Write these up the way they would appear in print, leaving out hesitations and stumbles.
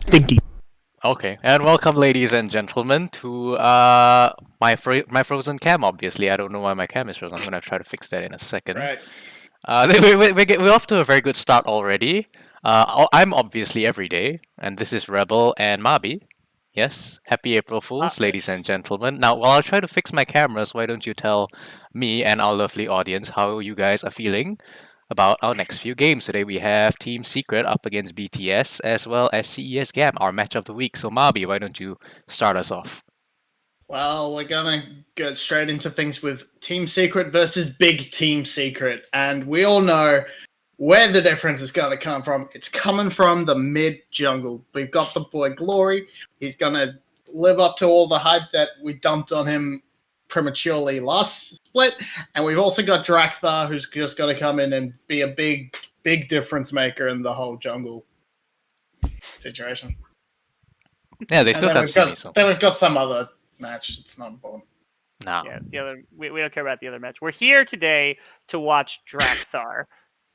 Stinky. Okay, and welcome, ladies and gentlemen, to my frozen cam. Obviously, I don't know why my cam is frozen. I'm gonna try to fix that in a second. Right. We're off to a very good start already. I'm obviously Everyday, and this is Rebel and Mabi. Yes, happy April Fools, ladies and gentlemen. Now, while I try to fix my cameras, why don't you tell me and our lovely audience how you guys are feeling about our next few games? Today we have Team Secret up against BTS as well as CES GAM, our match of the week. So, Mabi, why don't you start us off? Well, we're gonna get straight into things with Team Secret versus Big Team Secret, and we all know where the difference is gonna come from. It's coming from the mid jungle. We've got the boy Glory. He's gonna live up to all the hype that we dumped on him prematurely last split, and we've also got Drakthar, who's just gonna come in and be a big difference maker in the whole jungle situation. Yeah, they And still then can't we've see got, me, so then we've got some other match. It's not important. nah. Yeah, the other we don't care about the other match. We're here today to watch Drakthar.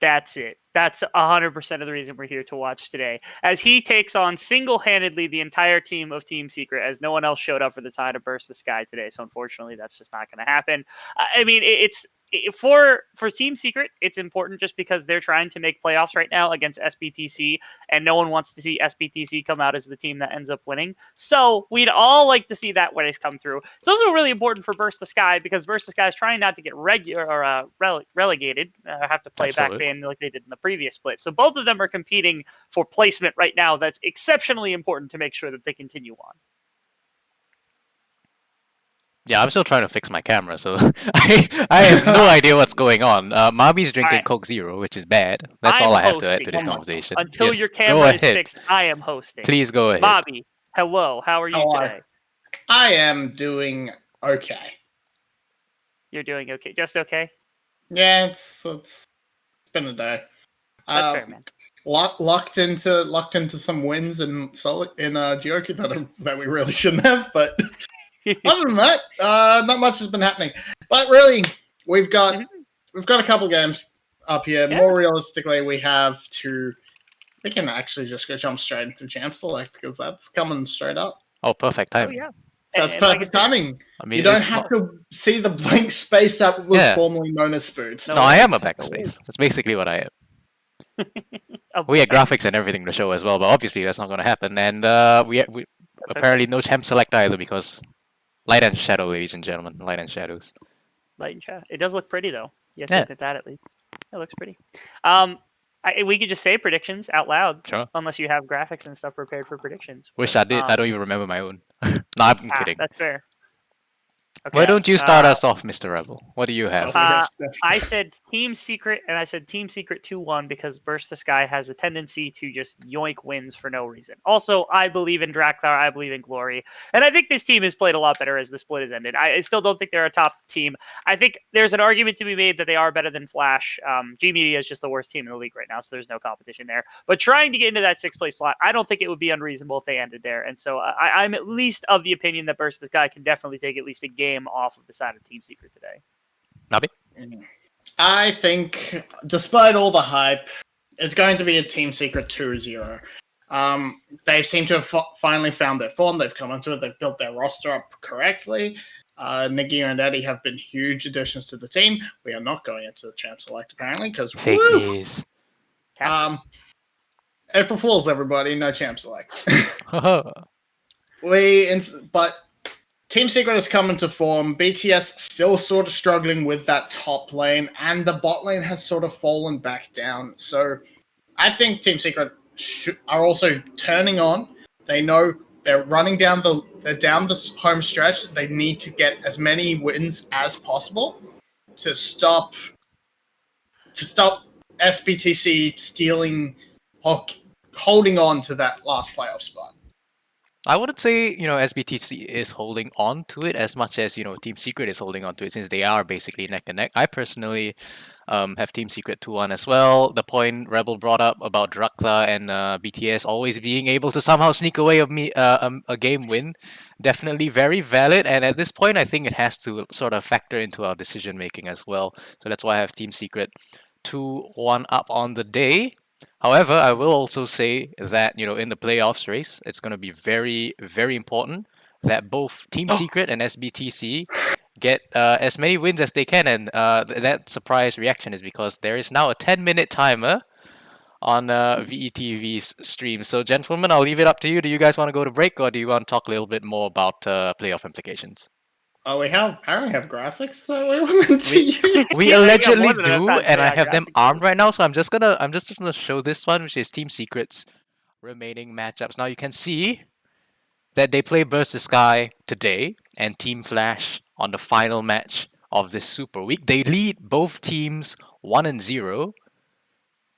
That's it. That's 100% of the reason we're here to watch today. As he takes on single-handedly the entire team of Team Secret, as no one else showed up for the Tide to Burst the Sky today. So unfortunately, that's just not going to happen. I mean, for Team Secret, it's important just because they're trying to make playoffs right now against SBTC, and no one wants to see SBTC come out as the team that ends up winning. So we'd all like to see that race come through. It's also really important for Burst the Sky because Burst the Sky is trying not to get relegated, have to play Absolutely. back ban like they did in the previous split. So both of them are competing for placement right now. That's exceptionally important to make sure that they continue on. Yeah, I'm still trying to fix my camera, so I have no idea what's going on. Mabi's drinking Alright. Coke Zero, which is bad. That's I'm all I have to add hosting. to this conversation. Until Yes, your go camera is ahead. fixed, I am hosting. Please go ahead. Bobby, hello. How are you How are today? I am doing okay. You're doing okay. Just okay? Yeah, it's been a day. That's fair, man. Locked into some wins in Geoki that we really shouldn't have, but other than that, not much has been happening. But really, we've got a couple games up here. Yeah. More realistically, we can actually just jump straight into Champ Select because that's coming straight up. Oh, perfect Oh, timing. yeah. That's And like I perfect said- timing. I mean, You don't it's have not- to see the blank space that was Yeah. formerly known as Spoots. No, I am a backspace. That's basically what I am. We had graphics and everything to show as well, but obviously that's not going to happen. And we apparently no Champ Select either because Light and Shadow, ladies and gentlemen, Light and Shadows. Light and chat. It does look pretty though. You have to Yeah. admit that at least. It looks pretty. We could just say predictions out loud, Sure. unless you have graphics and stuff prepared for predictions. Wish I did. I don't even remember my own. No, I'm kidding. That's fair. Why Okay. don't you start us off, Mr. Rebel? What do you have? I said Team Secret, and I said Team Secret 2-1 because Burst the Sky has a tendency to just yoink wins for no reason. Also, I believe in Drakthar, I believe in Glory, and I think this team has played a lot better as the split has ended. I still don't think they're a top team. I think there's an argument to be made that they are better than Flash. G Media is just the worst team in the league right now, so there's no competition there. But trying to get into that 6th place slot, I don't think it would be unreasonable if they ended there. And so I'm at least of the opinion that Burst the Sky can definitely take at least a game off of the side of Team Secret today. Nabi? I think, despite all the hype, it's going to be a Team Secret 2-0. They seem to have finally found their form. They've come into it. They've built their roster up correctly. Nagir and Eddie have been huge additions to the team. We are not going into the Champ Select, apparently, because Fake news. April Fools, everybody. No Champ Select. Haha. But Team Secret has come into form. BTS still sort of struggling with that top lane, and the bot lane has sort of fallen back down. So I think Team Secret are also turning on. They know they're running down the home stretch. They need to get as many wins as possible to stop SBTC stealing or holding on to that last playoff spot. I wouldn't say, SBTC is holding on to it as much as, Team Secret is holding on to it since they are basically neck and neck. I personally have Team Secret 2-1 as well. The point Rebel brought up about Drakthar and BTS always being able to somehow sneak away a game win, definitely very valid. And at this point, I think it has to sort of factor into our decision making as well. So that's why I have Team Secret 2-1 up on the day. However, I will also say that, in the playoffs race, it's going to be very, very important that both Team Secret and SBTC get as many wins as they can. And that surprise reaction is because there is now a 10-minute timer on VETV's stream. So, gentlemen, I'll leave it up to you. Do you guys want to go to break, or do you want to talk a little bit more about playoff implications? Oh, we apparently have graphics that we wanted to use. We Yeah, I got allegedly more than enough do, time to and I figure out have them graphics. armed right now. So I'm just gonna show this one, which is Team Secret's remaining matchups. Now you can see that they play Burst the Sky today and Team Flash on the final match of this Super Week. They lead both teams 1-0.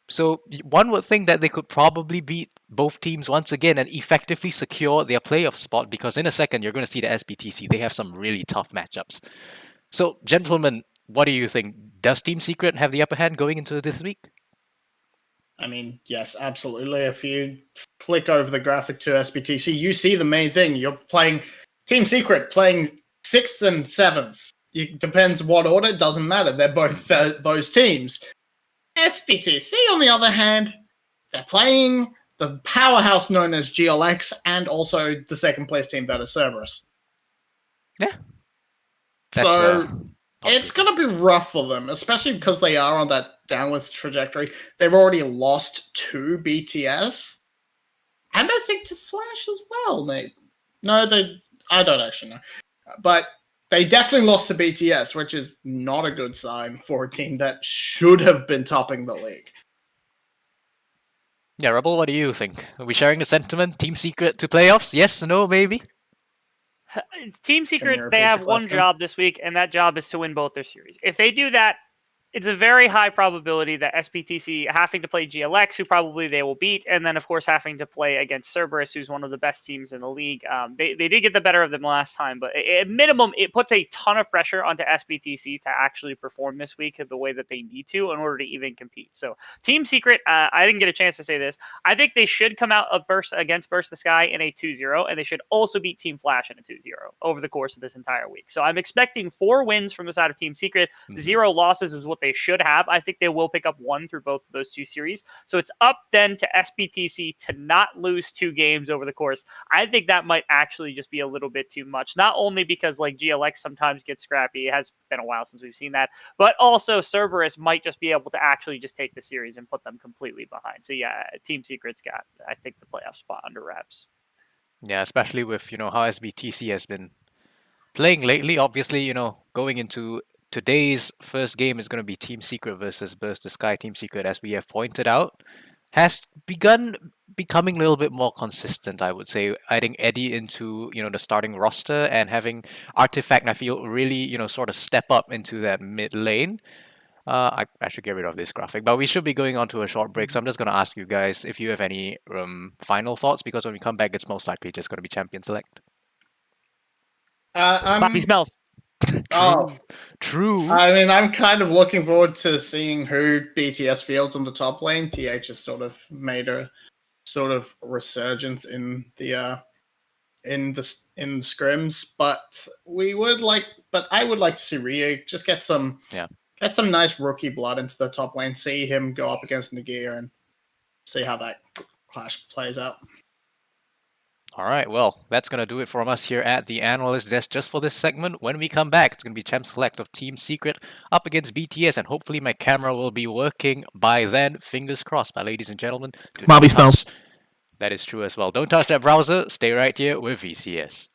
So one would think that they could probably beat both teams once again and effectively secure their playoff spot, because in a second you're going to see the SBTC. They have some really tough matchups. So, gentlemen, what do you think? Does Team Secret have the upper hand going into this week? I mean, yes, absolutely. If you flick over the graphic to SBTC, you see the main thing. You're playing Team Secret, playing 6th and 7th. It depends what order, it doesn't matter. They're both those teams. SBTC, on the other hand, they're playing the powerhouse known as GLX and also the second place team that is Cerberus. Yeah. So it's going to be rough for them, especially because they are on that downwards trajectory. They've already lost to BTS. And I think to Flash as well, Nate. No, I don't actually know. But they definitely lost to BTS, which is not a good sign for a team that should have been topping the league. Yeah, Rebel, what do you think? Are we sharing the sentiment? Team Secret to playoffs? Yes, no, maybe? Team Secret, repeat they the have one question? job this week, and that job is to win both their series. If they do that, it's a very high probability that SBTC having to play GLX, who probably they will beat, and then, of course, having to play against Cerberus, who's one of the best teams in the league. They did get the better of them last time, but at minimum, it puts a ton of pressure onto SBTC to actually perform this week the way that they need to in order to even compete. So, Team Secret, I didn't get a chance to say this. I think they should come out of against Burst the Sky in a 2-0, and they should also beat Team Flash in a 2-0 over the course of this entire week. So, I'm expecting 4 wins from the side of Team Secret. 0 losses is what they should have. I think they will pick up 1 through both of those 2 series. So it's up then to SBTC to not lose 2 games over the course. I think that might actually just be a little bit too much. Not only because like GLX sometimes gets scrappy, it has been a while since we've seen that, but also Cerberus might just be able to actually just take the series and put them completely behind. So yeah, Team Secret's got, I think, the playoff spot under wraps. Yeah, especially with, how SBTC has been playing lately. Obviously, going into today's first game is going to be Team Secret versus Burst the Sky. Team Secret, as we have pointed out, has begun becoming a little bit more consistent, I would say, adding Eddie into, the starting roster and having Artifact, I feel, really, sort of step up into that mid lane. I should get rid of this graphic, but we should be going on to a short break, so I'm just going to ask you guys if you have any final thoughts, because when we come back, it's most likely just going to be Champion Select. Bobby smells. True. I mean, I'm kind of looking forward to seeing who BTS fields on the top lane. TH has sort of made a sort of resurgence in the scrims, but I would like to see Ryu just get some nice rookie blood into the top lane, see him go up against Nagia and see how that clash plays out. All right, well, that's going to do it from us here at the Analyst Desk just for this segment. When we come back, it's going to be Champ Select of Team Secret up against BTS, and hopefully my camera will be working by then. Fingers crossed, my ladies and gentlemen. Bobby smells. That is true as well. Don't touch that browser. Stay right here with VCS.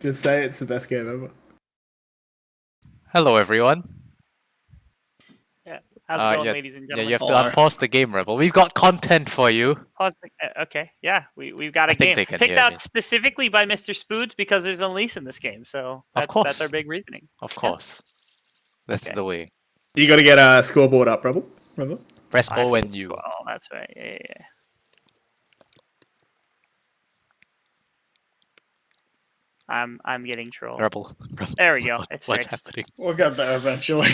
Just say it's the best game ever. Hello, everyone. How's it going, yeah, ladies and Yeah, gentlemen? you have to Hello. unpause the game, Rebel. We've got content for you. Okay, yeah, we've got a I think game they can picked hear out me. specifically by Mr. Spoods because there's a lease in this game, so Of that's course. our big reasoning. Of course. That's Okay. the way. You got to get a scoreboard up, Rebel. Remember? Press I O think and it's U. cool. Oh, that's right. Yeah. I'm getting trolled. Rebel. There we go. It's What's fixed. happening? We'll get there eventually.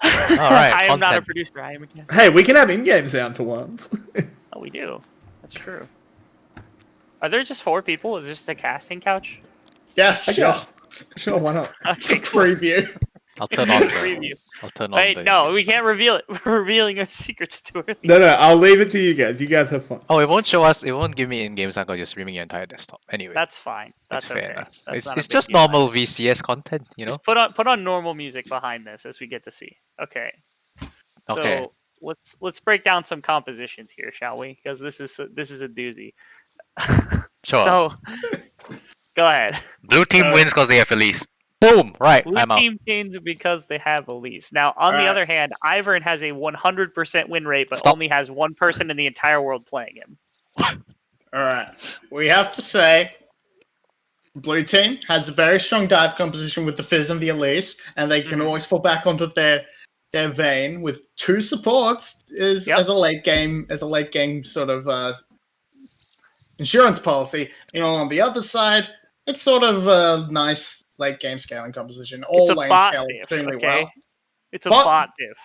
right, I am not a content. producer. I am a guest. Hey, we can have in-game sound for once. Oh, we do. That's true. Are there just 4 people? Is this the casting couch? Yeah, I sure. guess. Sure, why not? Okay, cool. Preview. I'll turn on the. Preview. I'll turn on Wait, the. no, we can't reveal it. We're revealing our secrets too early. No, I'll leave it to you guys. You guys have fun. Oh, it won't show us. It won't give me in-game sound because you're streaming your entire desktop. Anyway, That's fine. That's fair okay. enough. That's It's, not a it's big just deal. normal VCS content, you know. Just put on normal music behind this as we get to see. Okay. Okay. So let's break down some compositions here, shall we? Because this is a doozy. Sure. So go ahead. Blue team wins because they have a lease. Boom. Right. Blue I'm out. team wins because they have a lease. Now, on the Alright. other hand, Ivern has a 100% win rate, but Stop. only has one person in the entire world playing him. All right. We have to say, blue team has a very strong dive composition with the Fizz and the Elise, and they can Mhm. always fall back onto their vein with 2 supports as Yep. a late game sort of insurance policy. You know, on the other side, it's sort of a nice late game scaling composition. All It's a lanes bot scale diff, extremely okay? well. It's a But- bot diff.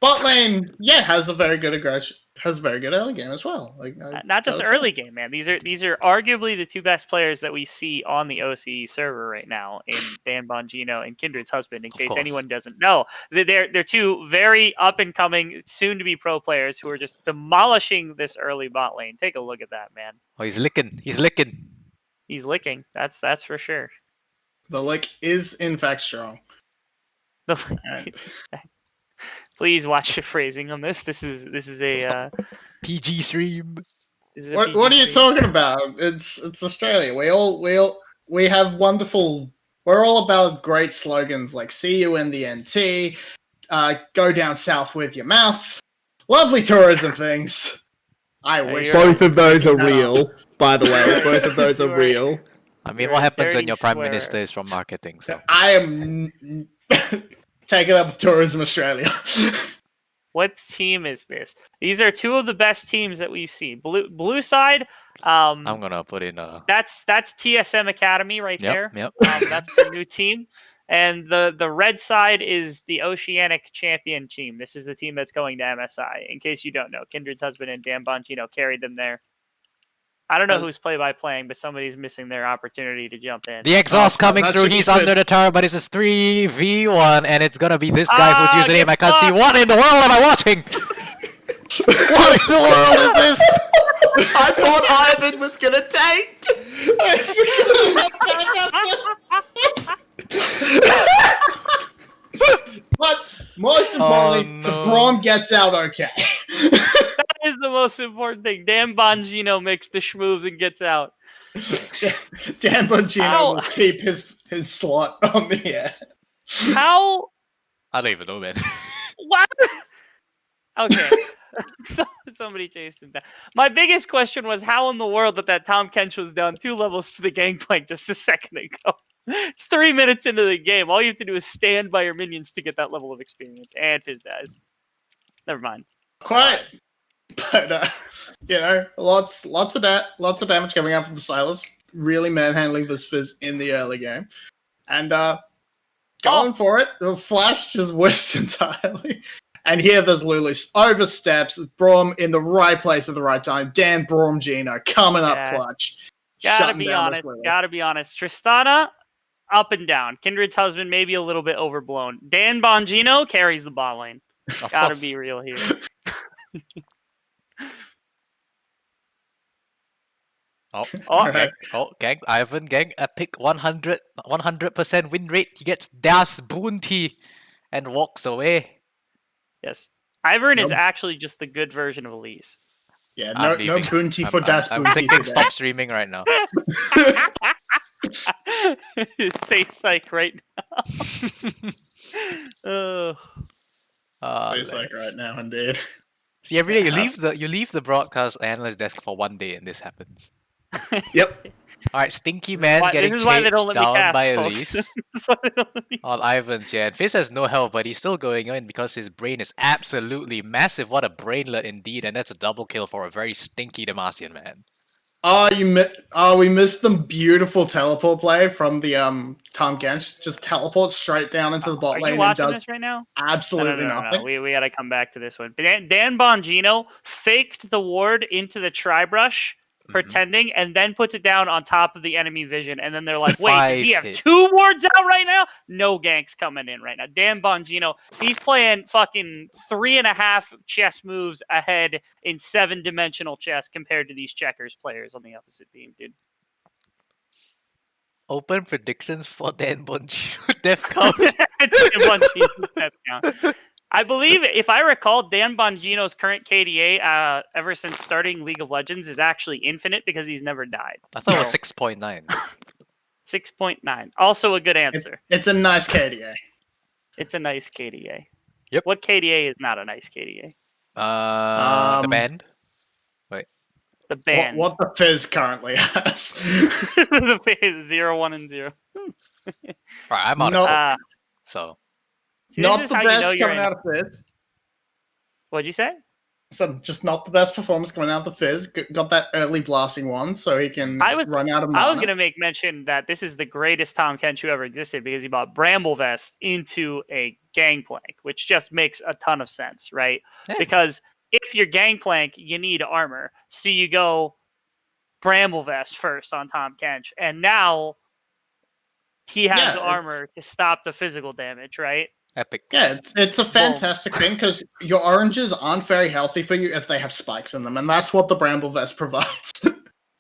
Bot lane, yeah, has a very good aggression, has a very good early game as well. Like, Not just gotta say. early game, man. These are arguably the 2 best players that we see on the OCE server right now in Dan Bongino and Kindred's husband. In Of case course. anyone doesn't know, they're 2 very up and coming, soon to be pro players who are just demolishing this early bot lane. Take a look at that, man. Oh, he's licking. He's licking. He's licking. That's for sure. The lick is in fact strong. Please watch the phrasing on this. This is a PG stream. What are you talking about? It's Australia. We have wonderful. We're all about great slogans like "See you in the NT," "Go down south with your mouth," lovely tourism things. I Hey, wish. you're- Both of those are Pick that up. real, by the way. Both of those are You're- real. I mean, You're what a happens when dirty your prime swearer. minister is from marketing? So I am taking up with Tourism Australia. What team is this? These are 2 of the best teams that we've seen. Blue side, I'm gonna put in a. that's TSM Academy right there. Yep. That's the new team. And the red side is the Oceanic champion team. This is the team that's going to MSI. In case you don't know, Kindred's husband and Dan Bongino carried them there. I don't know As- who's play-by-playing, but somebody's missing their opportunity to jump in. The exhaust Oh, coming that through. should be He's good. under the tower, but it's a 3v1, and it's gonna be this guy whose Ah, username get I can't see. fucked. What in the world am I watching? What in the world is this? I thought Ivan was gonna take. But most importantly, no. the Braum gets out okay. That is the most important thing. Dan Bongino makes the schmoves and gets out. Dan Bongino Ow. will keep his slot on the air. How? I don't even know, man. What? Okay. Somebody chased him down. My biggest question was how in the world that Tom Kench was down 2 levels to the gangplank just a second ago. It's 3 minutes into the game. All you have to do is stand by your minions to get that level of experience. And Fizz dies. Never mind. Quite, but lots of damage coming out from the Silas. Really manhandling this Fizz in the early game, and going for it. The Flash just whiffs entirely. And here there's Lulu oversteps, Braum in the right place at the right time. Dan Braum Gino coming up Yeah. clutch. Gotta shutting be down this honest. Lulu. Gotta be honest. Tristana, up and down. Kindred's husband, maybe a little bit overblown. Dan Bongino carries the bot lane. Of Gotta course. be real here. Oh, Oh, Okay. gang, Ivan, gang, pick 100% win rate. He gets Das Bounty and walks away. yes. Ivern is Nope. actually just the good version of Elise. Yeah, I'm no leaving. bounty for I'm Das I'm Bounty clicking today. stop streaming right now. Say psych right now. Ah, It's like right now, indeed. See, every day you leave the broadcast analyst desk for one day, and this happens. Yep. All right, Stinky Man's Why- getting this is why they don't chased let me down cast, by folks. Elise. This is why they don't let me- On Ivan's, yeah, and Fizz has no health, but he's still going in because his brain is absolutely massive. What a brainlet indeed, and that's a double kill for a very stinky Demacian man. We missed the beautiful teleport play from the Tom Gensh. Just teleports straight down into the bot Are lane you and watching does this right now? absolutely No. nothing. We gotta come back to this one. Dan Bongino faked the ward into the tri-brush, pretending, and then puts it down on top of the enemy vision. And then they're like, wait, does he have 5 hit. 2 wards out right now? No ganks coming in right now. Dan Bongino, he's playing fucking 3.5 chess moves ahead in 7-dimensional chess compared to these checkers players on the opposite team, dude. Open predictions for Dan Bongino death count. Dan Bongino's death count. I believe, if I recall, Dan Bongino's current KDA, ever since starting League of Legends, is actually infinite because he's never died. I thought it was 6.9. 6.9. Also a good answer. It's a nice KDA. It's a nice KDA. Yep. What KDA is not a nice KDA? The Um, band. The band. What the Fizz currently has. The band 0, 1, and 0. Right, I'm out No. of hope, so See, Not this the is how best you know you're coming in. out of Fizz. What'd you say? So just not the best performance coming out of the Fizz. Got that early blasting one, so he can run out of mana. I was going to make mention that this is the greatest Tom Kench who ever existed because he bought Bramblevest into a Gangplank, which just makes a ton of sense, right? Yeah. Because if you're Gangplank, you need armor. So you go Bramblevest first on Tom Kench. And now he has Yeah, armor to stop the physical damage, right? epic. Yeah, it's a fantastic thing because your oranges aren't very healthy for you if they have spikes in them, and that's what the Bramble Vest provides.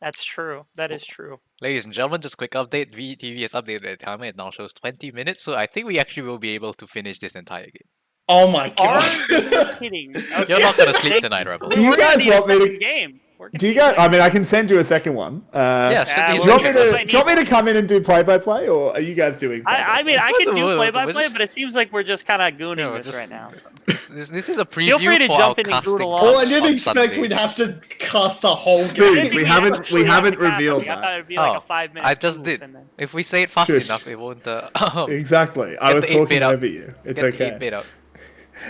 That's true. That is true. Ladies and gentlemen, just quick update. VTV has updated the timer. It now shows 20 minutes, so I think we actually will be able to finish this entire game. Oh my Are god! you kidding? You're not gonna sleep tonight, Rebel. Do you We're gonna guys need a want me to- second game. We're gonna Do you need a guys? I second mean, I can send you a second one. Yeah, Yeah, he's Do you want me we'll- to? Do you want me to come in and do play-by-play, or are you guys doing? I mean, I What can the do world? play-by-play, We're just- but it seems like we're just kind of gooning Yeah, we're this just- right now. So. This is a preview Feel free to for jump our in and casting. doodle on. Well, I on didn't expect Sunday. we'd have to cast the whole Spoons, game. Didn't we think haven't- actually we have haven't to cast revealed something. I that. thought it'd be like Oh, a 5-minute. I just goof did. and then- If we say it fast Shush. enough, it won't. Exactly. I Get was the 8-bit talking up. over you. It's Get the okay. 8-bit out.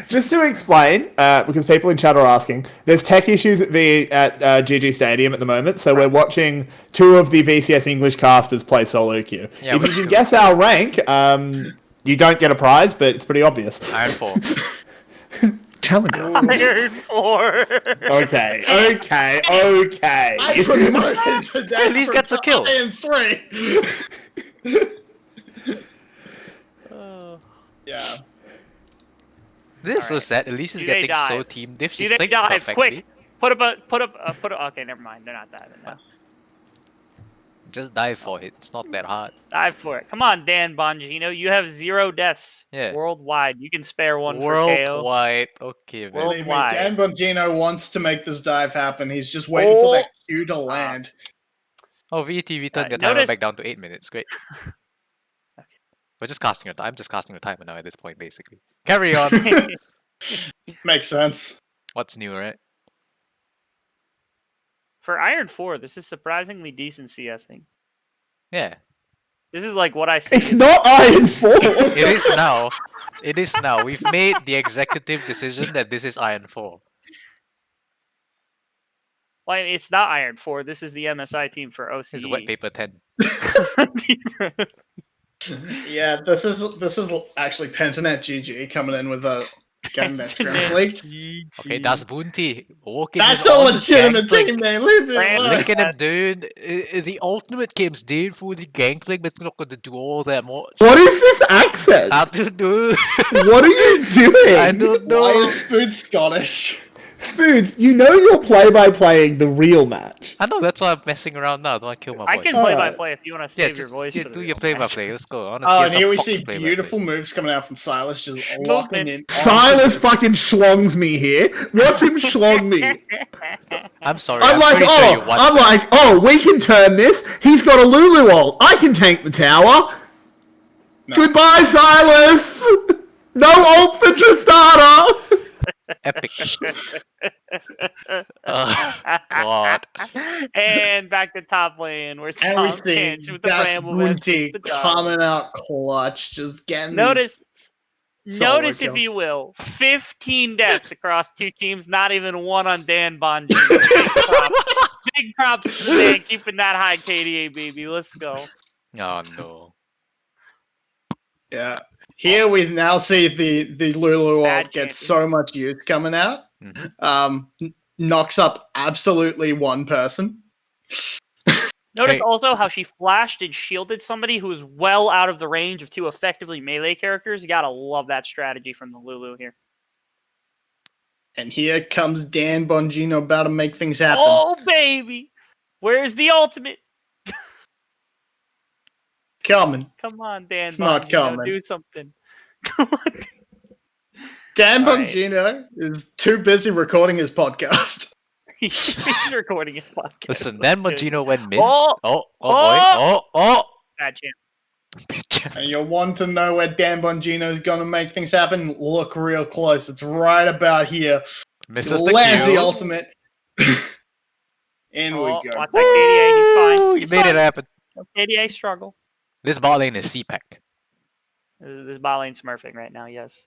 Just to explain, because people in chat are asking, there's tech issues at GG Stadium at the moment, so we're watching 2 of the VCS English casters play solo queue. Yeah, if which you can two? guess our rank, you don't get a prize, but it's pretty obvious. Iron 4. Challenger. Iron 4. Okay. I promoted today. At least gets a kill. In 3. Oh. Yeah. This is so Alright. sad. Elise is Do they getting so dive? team diff. Do She's they playing dive? perfectly. Quick. Put up. Okay, never mind. They're not diving now. Just dive for it. It's not that hard. Dive for it. Come on, Dan Bongino. You have 0 deaths Yeah. worldwide. You can spare one for KO. Worldwide. Okay, man. Believe me, Worldwide. Dan Bongino wants to make this dive happen. He's just waiting for Oh. that cue to land. Oh, VTV turned Uh, the timer notice- back down to 8 minutes. Great. We're just casting a time. I'm just casting a timer now at this point, basically. Carry on. Makes sense. What's new, right? For Iron 4, this is surprisingly decent CSing. Yeah. This is like what I see. It's not Iron 4. It is now. It is now. We've made the executive decision that this is Iron 4. Well, I mean, it's not Iron 4. This is the MSI team for OCE. This is Wet Paper 10. Yeah, this is actually Pentanet GG coming in with a game that's leaked. Okay, that's Boonty. Walking That's in a on the legitimate gangplank. team name. Leave me Brand- alone. Look at him, dude. The ultimate game's dude for the gangplank, but it's not going to do all that much. What is this accent? I don't know. What are you doing? I don't Why know. is Spoon Scottish? Spoons, you know you're play-by-playing the real match. I know, that's why I'm messing around now. Don't want to kill my I voice. can play by play if you want to Yeah, save your just voice. yeah, for the do real your play by match. play. Let's go. Honestly, Oh, get and some here we Fox see play-by-play. beautiful moves coming out from Silas, just locking in. Silas fucking schlongs me here. Watch him schlong me. I'm sorry. I'm like, pretty sure you won that. we can turn this. He's got a Lulu ult. I can tank the tower. No. Goodbye, Silas. No ult for Tristana. Epic. God. And back to top lane where And Tom we see Pinch with the Das Bramble Vest Bounty gets the dub. coming out clutch, just getting Notice, solo notice if kills. you will, 15 deaths across two teams, not even one on Dan Bongino. Big props to the man keeping that high KDA, baby. Let's go. Oh no. Yeah. Here we now see the Lulu Bad ult get champion. so much use coming out. Mhm. Knocks up absolutely one person. Notice Hey. also how she flashed and shielded somebody who was well out of the range of two effectively melee characters. You gotta love that strategy from the Lulu here. And here comes Dan Bongino about to make things happen. Oh, baby! Where's the ultimate? Coming. Come on, Dan It's not Bongino, coming. do something. Come on. Dan All right. Bongino is too busy recording his podcast. He's recording his podcast. Listen, then Dude. Magino went mid. Oh! Oh boy. Bad champ. Oh. And you'll want to know where Dan Bongino is going to make things happen. Look real close. It's right about here. Misses the Lands the kill. ultimate. In we Oh, go. watch that KDA. He's fine. Woo, He's You made fine. it happen. No KDA struggle. This bot lane is CPAC. This bot lane smurfing right now, yes.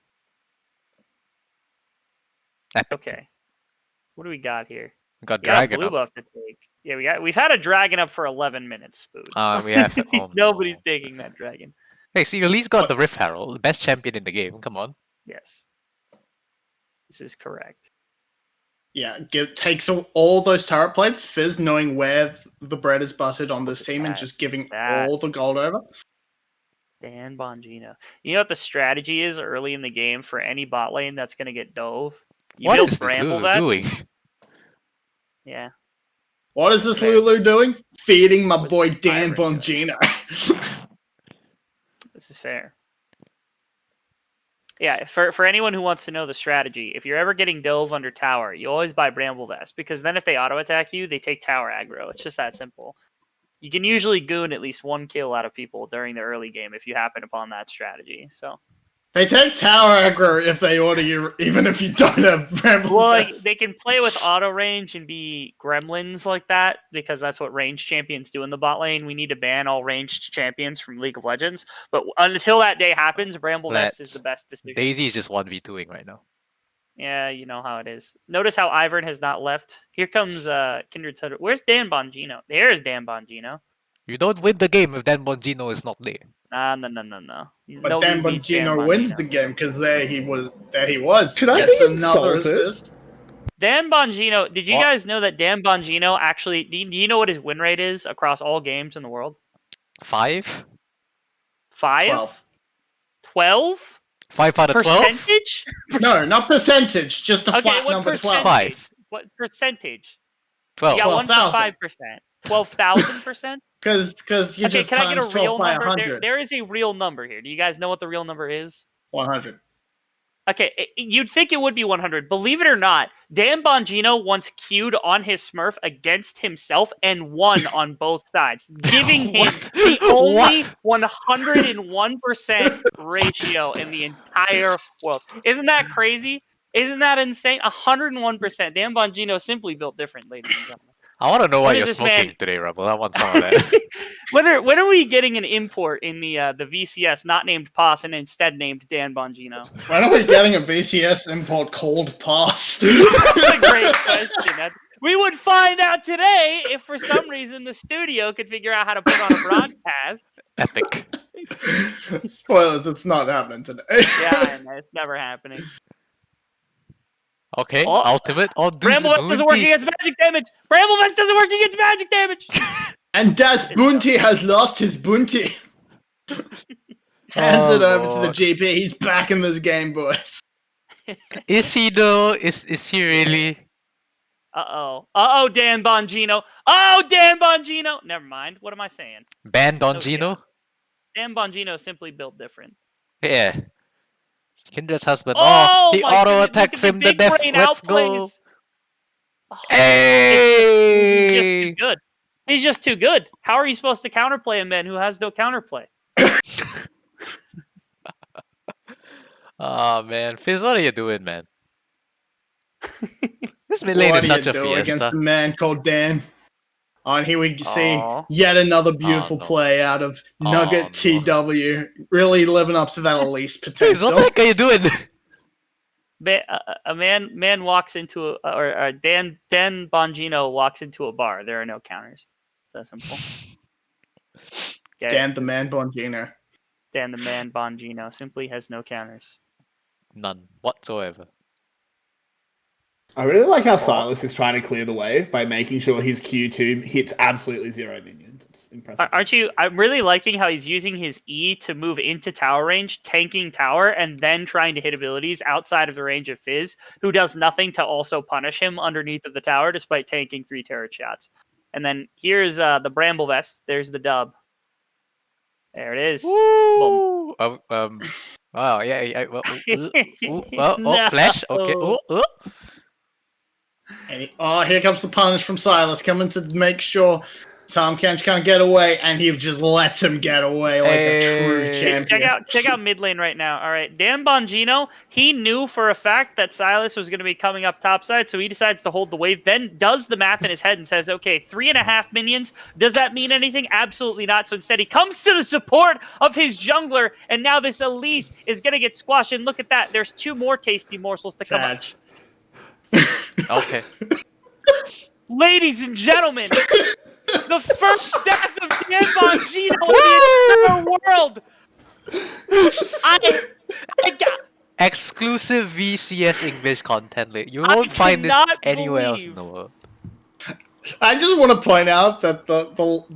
Epic. Okay. What do we got here? We got We got a Dragon blue up. buff to take. Yeah, we've had a dragon up for 11 minutes, Spoon. We have. Oh, Nobody's no. taking that dragon. Hey, see, you at least got the Rift Herald, the best champion in the game. Come on. Yes. This is correct. Yeah, takes all those turret plates. Fizz knowing where the bread is buttered on this team and That- just giving that. all the gold over. Dan Bongino. You know what the strategy is early in the game for any bot lane that's going to get dove? You What build is this Bramble Lulu Vest. doing? Yeah. What is this Okay. Lulu doing? Feeding my With boy the Dan pirate Bongino. This is fair. Yeah, for anyone who wants to know the strategy, if you're ever getting dove under tower, you always buy Bramble Vest because then if they auto attack you, they take tower aggro. It's just that simple. You can usually goon at least one kill out of people during the early game if you happen upon that strategy. So, They take tower aggro if they order you, even if you don't have Bramble well, like, Vest. they can play with auto range and be gremlins like that because that's what ranged champions do in the bot lane. We need to ban all ranged champions from League of Legends, but until that day happens, Bramble Vest is the best decision. Daisy is just 1v2ing right now. Yeah, you know how it is. Notice how Ivern has not left. Here comes Kindred Tutor. Where's Dan Bongino? There's Dan Bongino. You don't win the game if Dan Bongino is not there. No. But Nobody Dan beats Dan Bongino wins Bongino. the game because there he was. Could I Gets be another insulted? assist. Dan Bongino. Did you What? guys know that Dan Bongino actually? Do you know what his win rate is across all games in the world? 5? 5? 12. 12? 5 out of 12? Percentage? No, not percentage, just a Okay, flat what number percentage? 12. 5. What percentage? 12. You got one for 12,000. 5%. 12,000%? Because you Okay, just can I get times a 12 real by number? 100. There is a real number here. Do you guys know what the real number is? 100. Okay, you'd think it would be 100. Believe it or not, Dan Bongino once queued on his Smurf against himself and won on both sides, giving him What? the only What? 101% ratio in the entire world. Isn't that crazy? Isn't that insane? 101%. Dan Bongino simply built different, ladies and gentlemen. I want to know why What is you're this, smoking man? today, Rebel. I want some of that. When are we getting an import in the VCS not named Pass and instead named Dan Bongino? When are we getting a VCS import called Pass? That's a great question. We would find out today if for some reason the studio could figure out how to put on a broadcast. Epic. Spoilers, it's not happening today. Yeah, I know, it's never happening. Okay, Oh. ultimate on Bramble Vest doesn't work against magic damage! Bramble Vest doesn't work against magic damage! And Das Bounty has lost his bounty. Hands it over to the GP. He's back in this game, boys. Is he though? Is he really? Uh-oh, Dan Bongino. Oh, Dan Bongino. Never mind. What am I saying? Ban No Dongino? Dan Bongino simply built different. Yeah. Kindra's husband. Oh, He my auto goodness, attacks look at him the to big death. brain Let's go. outplays. Oh, he's just Hey! too good. He's just too good. How are you supposed to counterplay a man who has no counterplay? Oh man, Fizz, what are you doing, man? This mid lane What is do you such a do against fiesta. a man called Dan? Oh, and here we see Aw. yet another beautiful no. play out of Oh, Nugget no. TW. Really living up to that Elise Fizz, what potential. the heck are you doing? A man walks into or Dan Bongino walks into a bar. There are no counters. That's simple. Get it? Dan the man Bongino. Dan the man Bongino simply has no counters. None whatsoever. I really like how Silas is trying to clear the way by making sure his Q2 hits absolutely 0 minions. It's impressive. Aren't you? I'm really liking how he's using his E to move into tower range, tanking tower, and then trying to hit abilities outside of the range of Fizz, who does nothing to also punish him underneath of the tower, despite tanking 3 turret shots. And then here's the Bramble Vest. There's the dub. There it is. Woo! Wow, yeah. Well, flash. Okay. No. And here comes the punish from Silas, coming to make sure Tom Kench can't get away, and he just lets him get away like a true Hey. champion. Check out mid lane right now. All right, Dan Bongino, he knew for a fact that Silas was going to be coming up topside, so he decides to hold the wave, then does the math in his head and says, okay, 3.5 minions. Does that mean anything? Absolutely not. So instead, he comes to the support of his jungler, and now this Elise is going to get squashed. And look at that. There's 2 more tasty morsels to come up. Sag. Okay. Ladies and gentlemen, the first death of Dan Bongino in the entire world. I got. Exclusive VCS English content. You I won't find this cannot anywhere else believe- in the world. I just want to point out that the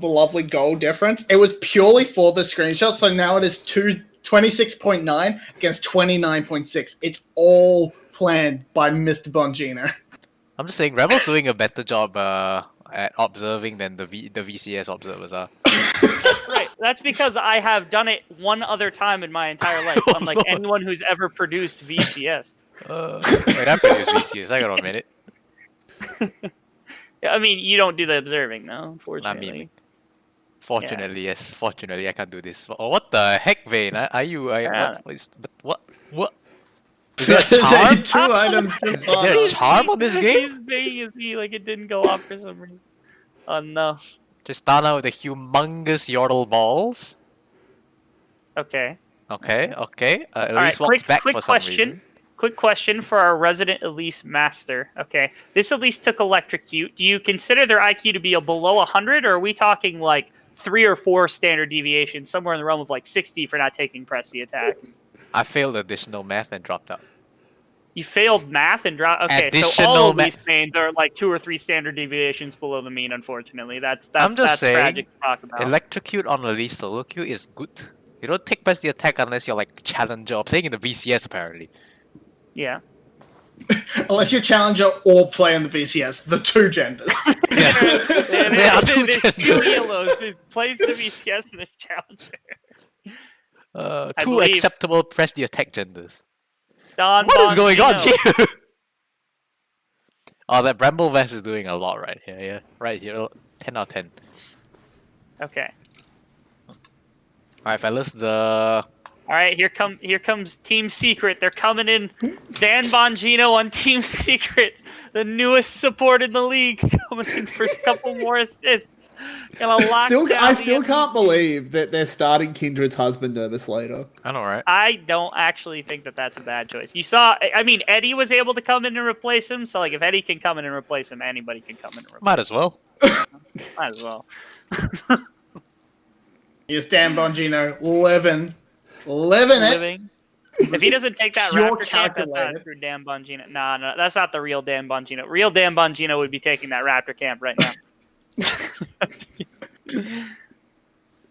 lovely goal difference, it was purely for the screenshot, so now it is 26.9 against 29.6. It's all planned by Mr. Bongino. I'm just saying, Rebel's doing a better job at observing than the VCS observers are. Right. That's because I have done it one other time in my entire life, Oh, unlike Lord. anyone who's ever produced VCS. Wait, I produced VCS. I got a minute. I mean, you don't do the observing, though, unfortunately. memeing. Fortunately, yes. Fortunately, I can't do this. Oh, what the heck, Vayne? Are you? What? Is there a charm? Two items. Is there a charm on this game? He's being his E like it didn't go off for some reason. Oh, no. Tristana with the humongous yordle balls. Okay. Okay. At All right, least walks back quick for some question. reason. Quick question for our resident Elise master. Okay, this Elise took Electrocute. Do you consider their IQ to be below 100, or are we talking like 3 or 4 standard deviations, somewhere in the realm of like 60 for not taking press the attack? I failed additional math and dropped out. You failed math and dropped. Okay, so Additional all of ma- these mains are like 2 or 3 standard deviations below the mean. Unfortunately, that's I'm just saying, tragic to talk about. Electrocute on Elise solo queue is good. You don't take press the attack unless you're like challenger or playing in the VCS apparently. Yeah. Unless you're challenger or play in the VCS, the 2 genders. There are two There's 2 genders. yellows. There's plays the VCS and there's challenger. I 2 believe- acceptable press the attack genders. Don What is going on Bongino. here? Oh, that Bramble Vest is doing a lot right here. Yeah, right here. 10 out of 10. Okay. Alright, fellas, the All right, here comes Team Secret. They're coming in. Dan Bongino on Team Secret, the newest support in the league, coming in for a couple more assists. Gonna lock down I the still MVP. can't believe that they're starting Kindred's husband Nervous later. I know, right? I don't actually think that that's a bad choice. You saw, I mean, Eddie was able to come in and replace him. So, like, if Eddie can come in and replace him, anybody can come in and replace Might as well. him. Might as well. Here's Dan Bongino living it. Living. If he doesn't take that Pure Raptor camp, that's not calculated. true Dan Bongino. No, that's not the real Dan Bongino. Real Dan Bongino would be taking that Raptor camp right now.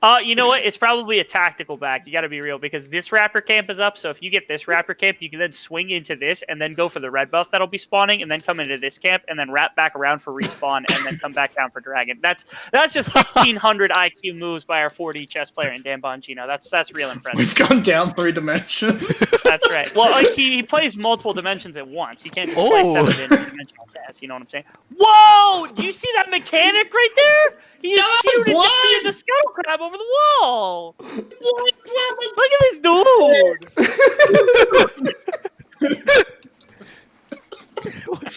You know what? It's probably a tactical back. You got to be real because this Raptor camp is up. So if you get this Raptor camp, you can then swing into this and then go for the red buff that'll be spawning, and then come into this camp and then wrap back around for respawn and then come back down for dragon. That's just 1600 IQ moves by our 4D chess player in Dan Bongino. That's real impressive. We've gone down 3 dimensions. That's right. Well, like he plays multiple dimensions at once. He can't just play 7-dimensional chess. You know what I'm saying? Whoa! Do you see that mechanic right there? He just shooted the scuttle crab over the wall. Look at this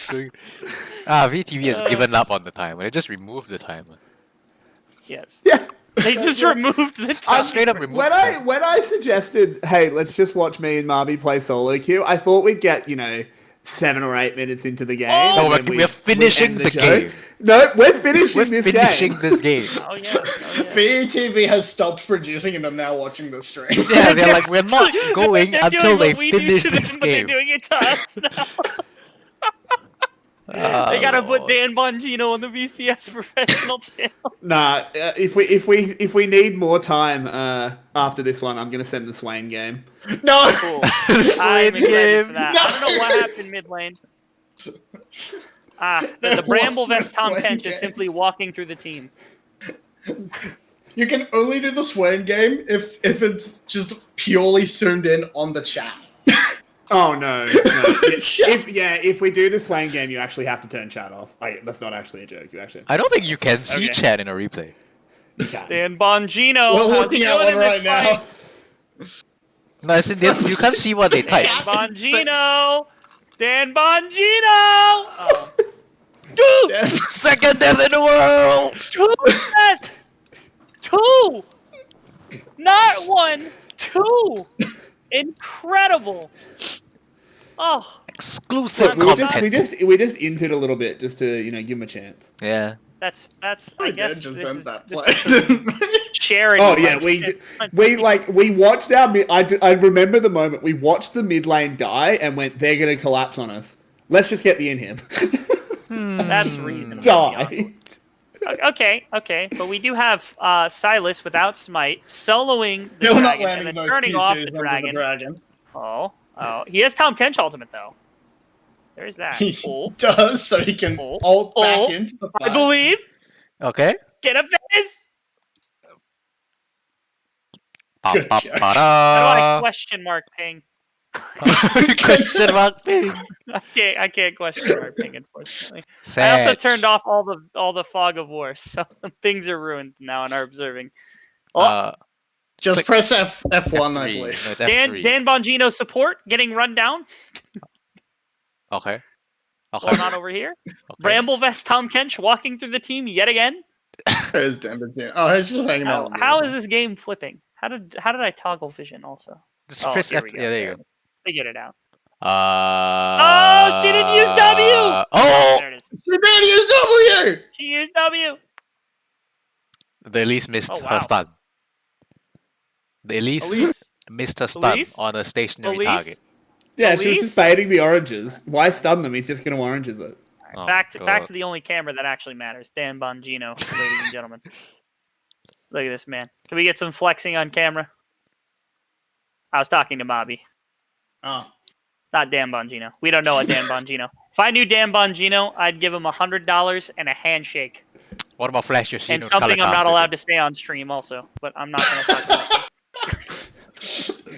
dude. VTV has given up on the timer. They just removed the timer. Yes. Yeah. They just removed the timer. Straight up removed. When I suggested, hey, let's just watch me and Marby play solo queue, I thought we'd get 7 or 8 minutes into the game. Oh, No, and then we're finishing end the show. game. No, we're finishing this finishing game. this game. Oh yeah. VTV has stopped producing and are now watching the stream. Yeah, they're like, we're not going They're until doing they what we do finish to them, this but they're game. doing it to us now. They gotta put Dan Bongino on the VCS professional channel. Nah, if we need more time after this one, I'm gonna send the Swain game. No! Cool. Swain I'm excited game. for that. I don't know what happened mid lane. The Bramble Vest Tom Swain Kench is game. simply walking through the team. You can only do the Swain game if it's just purely zoomed in on the chat. Oh no! If we do the Swain game, you actually have to turn chat off. That's not actually a joke. You actually I don't think you can see Okay. chat in a replay. you can. Dan Bongino. We're how's he looking at doing one in this right now. fight? No, as in you can't see what they type. Dan Bongino. Dan Bongino. Oh. Dude, Second death in the world. 2 deaths. 2. Not 1. 2. Incredible. Oh, Exclusive We content. just inted a little bit just to give him a chance. Yeah. that's. I I guess did just this end is- that this play, is didn't we? charity. Oh yeah, Like, we watched our I remember the moment we watched the mid lane die and went, they're gonna collapse on us. Let's just get the inhib. That's reasonable. to be honest. Die. Okay, but we do have Silas without smite, soloing the Still not dragon, and landing then those turning off Q2s the under dragon. the dragon. Oh, he has Tom Kench ultimate though. There's that. He Oh, does, so he can Oh. ult back Oh. into the I fight. believe. Okay. Get a Fizz. Ba, Good ba, job. ba, How do I da. question mark ping? Question mark thing. I can't question mark ping, unfortunately. I Sad. also turned off all the fog of war, so things are ruined now in our observing. Oh, Just Click- press F1, I F3. believe. No, it's Dan F3. Bongino support getting run down. Okay. Going Okay. on over here. Okay. Bramble Vest Tom Kench walking through the team yet again. There's Denver Jim. Oh, he's just hanging out. How is this game flipping? How did I toggle vision also? Just Oh, press here F. we go. Yeah, there you go. Figured it out. Oh, she didn't use W! Oh, There it is. The W! She used W. the Elise missed Oh, wow. her stun. The Elise, Elise? missed her stun Elise? on a stationary Elise? target. Yeah, she was Elise? just baiting the oranges. Why stun them? He's just gonna oranges it. Oh, back to God. the only camera that actually matters. Dan Bongino, ladies and gentlemen. Look at this man. Can we get some flexing on camera? I was talking to Mobby, Oh. not Dan Bongino. We don't know a Dan Bongino. If I knew Dan Bongino, I'd give him $100 and a handshake. What about Flash Yoshino? And something I'm not allowed to say on stream also, but I'm not going to talk about it.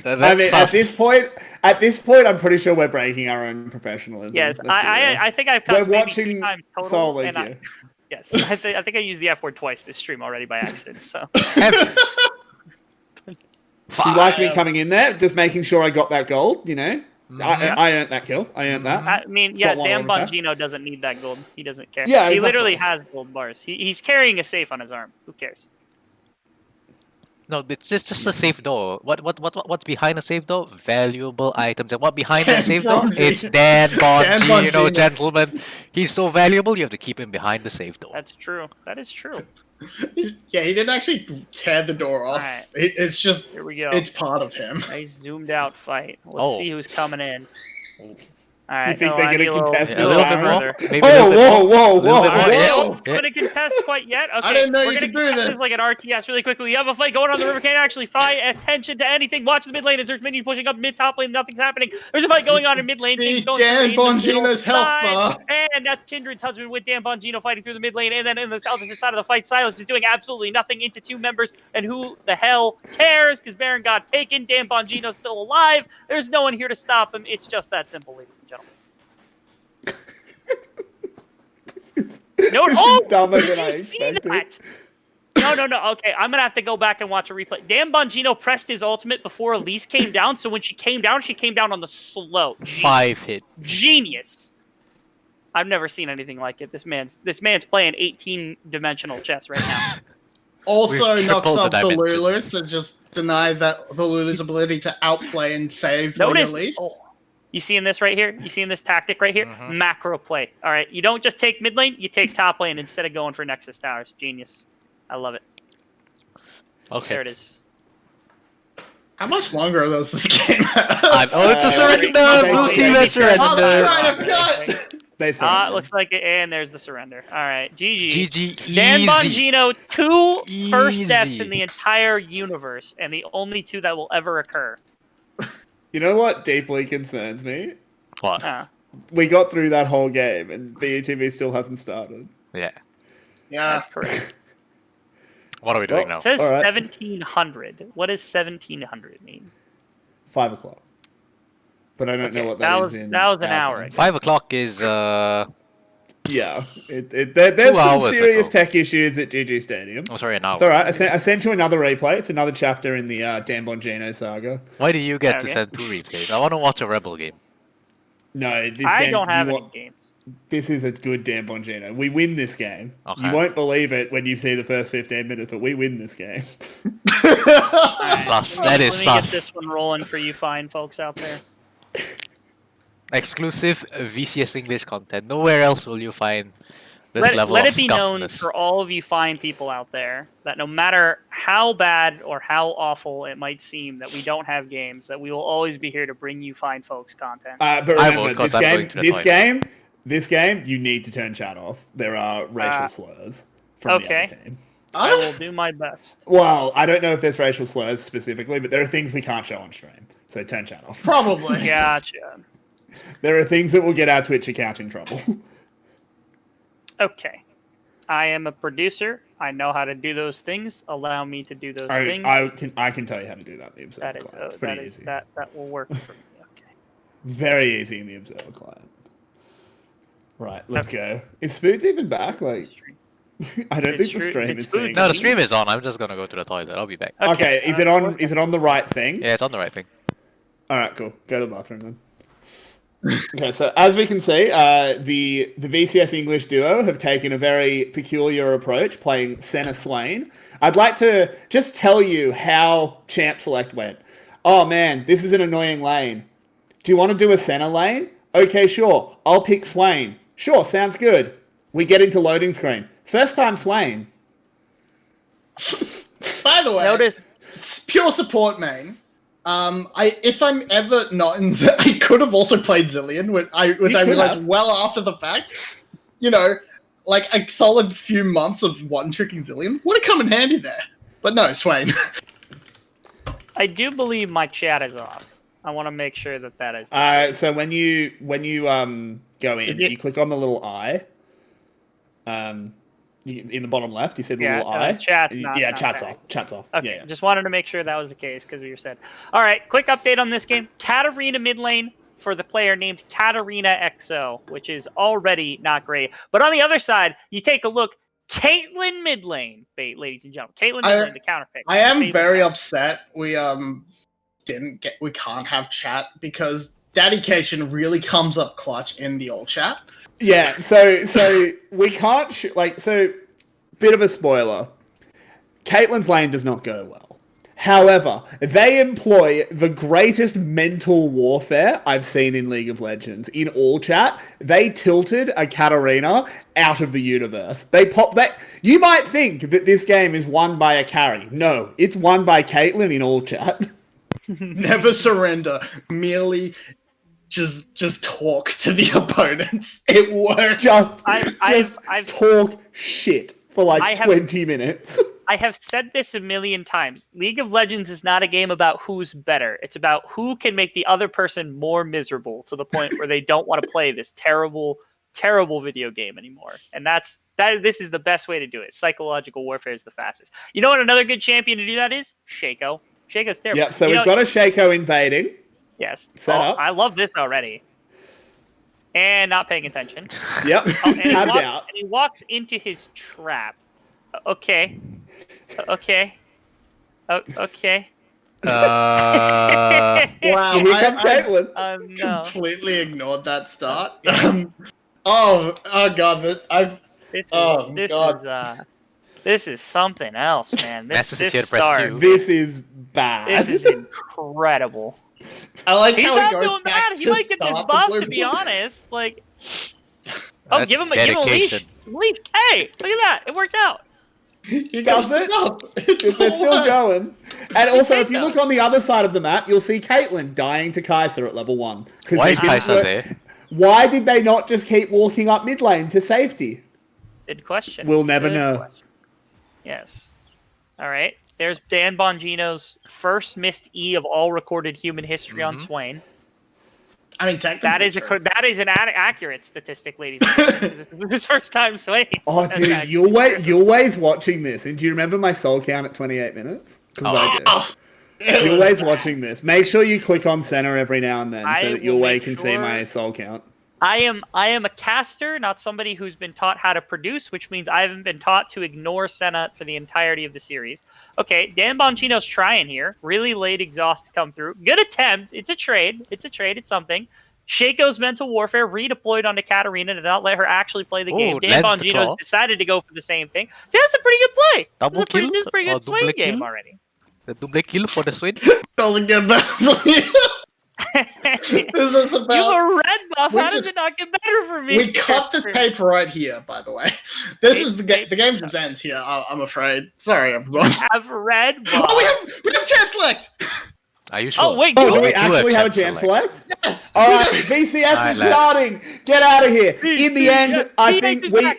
I mean, at this point, I'm pretty sure we're breaking our own professionalism. Yes, Let's be real. I think I've We're cussed maybe watching 2 times total. solo and queue. yes, I think I used the F word twice this stream already by accident. So Do you like me coming in there, just making sure I got that gold? Mm-hmm. I earned that kill. I earned that. I mean, yeah, Got one Dan over there. Bongino doesn't need that gold. He doesn't care. Yeah, he exactly. literally has gold bars. He's carrying a safe on his arm. Who cares? No, it's just a safe door. What's behind a safe door? Valuable items. And what behind that safe door? Bongino. It's Dan Bongino, Bongino. gentlemen. He's so valuable, you have to keep him behind the safe door. That's true. That is true. Yeah, he didn't actually tear the door off. Alright. It's just, Here we go. it's part of him. Nice zoomed out fight. Let's Oh. see who's coming in. All right. You think no, they're I gonna need a little- contest Yeah, a little bit Aaron? more. Maybe a Oh, little bit more. whoa, A little bit whoa, more. Alright, Yeah, we're yeah. gonna contest quite yet. Okay, didn't know we're you gonna could do contest this. like an RTS really quickly. We have a fight going on the river. Can't actually pay attention to anything. Watch the mid lane as there's minions pushing up mid top lane. Nothing's happening. There's a fight going on in mid lane. See Things going Dan through in the middle Bongino's side. helper. And that's Kindred's husband with Dan Bongino fighting through the mid lane. And then in the opposite side of the fight, Silas is doing absolutely nothing into two members. And who the hell cares? Because Baron got taken. Dan Bongino's still alive. There's no one here to stop him. It's just that simple, ladies and gentlemen. No, This oh, is dumber did than I you see expected. that? No. Okay, I'm gonna have to go back and watch a replay. Dan Bongino pressed his ultimate before Elise came down, so when she came down on the slow. Genius. 5 hit. Genius. I've never seen anything like it. This man's playing 18-dimensional chess right now. Also We've knocks tripled up the the Lulu dimensions. to just deny that the Lulu's ability to outplay and save for Notice. Elise. Oh, you seeing this right here? You seeing this tactic right here? Mhm. Macro play. All right, you don't just take mid lane, you take top lane instead of going for Nexus Towers. Genius. I love it. Okay. There it is. How much longer does this game have? Oh, it's a surrender! Blue team has Oh, surrendered! right, I forgot. They said It looks like it, and there's the surrender. All right, GG. GG, Dan easy. Bongino, 2 first deaths Easy. in the entire universe, and the only 2 that will ever occur. You know what deeply concerns me? What? We got through that whole game, and BETV still hasn't started. Yeah. Yeah. That's correct. What are we doing Well, now? It says All right. 1700. What does 1700 mean? 5 o'clock. But I don't know Okay, what that that was- is in. that was an our hour time. ago. 5 o'clock is, Yeah. There's 2 some hours serious ago. tech issues at GG Stadium. oh, sorry, an hour. It's alright. I sent you another replay. It's another chapter in the Dan Bongino saga. Why do you get to Okay. send 2 replays? I want to watch a Rebel game. No, this I game, don't have you any wa- games. This is a good Dan Bongino. We win this game. Okay. You won't believe it when you see the first 15 minutes, but we win this game. Sus. That is Let me get sus. this one rolling for you fine folks out there. Exclusive VCS English content. Nowhere else will you find this level Let of it be known scuffness. for all of you fine people out there that no matter how bad or how awful it might seem that we don't have games, that we will always be here to bring you fine folks content. But I remember, won't, 'cause this I'm game, going to the this toilet. game, this game, you need to turn chat off. There are racial slurs from the okay. other team. I will do my best. Well, I don't know if there's racial slurs specifically, but there are things we can't show on stream. So turn chat off. Probably. Gotcha. There are things that will get our Twitch account in trouble. Okay. I am a producer. I know how to do those things. Allow me to do those things. I can tell you how to do that in the Observer That is client. It's pretty that is easy. that will work for me. Okay. It's very easy in the Observer client. Right, let's go. Is Spoods even back? Like, I don't It's think the true- stream it's is seeing. Spoods. No, the it. stream is on. I'm just gonna go to the toilet. I'll be back. Okay, is it on? Is it on the right thing? Yeah, it's on the right thing. All right, cool. Go to the bathroom then. Okay, so as we can see, the VCS English duo have taken a very peculiar approach, playing Senna Swain. I'd like to just tell you how Champ Select went. Oh man, this is an annoying lane. Do you want to do a Senna lane? Okay, sure. I'll pick Swain. Sure, sounds good. We get into loading screen. First time Swain. By the way, Notice pure support main. If I'm ever not in, I could have also played Zillion, which I could realized have. well after the fact. You know, like a solid few months of one tricking Zillion would have come in handy there. But no, Swain. I do believe my chat is off. I want to make sure that is. So when you go in, Yeah. you click on the little eye. In the bottom left, you see the Yeah, little eye. chat's not- yeah, not chat's back. off. Chat's off. Okay, Yeah. just wanted to make sure that was the case because you said. All right, quick update on this game. Katarina mid lane for the player named Katarina XO, which is already not great. But on the other side, you take a look. Caitlyn mid lane, ladies and gentlemen. Caitlyn mid lane, the counter pick. I am Amazing. very upset we we can't have chat because Dedication really comes up clutch in the old chat. Yeah, so we can't bit of a spoiler. Caitlyn's lane does not go well. However, they employ the greatest mental warfare I've seen in League of Legends. In all chat, they tilted a Katarina out of the universe. They pop that. You might think that this game is won by a carry. No, it's won by Caitlyn in all chat. Never surrender. Merely just talk to the opponents. It works. Just I've talk shit for I like have- 20 minutes. I have said this a million times. League of Legends is not a game about who's better. It's about who can make the other person more miserable to the point where they don't want to play this terrible, terrible video game anymore. And this is the best way to do it. Psychological warfare is the fastest. You know what another good champion to do that is? Shaco. Shaco's terrible. Yep, so You we've know- got a Shaco invading. Yes. Set up. I love this already. And not paying attention. Yep, Oh, and, tabbed out. he walks into his trap. Okay. Okay. Okay. Uh, Wow, Here comes Caitlyn. No. completely ignored that start. Oh god, I've This is Oh, God. this is something else, man. Nessus This is here to press start, Q. This is bad. this is incredible. I like He's how not he goes doing back bad. He to might get this start the buff, blue to be buff. honest. Like, oh, That's give him a leash. dedication. Leash. Hey, look at that. It worked out. He Does goes it? up. It's They're all still work. going. And also, if you though. look on the other side of the map, you'll see Caitlyn dying to Kai'Sa at level 1. 'Cause why they is didn't Kai'Sa work- there? Why did they not just keep walking up mid lane to safety? Good question. We'll never Good know. question. Yes. All right. There's Dan Bongino's first missed E of all recorded human history on Swain. I mean, technically, That is an accurate statistic, ladies and gentlemen. This is his first time Swain. Oh, That's dude, accurate. you're always watching this. And do you remember my soul count at 28 minutes? Because I do. Oh, it You're was always bad. watching this. Make sure you click on center every now and then I so that will your way make can see sure- my soul count. I am a caster, not somebody who's been taught how to produce, which means I haven't been taught to ignore Senna for the entirety of the series. Okay, Dan Bongino's trying here. Really late exhaust to come through. Good attempt. It's a trade. It's something. Shaco's mental warfare redeployed onto Katarina to not let her actually play the game. Ooh, Dan lands the Bongino claw. decided to go for the same thing. See, that's a pretty good play. Double This is a pretty- kill This is a pretty or good swing double game kill? already. The double kill for the swing. Doesn't get better for me. This is You have about. a red buff. we How does just- it not get better for me? We cut the tape right here, by the way. This is the game. The game just ends here. I'm afraid. Sorry, everyone. Have red buff. Oh, we have champ select. Are you sure? Oh, wait, Oh, do do we do have actually have a champ jam select? Yes. All right, VCS Alright, is lads. starting. Get out of here. In the VCS, end, I think is back.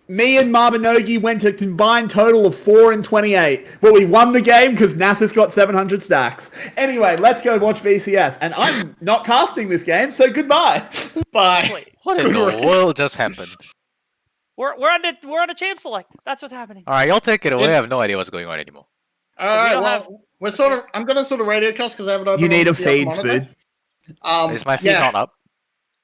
me and Mabinogi went a combined total of 4 and 28. But we won the game because Nasus got 700 stacks. Anyway, let's go watch VCS. And I'm not casting this game, so goodbye. Bye. Wait, What in the world just happened? we're on a champ select. That's what's happening. All right, y'all take it away. I have no idea what's going on anymore. All right. don't Well, have- we're sort of. I'm gonna sort of radio cast because I have it open. You need on a the other feed, monitor. Spoon. Is my feed yeah. not up?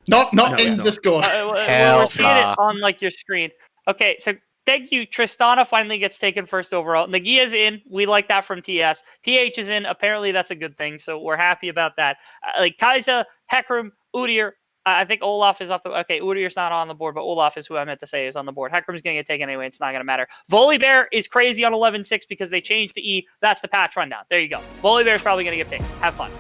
Not No, in it's not. Discord. We're Hell seeing nah. it on like your screen. Okay, so thank you. Tristana finally gets taken first overall. Nagia's in. We like that from TS. TH is in. Apparently that's a good thing. So we're happy about that. Like Kai'Sa, Hecarim, Udyr. I think Olaf is off the. Okay, Udyr's not on the board, but Olaf is who I meant to say is on the board. Hecarim's going to get taken anyway. It's not going to matter. Volibear is crazy on 11-6 because they changed the E. That's the patch rundown. There you go. Volibear's probably going to get picked. Have fun.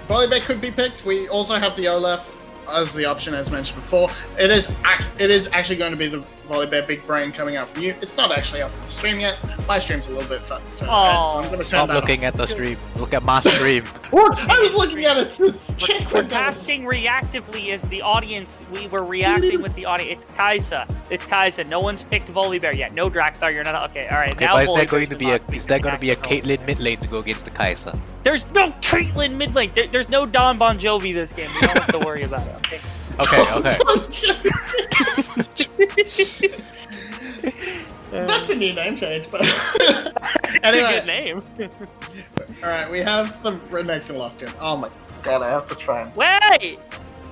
Volibear could be picked. We also have the Olaf as the option, as mentioned before. It is actually going to be the Volibear Big Brain coming out from you. It's not actually up on the stream yet. My stream's a little bit further ahead, so I'm going to turn Stop that looking off. at the stream. Look at my stream. Look, I was looking at it to check We're what that was. casting reactively as the audience. We were reacting with the audience. It's Kai'Sa. It's Kai'Sa. No one's picked Volibear yet. No Drakthar. You're not. Okay, all right. Okay, now but is there Volibear's going to be a unlocked. is there going to be a Control. Caitlyn mid lane to go against the Kai'Sa? There's no Caitlyn mid lane. There's no Don Bon Jovi this game. We don't have to worry about it. Okay. Okay, okay. That's a new name change, but It's a good anyway. name. All right, we have the Renekton locked in. Oh my god, I have to try and. Wait,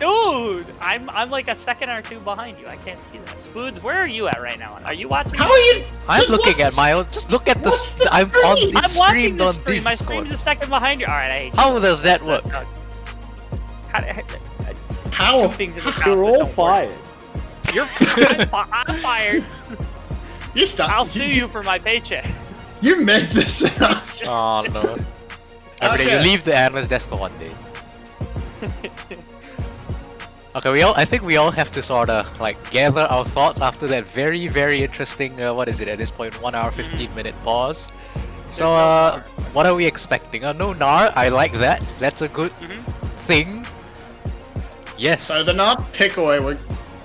dude, I'm like a second or two behind you. I can't see that. Spoons, where are you at right now? Are you watching? How are you? I'm Just looking watch- at my own. Just look at the. Watch the I'm stream. on. I'm It's I'm watching streamed this on stream. My Discord. stream's a second behind you. All right, I hate you. How does that work? How? Two things in this house You're that all don't work. fired. You're I'm fired. You stop. I'll sue you for my paycheck. You made this up. Oh no. Every day Okay. you leave the analyst desk for one day. Okay, I think we all have to sort of like gather our thoughts after that very, very interesting. What is it at this point? 1 hour 15-minute pause. So, what are we expecting? No Gnar. I like that. That's a good thing. Yes. So the Nart pick away, we're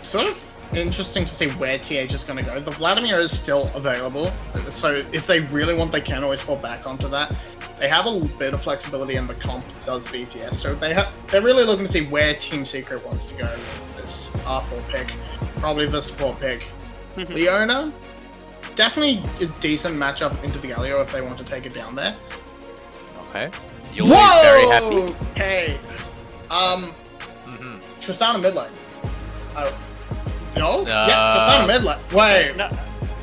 sort of interesting to see where TH is going to go. The Vladimir is still available, so if they really want, they can always fall back onto that. They have a bit of flexibility, and the comp does BTS, so they're really looking to see where Team Secret wants to go with this R4 pick. Probably the support pick. Leona, definitely a decent matchup into the Galio if they want to take it down there. Okay. You'll be very happy. Okay. Mhm. Tristana mid lane. No? Yeah, Uh, Tristana mid lane. Wait, No,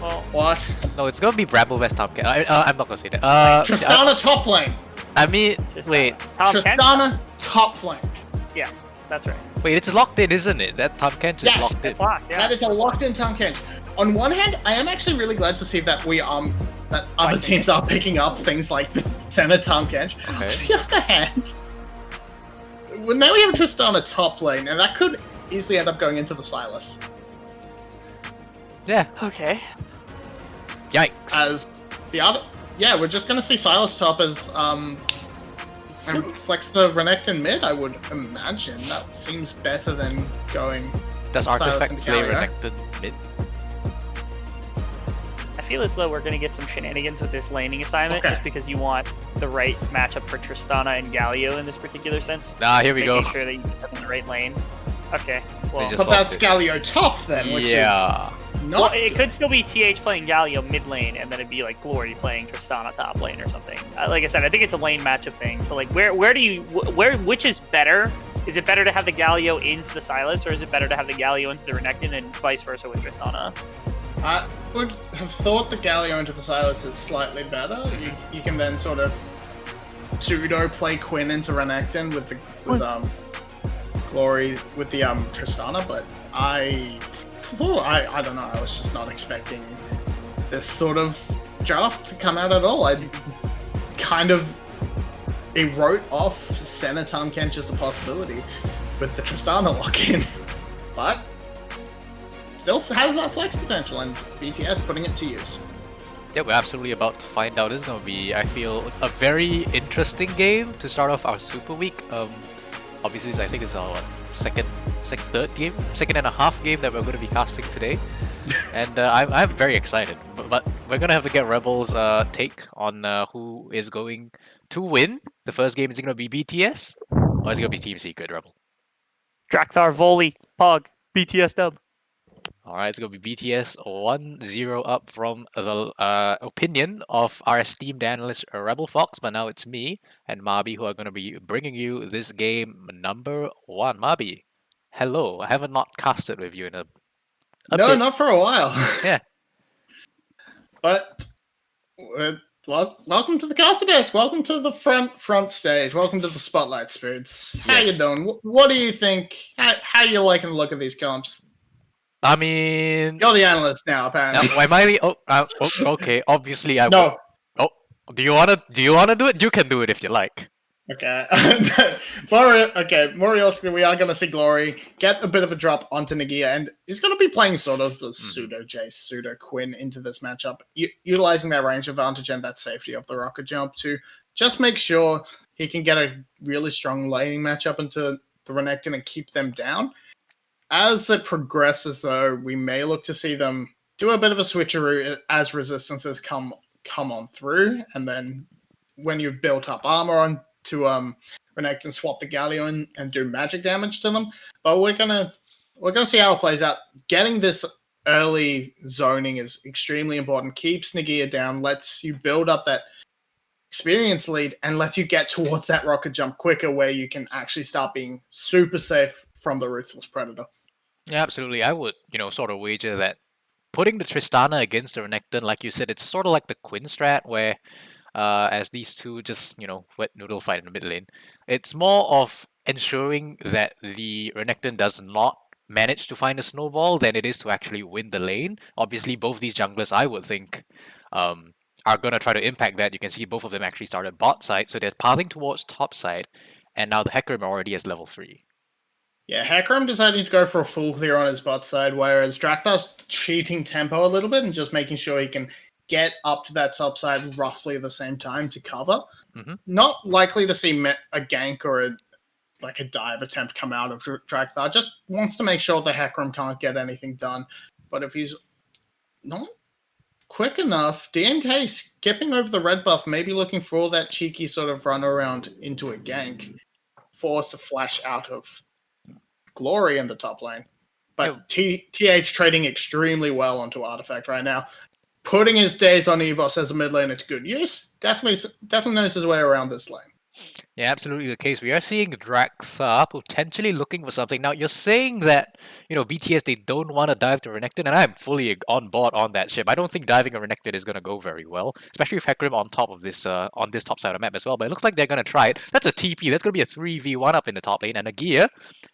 well, what? No, it's gonna be Bramble West Top Cat. I'm not gonna say that. Tristana top lane. I mean, Tristana. wait, Tom Kent? Tristana top lane. Yes, that's right. wait. It's locked in, isn't it? That Tom Kent is Yes, locked in. It's locked. Yeah. That is a locked-in Tom Kench. On one hand, I am actually really glad to see that that other Fighting teams are picking up things like the Senna Tom Kench. Okay. On the other hand, well, now we have Tristana top lane, and that could easily end up going into the Silas. Yeah. Okay. Yikes. As the other, yeah, we're just gonna see Silas top as and flex the Renekton mid. I would imagine that seems better than going. Does Silas Artifact and play Galio. Renekton mid? I feel as though we're going to get some shenanigans with this laning assignment Okay. just because you want the right matchup for Tristana and Galio in this particular sense. Ah, here we Making go. sure that you get them in the right lane. Okay. Well, just But that's lost it. Galio top then, which Yeah. is well, not. it could still be TH playing Galio mid lane, and then it'd be like Glory playing Tristana top lane or something. Like I said, I think it's a lane matchup thing. So like, which is better? Is it better to have the Galio into the Silas, or is it better to have the Galio into the Renekton and vice versa with Tristana? I would have thought the Galio into the Silas is slightly better. You can then sort of pseudo play Quinn into Renekton with Glory with the Tristana, but I don't know. I was just not expecting this sort of draft to come out at all. I kind of wrote off Senna Tom Kench as a possibility with the Tristana lock-in, but still has that flex potential, and BTS putting it to use. Yeah, we're absolutely about to find out. This is gonna be, I feel, a very interesting game to start off our Super Week. Obviously, this I think is our second and a half game that we're going to be casting today, and I'm very excited. But we're gonna have to get Rebel's take on who is going to win. The first game is it gonna be BTS or is it gonna be Team Secret, Rebel? Drakthar, Volley, Pog, BTS dub. All right, it's gonna be BTS 1-0 up from the opinion of our esteemed analyst Rebel Fox, but now it's me and Mabi who are gonna be bringing you this game number 1. Mabi, hello. I haven't not casted with you in a No, bit. not for a while. Yeah. But welcome to the caster desk. Welcome to the front stage. Welcome to the spotlight, spirits. How Yes. you doing? What do you think? How you liking the look of these comps? I mean, You're the analyst now, apparently. am I? Okay. Obviously, I No. Oh, do you wanna do it? You can do it if you like. Okay. Moriosky, we are going to see Glory get a bit of a drop onto Nagia, and he's going to be playing sort of a pseudo Jace, pseudo Quinn into this matchup, utilizing that range advantage and that safety of the rocket jump to just make sure he can get a really strong laning matchup into the Renekton and keep them down. As it progresses, though, we may look to see them do a bit of a switcheroo as resistances come on through, and then when you've built up armor on to Renekton, swap the Galio and do magic damage to them. But we're gonna see how it plays out. Getting this early zoning is extremely important. Keeps Nagia down, lets you build up that experience lead, and lets you get towards that rocket jump quicker, where you can actually start being super safe from the Ruthless Predator. Yeah, absolutely. I would, sort of wager that putting the Tristana against the Renekton, like you said, it's sort of like the Quinn strat where as these two just, wet noodle fight in the mid lane. It's more of ensuring that the Renekton does not manage to find a snowball than it is to actually win the lane. Obviously, both these junglers, I would think, are going to try to impact that. You can see both of them actually started bot side, so they're pathing towards top side, and now the Hecarim already has level 3. Yeah, Hecarim deciding to go for a full clear on his bot side, whereas Drakthar's cheating tempo a little bit and just making sure he can get up to that top side roughly the same time to cover. Mhm. Not likely to see a gank or like a dive attempt come out of Drakthar. Just wants to make sure the Hecarim can't get anything done. But if he's not quick enough, DNK skipping over the red buff, maybe looking for that cheeky sort of run around into a gank, force a flash out of Glory in the top lane. But TH trading extremely well onto Artifact right now. Putting his days on EVOS as a mid lane to good use. Definitely knows his way around this lane. Yeah, absolutely the case. We are seeing Drakthar potentially looking for something. Now, you're saying that, BTS, they don't want to dive to Renekton, and I'm fully on board on that ship. I don't think diving a Renekton is going to go very well, especially with Hecarim on top of this, on this top side of the map as well. But it looks like they're going to try it. That's a TP. That's going to be a 3v1 up in the top lane. And Nagia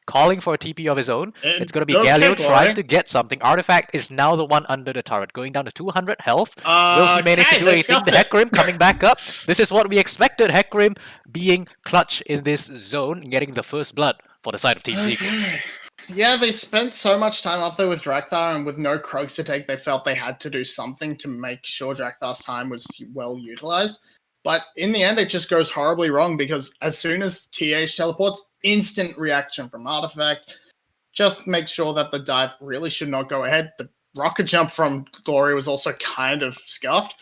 calling for a TP of his own. It's going to be Galio trying to get something. Artifact is now the one under the turret, going down to 200 health. Will he manage to do anything? The Hecarim coming back up. This is what we expected. Hecarim being clutch in this zone, getting the first blood for the side of Team Secret. Yeah, they spent so much time up there with Drakthar, and with no Krugs to take, they felt they had to do something to make sure Drakthar's time was well utilized. But in the end, it just goes horribly wrong, because as soon as TH teleports, instant reaction from Artifact. Just make sure that the dive really should not go ahead. The rocket jump from Glory was also kind of scuffed.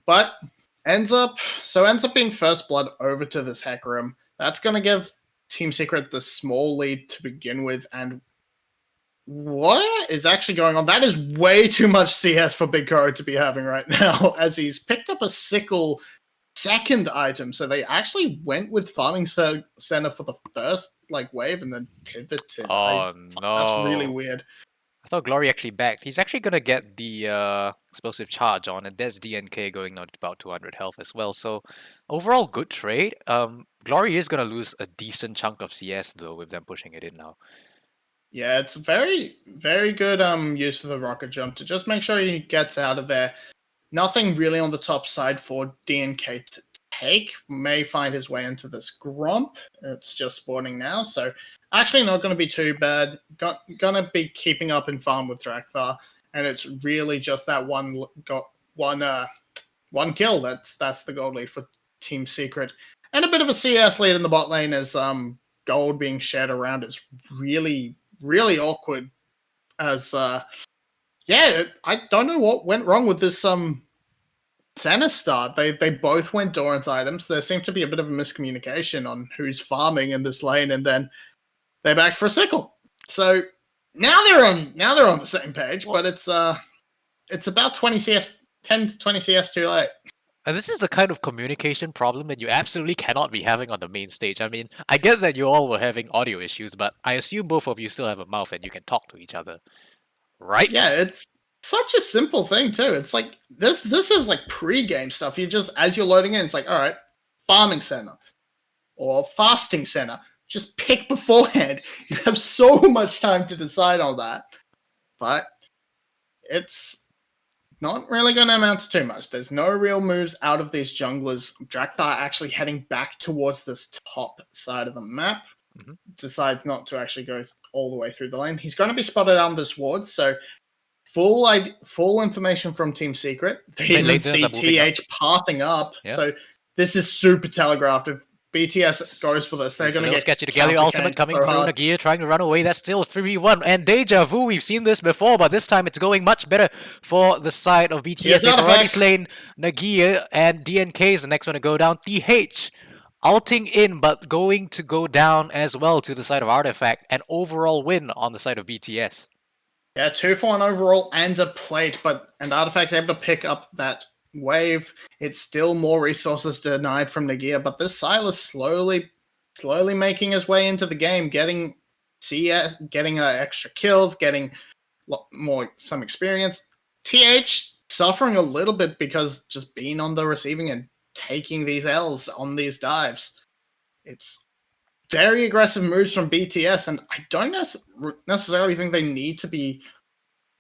But ends up being first blood over to this Hecarim. That's going to give Team Secret the small lead to begin with. And what is actually going on? That is way too much CS for Big Kuro to be having right now, as he's picked up a sickle second item. So they actually went with Farming Center for the first wave and then pivoted. Oh, no. That's really weird. I thought Glory actually backed. He's actually going to get the explosive charge on, and there's DNK going on about 200 health as well. So overall, good trade. Glory is going to lose a decent chunk of CS, though, with them pushing it in now. Yeah, it's very, very good use of the rocket jump to just make sure he gets out of there. Nothing really on the top side for DNK to take. May find his way into this Gromp. It's just spawning now, so actually not going to be too bad. Going to be keeping up in farm with Drakthar, and it's really just that one kill. That's the gold lead for Team Secret, and a bit of a CS lead in the bot lane as gold being shared around is really, really awkward. As I don't know what went wrong with this Senna start. They both went Doran's items. There seemed to be a bit of a miscommunication on who's farming in this lane, and then they backed for a sickle. So now they're on the same page, but it's about 10 to 20 CS too late. And this is the kind of communication problem that you absolutely cannot be having on the main stage. I mean, I get that you all were having audio issues, but I assume both of you still have a mouth and you can talk to each other, right? Yeah, it's such a simple thing too. It's like this is like pre-game stuff. You just, as you're loading in, it's like, all right, farming center or fasting center. Just pick beforehand. You have so much time to decide on that. But it's not really going to amount to too much. There's no real moves out of these junglers. Drakthar actually heading back towards this top side of the map. Mm-hmm. Decides not to actually go all the way through the lane. He's going to be spotted on this ward, so full information from Team Secret. They even see TH pathing up. Yeah. So this is super telegraphed. If BTS goes for this, they're going to get sketchy. The Galio ultimate coming through. Nagia trying to run away. That's still 3v1. And Deja Vu, we've seen this before, but this time it's going much better for the side of BTS. They've already slain Nagia, and DNK is the next one to go down. TH ulting in, but going to go down as well to the side of Artifact. An overall win on the side of BTS. Yeah, 2-for-1 overall and a plate, and Artifact's able to pick up that wave. It's still more resources denied from Nagia, but this Sylas slowly making his way into the game, getting CS, getting extra kills, getting some experience. TH suffering a little bit because just being on the receiving and taking these L's on these dives. It's very aggressive moves from BTS, and I don't necessarily think they need to be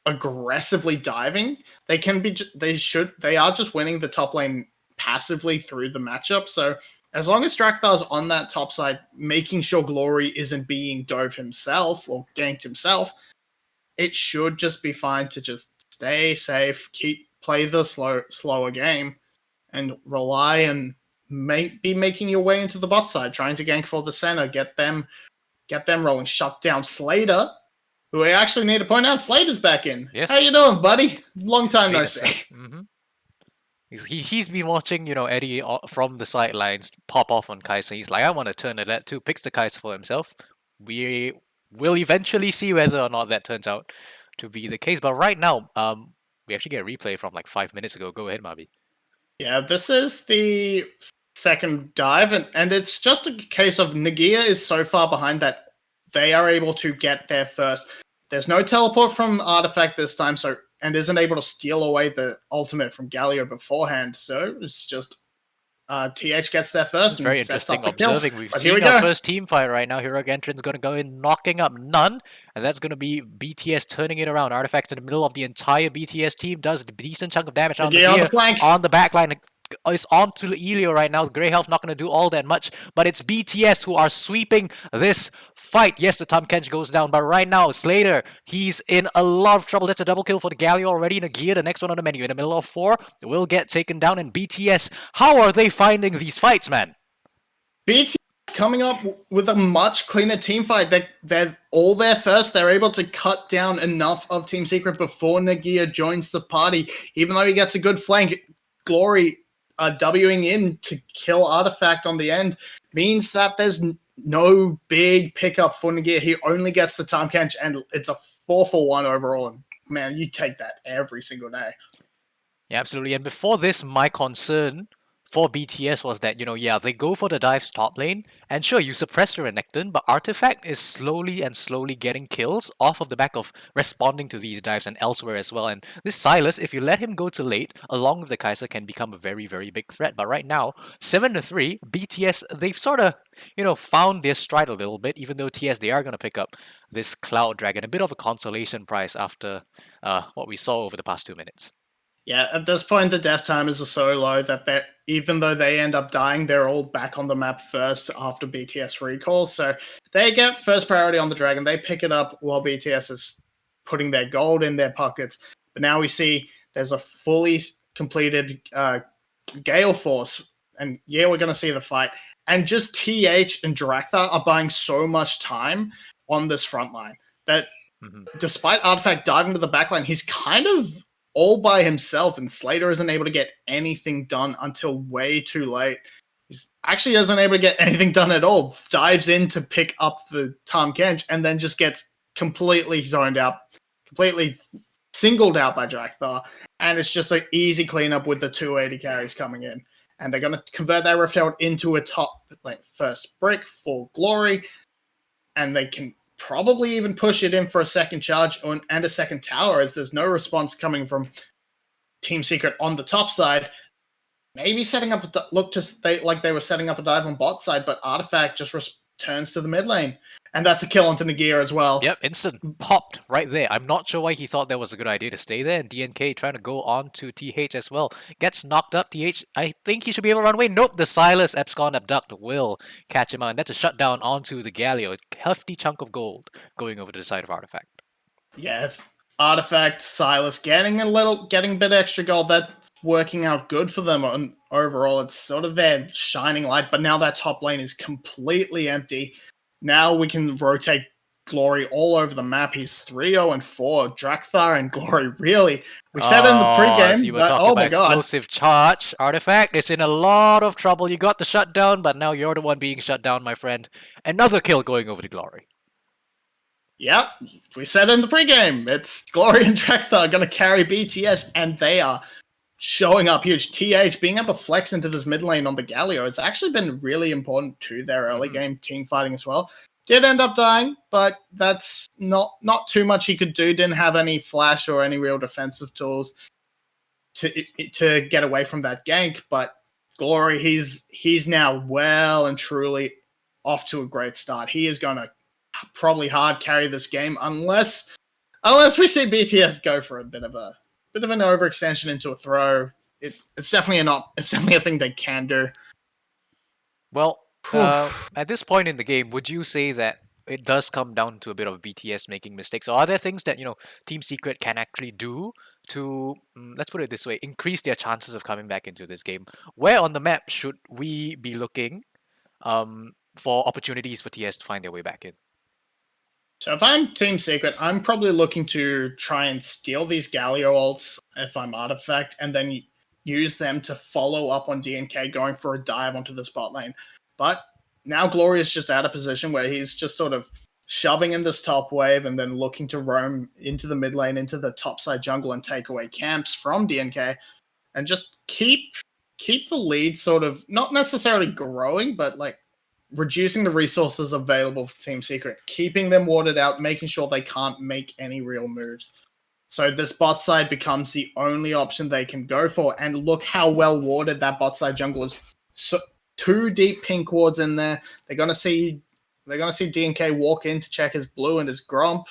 aggressively diving. They are just winning the top lane passively through the matchup. So as long as Drakthar's on that top side, making sure Glory isn't being dove himself or ganked himself, it should just be fine to just stay safe, play the slower game, and rely on be making your way into the bot side, trying to gank for the center, get them rolling, shut down Slater, who I actually need to point out, Slater's back in. Yes. How you doing, buddy? Long time no Venus. see. Mhm. He's been watching, Eddie from the sidelines pop off on Kai'Sa. He's like, I want to turn to that too. Picks the Kai'Sa for himself. We will eventually see whether or not that turns out to be the case. But right now, we actually get a replay from like 5 minutes ago. Go ahead, Mabi. Yeah, this is the second dive, and it's just a case of Nagia is so far behind that they are able to get there first. There's no teleport from Artifact this time, and isn't able to steal away the ultimate from Galio beforehand. So it's just TH gets there first. It's very and sets interesting up the kill. observing. We've But here seen we our go. first team fight right now. Heroic Entrant's going to go in, knocking up none, and that's going to be BTS turning it around. Artifacts in the middle of the entire BTS team does a decent chunk of damage on Nagia on the the flank. on the backline. It's on to Elio right now. Grey Health not going to do all that much, but it's BTS who are sweeping this fight. Yes, the Tahm Kench goes down, but right now, Slater, he's in a lot of trouble. That's a double kill for the Galio already. Nagia, the next one on the menu, in the middle of 4, will get taken down. And BTS, how are they finding these fights, man? BT coming up with a much cleaner team fight. They're all there first. They're able to cut down enough of Team Secret before Nagia joins the party. Even though he gets a good flank, Glory Wing in to kill Artifact on the end means that there's no big pickup for Nagia. He only gets the Tahm Kench, and it's a 4-for-1 overall. And man, you take that every single day. Yeah, absolutely. And before this, my concern for BTS was that, they go for the dives top lane, and sure, you suppress the Renekton, but Artifact is slowly getting kills off of the back of responding to these dives and elsewhere as well. And this Sylas, if you let him go to late, along with the Kai'Sa, can become a very, very big threat. But right now, 7-3, BTS, they've sort of, found their stride a little bit, even though TS, they are going to pick up this Cloud Dragon, a bit of a consolation prize after what we saw over the past 2 minutes. Yeah, at this point, the death timers are so low that even though they end up dying, they're all back on the map first after BTS recall. So they get first priority on the dragon. They pick it up while BTS is putting their gold in their pockets. But now we see there's a fully completed Gale Force. And yeah, we're going to see the fight. And just TH and Drakthar are buying so much time on this front line that despite Artifact diving to the backline, he's kind of all by himself, and Slater isn't able to get anything done until way too late. He's actually isn't able to get anything done at all. Dives in to pick up the Tahm Kench and then just gets completely zoned out, completely singled out by Drakthar. And it's just an easy cleanup with the 280 carries coming in. And they're going to convert that Rift Herald into a top first brick for Glory. And they can probably even push it in for a second charge and a second tower, as there's no response coming from Team Secret on the top side. Maybe setting up like they were setting up a dive on bot side, but Artifact just returns to the mid lane. And that's a kill onto Nagia as well. Yep, instant popped right there. I'm not sure why he thought that was a good idea to stay there. And DNK trying to go on to TH as well. Gets knocked up. TH, I think he should be able to run away. Nope, the Sylas Abscond Abduct will catch him out. And that's a shutdown onto the Galio. A hefty chunk of gold going over to the side of Artifact. Yes, Artifact, Sylas getting a bit extra gold. That's working out good for them overall. It's sort of their shining light. But now that top lane is completely empty. Now we can rotate Glory all over the map. He's 3-0-4. Drakthar and Glory, really. We said in the pregame. So you were talking about explosive charge. Artifact is in a lot of trouble. You got the shutdown, but now you're the one being shut down, my friend. Another kill going over to Glory. Yep, we said in the pregame. It's Glory and Drakthar going to carry BTS, and they are showing up huge. TH being able to flex into this mid lane on the Galio has actually been really important to their early game team fighting as well. Did end up dying, but that's not too much he could do. Didn't have any flash or any real defensive tools to get away from that gank. But Glory, he's now well and truly off to a great start. He is going to probably hard carry this game unless we see BTS go for a bit of an overextension into a throw. It's definitely a thing they can do. Well, at this point in the game, would you say that it does come down to a bit of BTS making mistakes? Or are there things that, Team Secret can actually do to, let's put it this way, increase their chances of coming back into this game. Where on the map should we be looking for opportunities for TS to find their way back in? So if I'm Team Secret, I'm probably looking to try and steal these Galio ults if I'm Artifact, and then use them to follow up on DNK going for a dive onto the spot lane. But now Glory is just out of position where he's just sort of shoving in this top wave and then looking to roam into the mid lane, into the top side jungle and take away camps from DNK and just keep the lead sort of not necessarily growing, but like reducing the resources available for Team Secret, keeping them warded out, making sure they can't make any real moves. So this bot side becomes the only option they can go for. And look how well warded that bot side jungle is. So 2 deep pink wards in there. They're gonna see DNK walk in to check his blue and his Gromp.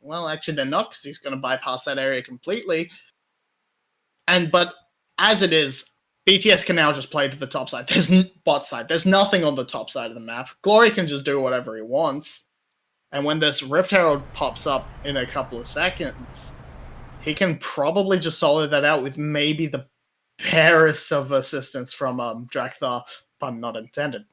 Well, actually they're not, because he's gonna bypass that area completely. But as it is, BTS can now just play to the top side. There's bot side. There's nothing on the top side of the map. Glory can just do whatever he wants. And when this Rift Herald pops up in a couple of seconds, he can probably just solo that out with maybe the barest of assistance from Drakthar, pun not intended.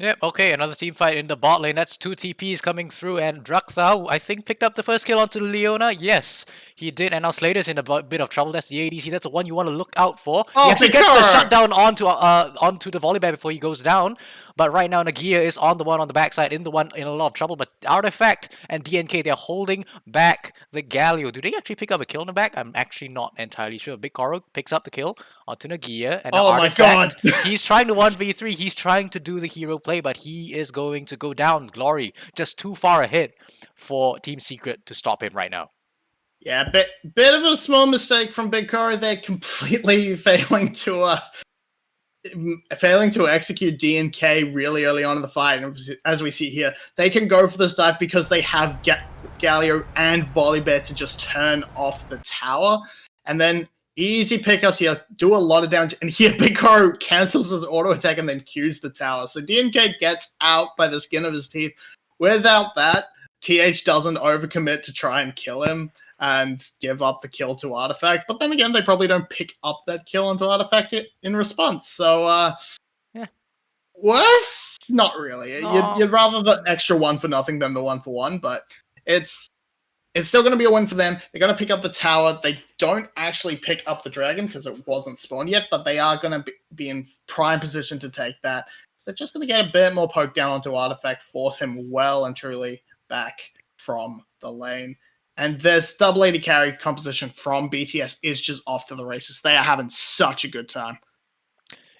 Yep, okay, another team fight in the bot lane. That's 2 TPs coming through, and Drakthar, I think, picked up the first kill onto Leona. Yes, he did, and now Slater's in a bit of trouble. That's the ADC. That's the one you want to look out for. He actually gets the shutdown onto the Volibear before he goes down. But right now, Nagia is on the one on the backside, in a lot of trouble. But Artifact and DNK, they're holding back the Galio. Do they actually pick up a kill in the back? I'm actually not entirely sure. Big Koro picks up the kill onto Nagia. And oh Artifact, my god! He's trying to 1v3. He's trying to do the hero play, but he is going to go down. Glory just too far ahead for Team Secret to stop him right now. Yeah, bit of a small mistake from Big Koro. They're completely failing to execute DNK really early on in the fight. And as we see here, they can go for this dive because they have Galio and Volibear to just turn off the tower. And then easy pickups here, do a lot of damage. And here, Big Koro cancels his auto attack and then Qs the tower. So DNK gets out by the skin of his teeth. Without that, TH doesn't overcommit to try and kill him and give up the kill to Artifact. But then again, they probably don't pick up that kill onto Artifact in response. So, yeah. Worth? Not really. No. You'd rather the extra 1 for nothing than the 1 for 1, but it's still going to be a win for them. They're going to pick up the tower. They don't actually pick up the dragon because it wasn't spawned yet, but they are going to be in prime position to take that. So they're just going to get a bit more poke down onto Artifact, force him well and truly back from the lane. And this double AD carry composition from BTS is just off to the races. They are having such a good time.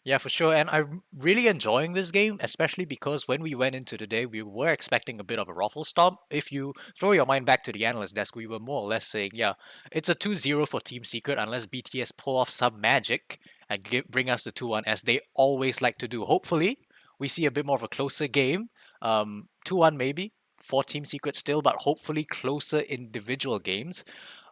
Yeah, for sure. And I'm really enjoying this game, especially because when we went into today, we were expecting a bit of a ruffle stomp. If you throw your mind back to the analyst desk, we were more or less saying, yeah, it's a 2-0 for Team Secret unless BTS pull off some magic and bring us the 2-1 as they always like to do. Hopefully, we see a bit more of a closer game. 2-1 maybe for Team Secret still, but hopefully closer individual games.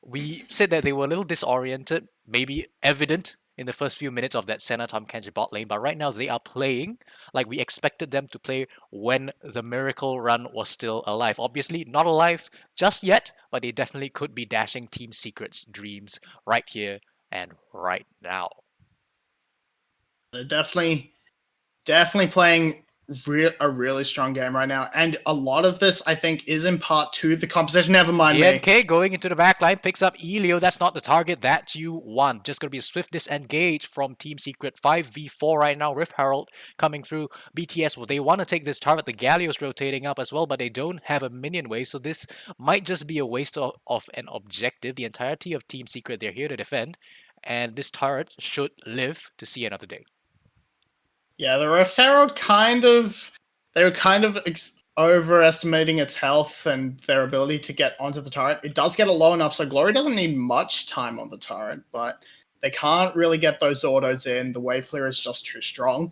We said that they were a little disoriented, maybe evident in the first few minutes of that Senna Tahm Kenji bot lane, but right now they are playing like we expected them to play when the Miracle Run was still alive. Obviously not alive just yet, but they definitely could be dashing Team Secret's dreams right here and right now. They're definitely playing a really strong game right now, and a lot of this I think is in part to the composition. Never mind DNK going into the back line, picks up Elio. That's not the target that you want. Just gonna be a swift disengage from Team Secret. 5v4 right now. Rift Herald coming through. BTS, well, they want to take this turret. The Galio's rotating up as well, but they don't have a minion wave, so this might just be a waste of an objective. The entirety of Team Secret, they're here to defend, and this turret should live to see another day. Yeah, the Rift Herald they were kind of overestimating its health and their ability to get onto the turret. It does get it low enough, so Glory doesn't need much time on the turret, but they can't really get those autos in. The wave clear is just too strong.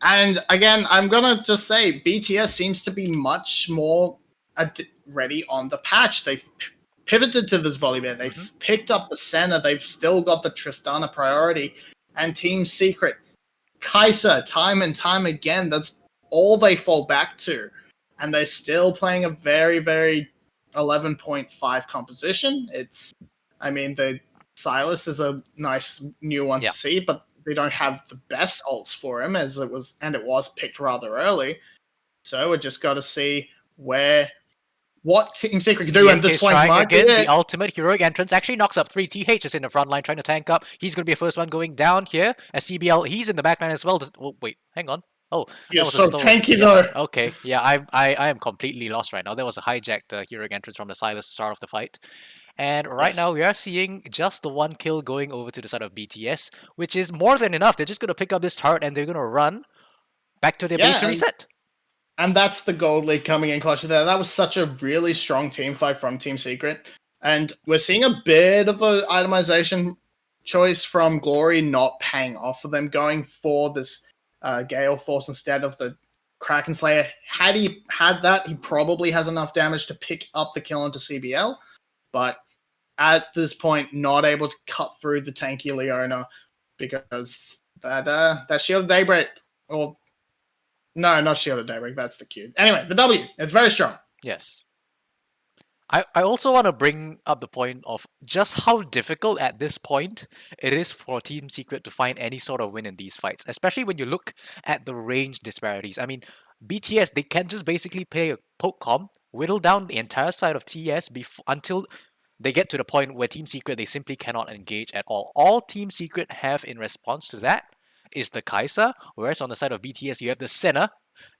And again, I'm going to just say, BTS seems to be much more ready on the patch. They've pivoted to this Volibear. They've picked up the Senna. They've still got the Tristana priority. And Team Secret, Kai'Sa, time and time again, that's all they fall back to. And they're still playing a very, very 11.5 composition. It's I mean, the Silas is a nice new one Yeah. to see, but they don't have the best ults for him as it was picked rather early. So we just got to see what Team Secret can do, and this DNK's flank trying might be again. it. The ultimate heroic entrance actually knocks up 3 TH is in the front line trying to tank up. He's going to be the first one going down here. As CBL, he's in the back line as well. Oh, wait, hang on. Oh, You're that was so a stolen. tanky Yeah, though. okay, yeah, I am completely lost right now. There was a hijacked heroic entrance from the Silas to start off the fight. And right now Yes. we are seeing just the 1 kill going over to the side of BTS, which is more than enough. They're just going to pick up this turret and they're going to run back to their base to and- reset. And that's the Gold League coming in clutch there. That was such a really strong team fight from Team Secret. And we're seeing a bit of a itemization choice from Glory not paying off for them, going for this Gale Force instead of the Kraken Slayer. Had he had that, he probably has enough damage to pick up the kill onto CBL. But at this point, not able to cut through the tanky Leona because that Shield of Daybreak, or no, not Shield of Daybreak, that's the Q. Anyway, the W, it's very strong. Yes. I also want to bring up the point of just how difficult at this point it is for Team Secret to find any sort of win in these fights, especially when you look at the range disparities. I mean, BTS, they can just basically play a poke comp, whittle down the entire side of TS until they get to the point where Team Secret, they simply cannot engage at all. All Team Secret have in response to that is the Kai'Sa, whereas on the side of BTS, you have the Senna,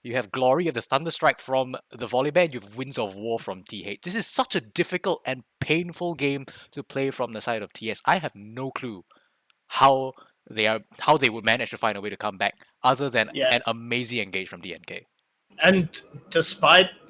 you have Glory, you have the Thunderstrike from the Volibear, and you have Winds of War from TH. This is such a difficult and painful game to play from the side of TS. I have no clue how they would manage to find a way to come back other than an amazing engage from DNK.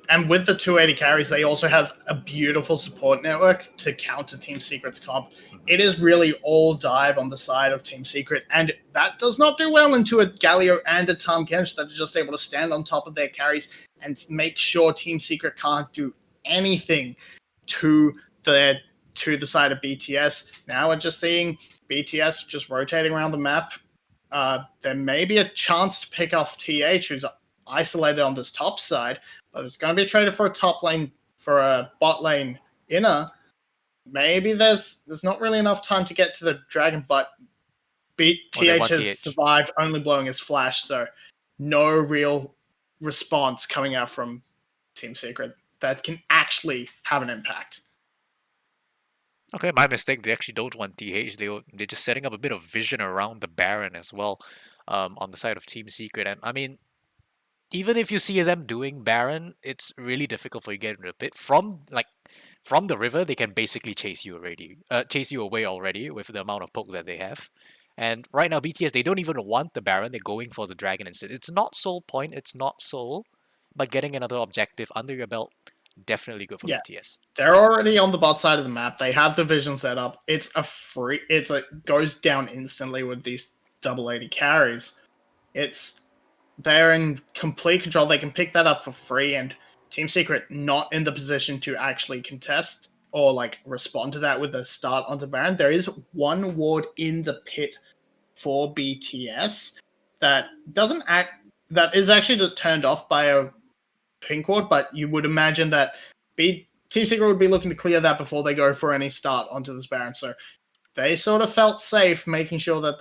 And with the 280 carries, they also have a beautiful support network to counter Team Secret's comp. It is really all dive on the side of Team Secret, and that does not do well into a Galio and a Tahm Kench that are just able to stand on top of their carries and make sure Team Secret can't do anything to the side of BTS. Now we're just seeing BTS just rotating around the map. There may be a chance to pick off TH, who's isolated on this top side, but there's going to be a trader for a top lane, for a bot lane inner. Maybe there's not really enough time to get to the dragon, but TH has survived, only blowing his flash, so no real response coming out from Team Secret that can actually have an impact. Okay, my mistake. They actually don't want TH. They're just setting up a bit of vision around the Baron as well, on the side of Team Secret. And I mean, even if you see them doing Baron, it's really difficult for you to get into the pit. From the river, they can basically chase you away already with the amount of poke that they have. And right now, BTS, they don't even want the Baron. They're going for the Dragon instead. It's not soul point. It's not soul, but getting another objective under your belt, definitely good for BTS. They're already on the bot side of the map. They have the vision set up. It goes down instantly with these double 80 carries. They're in complete control. They can pick that up for free, and Team Secret not in the position to actually contest or respond to that with a start onto Baron. There is one ward in the pit for BTS that is actually turned off by a pink ward, but you would imagine that Team Secret would be looking to clear that before they go for any start onto this Baron. So they sort of felt safe, making sure that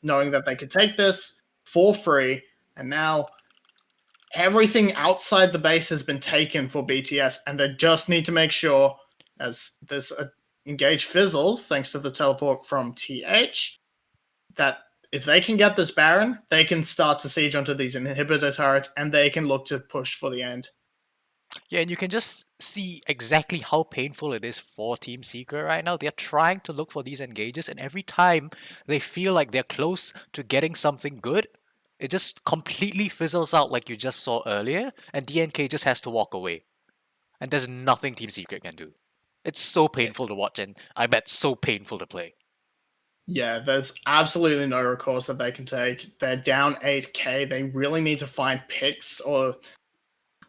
knowing that they could take this for free, and now everything outside the base has been taken for BTS, and they just need to make sure, as this engage fizzles, thanks to the teleport from TH, that if they can get this Baron, they can start to siege onto these inhibitor turrets, and they can look to push for the end. Yeah, and you can just see exactly how painful it is for Team Secret right now. They're trying to look for these engages, and every time they feel like they're close to getting something good, it just completely fizzles out like you just saw earlier, and DNK just has to walk away. And there's nothing Team Secret can do. It's so painful to watch, and I bet so painful to play. Yeah, there's absolutely no recourse that they can take. They're down 8k. They really need to find picks or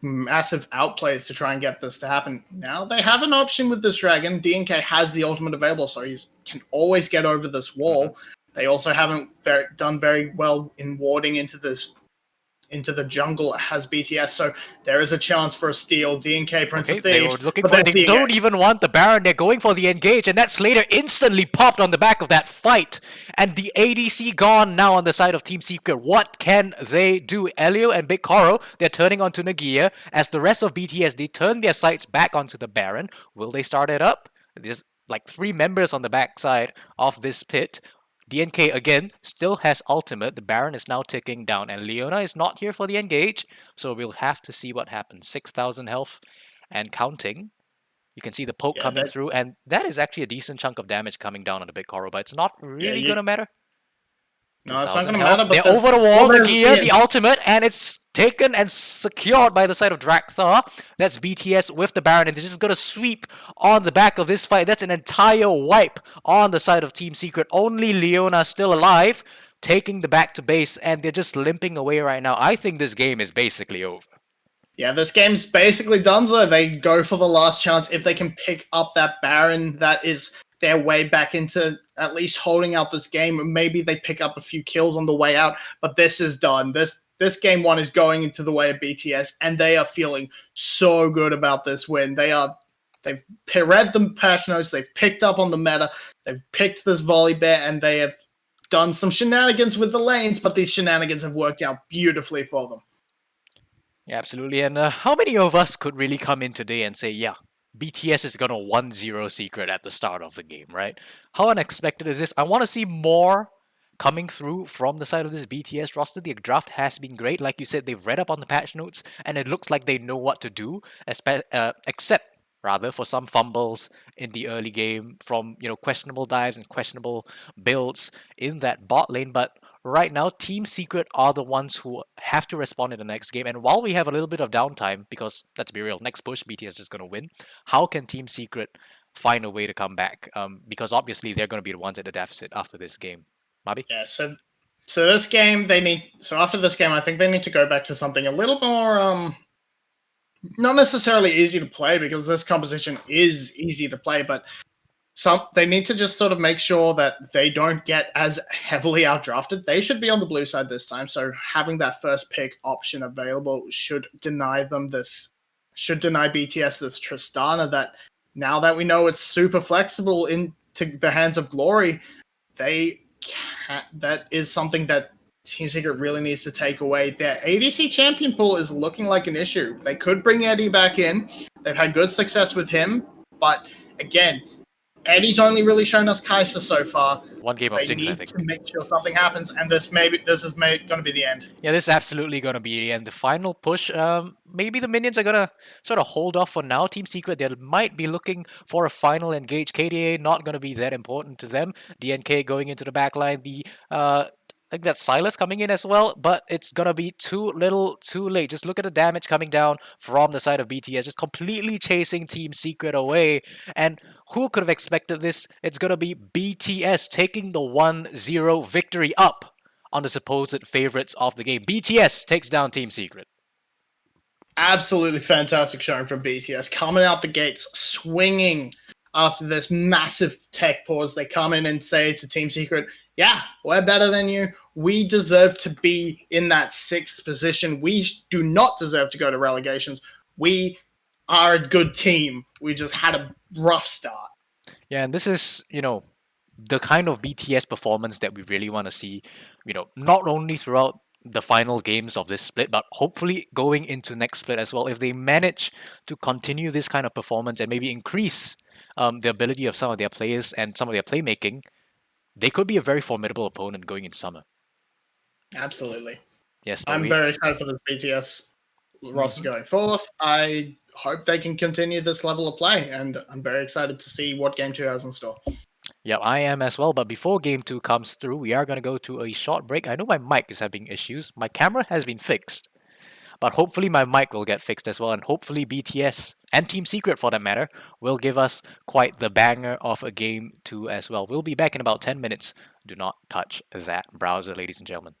massive outplays to try and get this to happen. Now they have an option with this dragon. DNK has the ultimate available, so he can always get over this wall. They also haven't done very well in warding into this into the jungle has BTS, so there is a chance for a steal. DNK, Prince Okay, of they were Thieves. looking but for. they're They seeing don't it. even want the Baron. They're going for the engage, and that Slater instantly popped on the back of that fight. And the ADC gone now on the side of Team Secret. What can they do? Elio and Big Coro, they're turning onto Nagia. As the rest of BTS, they turn their sights back onto the Baron. Will they start it up? There's like 3 members on the backside of this pit. DNK again still has ultimate. The Baron is now ticking down, and Leona is not here for the engage, so we'll have to see what happens. 6,000 health and counting. You can see the poke Yeah, coming that- through, and that is actually a decent chunk of damage coming down on the Big Coro, but it's not really you- gonna matter. No, it's not 2,000 going to health. matter. They're But over the wall, there's- Nagia, the ultimate, and it's taken and secured by the side of Drakthar. That's BTS with the Baron, and they're just gonna sweep on the back of this fight. That's an entire wipe on the side of Team Secret. Only Leona still alive, taking the back to base, and they're just limping away right now. I think this game is basically over. Yeah, this game's basically done. So they go for the last chance. If they can pick up that Baron, that is their way back into at least holding out this game. Maybe they pick up a few kills on the way out, but this is done. This game one is going into the way of BTS, and they are feeling so good about this win. They've read the patch notes, they've picked up on the meta, they've picked this volley bear, and they have done some shenanigans with the lanes, but these shenanigans have worked out beautifully for them. Yeah, absolutely. And how many of us could really come in today and say, yeah, BTS is gonna 1-0 Secret at the start of the game, right? How unexpected is this? I want to see more coming through from the side of this BTS roster. The draft has been great. Like you said, they've read up on the patch notes, and it looks like they know what to do, except rather for some fumbles in the early game from questionable dives and questionable builds in that bot lane. But right now, Team Secret are the ones who have to respond in the next game. And while we have a little bit of downtime, because let's be real, next push BTS is just going to win. How can Team Secret find a way to come back? Because obviously they're going to be the ones at the deficit after this game. Mabi? Yeah, so this game after this game I think they need to go back to something a little more not necessarily easy to play, because this composition is easy to play, but they need to just sort of make sure that they don't get as heavily outdrafted. They should be on the blue side this time, so having that first pick option available should deny BTS this Tristana that, now that we know it's super flexible into the hands of Glory, that is something that Team Secret really needs to take away. Their ADC champion pool is looking like an issue. They could bring Eddie back in. They've had good success with him, but again, Eddie's only really shown us Kai'Sa so far. One game of They Jinx, I need think. to make sure something happens, and this is going to be the end. Yeah, this is absolutely going to be the end. The final push, maybe the minions are going to sort of hold off for now. Team Secret, they might be looking for a final engage. KDA not going to be that important to them. DNK going into the backline. I think that's Silas coming in as well, but it's gonna be too little, too late. Just look at the damage coming down from the side of BTS, just completely chasing Team Secret away. And who could have expected this? It's gonna be BTS taking the 1-0 victory up on the supposed favorites of the game. BTS takes down Team Secret. Absolutely fantastic showing from BTS, coming out the gates swinging after this massive tech pause. They come in and say to Team Secret, yeah, we're better than you. We deserve to be in that 6th position. We do not deserve to go to relegations. We are a good team. We just had a rough start. Yeah, and this is, the kind of BTS performance that we really want to see, not only throughout the final games of this split, but hopefully going into next split as well. If they manage to continue this kind of performance and maybe increase the ability of some of their players and some of their playmaking, they could be a very formidable opponent going into summer. Absolutely. Yes, I'm very excited for this BTS roster going forth. I hope they can continue this level of play, and I'm very excited to see what Game 2 has in store. Yeah, I am as well. But before Game 2 comes through, we are going to go to a short break. I know my mic is having issues. My camera has been fixed. But hopefully my mic will get fixed as well. And hopefully BTS, and Team Secret for that matter, will give us quite the banger of a Game 2 as well. We'll be back in about 10 minutes. Do not touch that browser, ladies and gentlemen.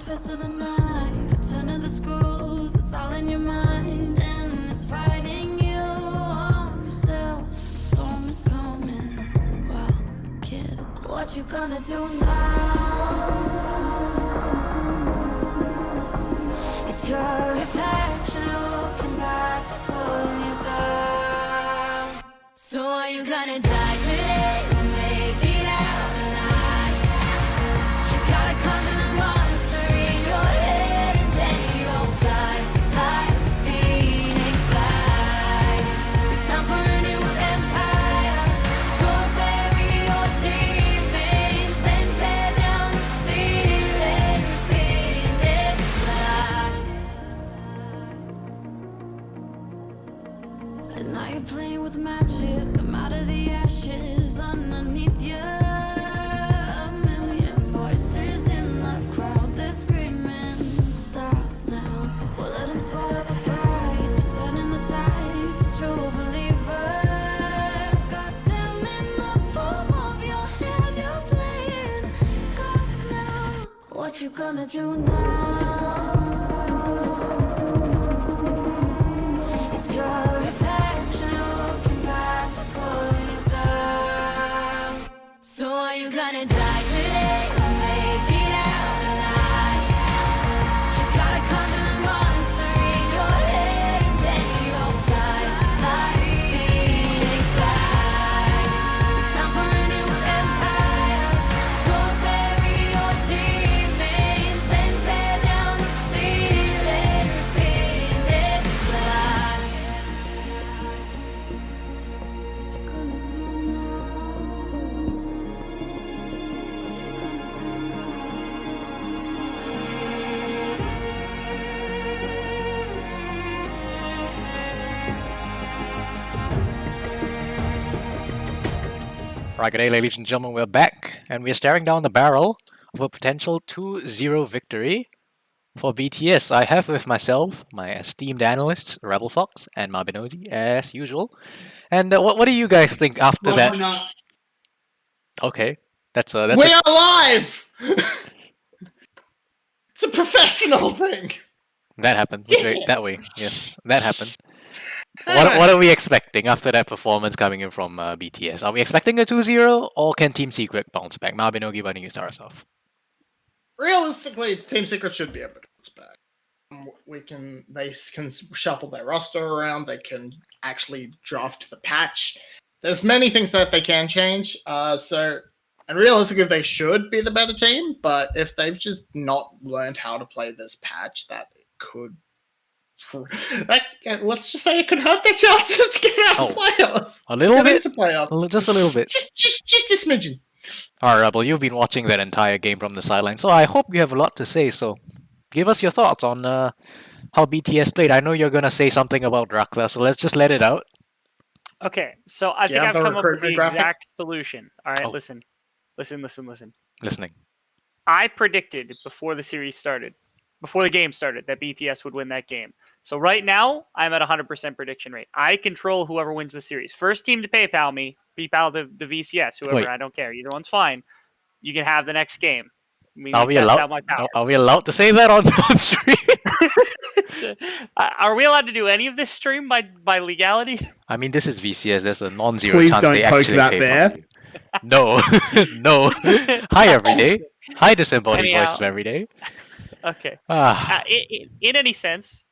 twist of the knife, a turn of the screws, it's all in your mind, and it's fighting you on yourself. The storm is coming. Wow, kid, what What you gonna do now? It's your reflection looking back to pull you down. So are you gonna die today or make it out alive? You gotta conquer the monster in your head and then you'll fly, fly, Phoenix fly. It's time for a new empire. Go bury your demons, then tear down the ceiling, Phoenix fly. And now you're playing with matches, come out of the ashes underneath you. A million voices in the crowd, they're screaming, stop now. Well, let them swallow the pride, you're turning the tide to true believers. Got them in the palm of your hand, you're playing God now. What you gonna do now? It's your reflection looking back to pull you down. So are you gonna die today or make it out alive? You gotta conquer the monster in your head and then you'll fly, fly, Phoenix fly. It's time for a new empire. Go bury your demons, then tear down the ceiling, Phoenix fly. Right, good day, ladies and gentlemen. We're back, and we're staring down the barrel of a potential 2-0 victory for BTS. I have with myself my esteemed analysts, Rebel Fox and Mabinogi, as usual. And what do you guys think after Well, that? we're not. Okay, that's We a, are live! It's a professional thing. that happened that way. Yes, that happened. What are we expecting after that performance coming in from BTS? Are we expecting a 2-0, or can Team Secret bounce back? Mabinogi, why don't you start us off? Realistically, Team Secret should be able to bounce back. They can shuffle their roster around. They can actually draft the patch. There's many things that they can change. And realistically, they should be the better team. But if they've just not learned how to play this patch, that could. Let's just say it could hurt their chances to get out of playoffs. A little Get bit, into playoffs. just a little bit. Just a smidgen. Alright, Rebel, you've been watching that entire game from the sideline, so I hope you have a lot to say. So, give us your thoughts on how BTS played. I know you're gonna say something about Drakla, so let's just let it out. Okay, so I think Yeah, I've the come up with the recruitment graphic? exact solution. All right, Oh. listen. Listening. I predicted before the game started, that BTS would win that game. So right now, I'm at 100% prediction rate. I control whoever wins the series. First team to PayPal me, PayPal the VCS, whoever, Wait. I don't care. Either one's fine. You can have the next game. Are we test allowed? out my powers. Are we allowed to say that on stream? Are we allowed to do any of this stream by legality? I mean, this is VCS. There's a non-zero Please chance don't they poke actually that pay bear. for you. No, no. Hi, everyday. Hi, disembodied Anyhow. voices of everyday. Okay. Ah, In any sense,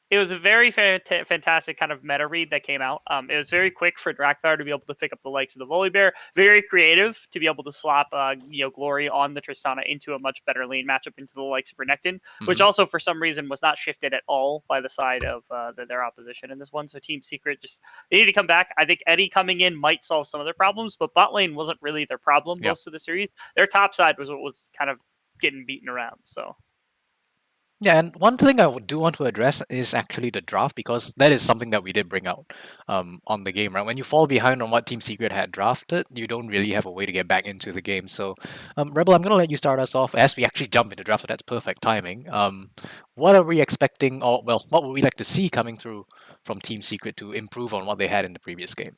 it was a very fantastic kind of meta read that came out. It was very quick for Drakthar to be able to pick up the likes of the Volibear. Very creative to be able to slap Glory on the Tristana into a much better lane matchup into the likes of Renekton, which also for some reason was not shifted at all by the side of their opposition in this one. So Team Secret they need to come back. I think Eddie coming in might solve some of their problems, but bot lane wasn't really their problem Yep. most of the series. Their top side was what was kind of getting beaten around. So. yeah, and one thing I do want to address is actually the draft, because that is something that we did bring out on the game, right? When you fall behind on what Team Secret had drafted, you don't really have a way to get back into the game. So, Rebel, I'm going to let you start us off as we actually jump into draft, so that's perfect timing. What are we expecting, or, well, what would we like to see coming through from Team Secret to improve on what they had in the previous game?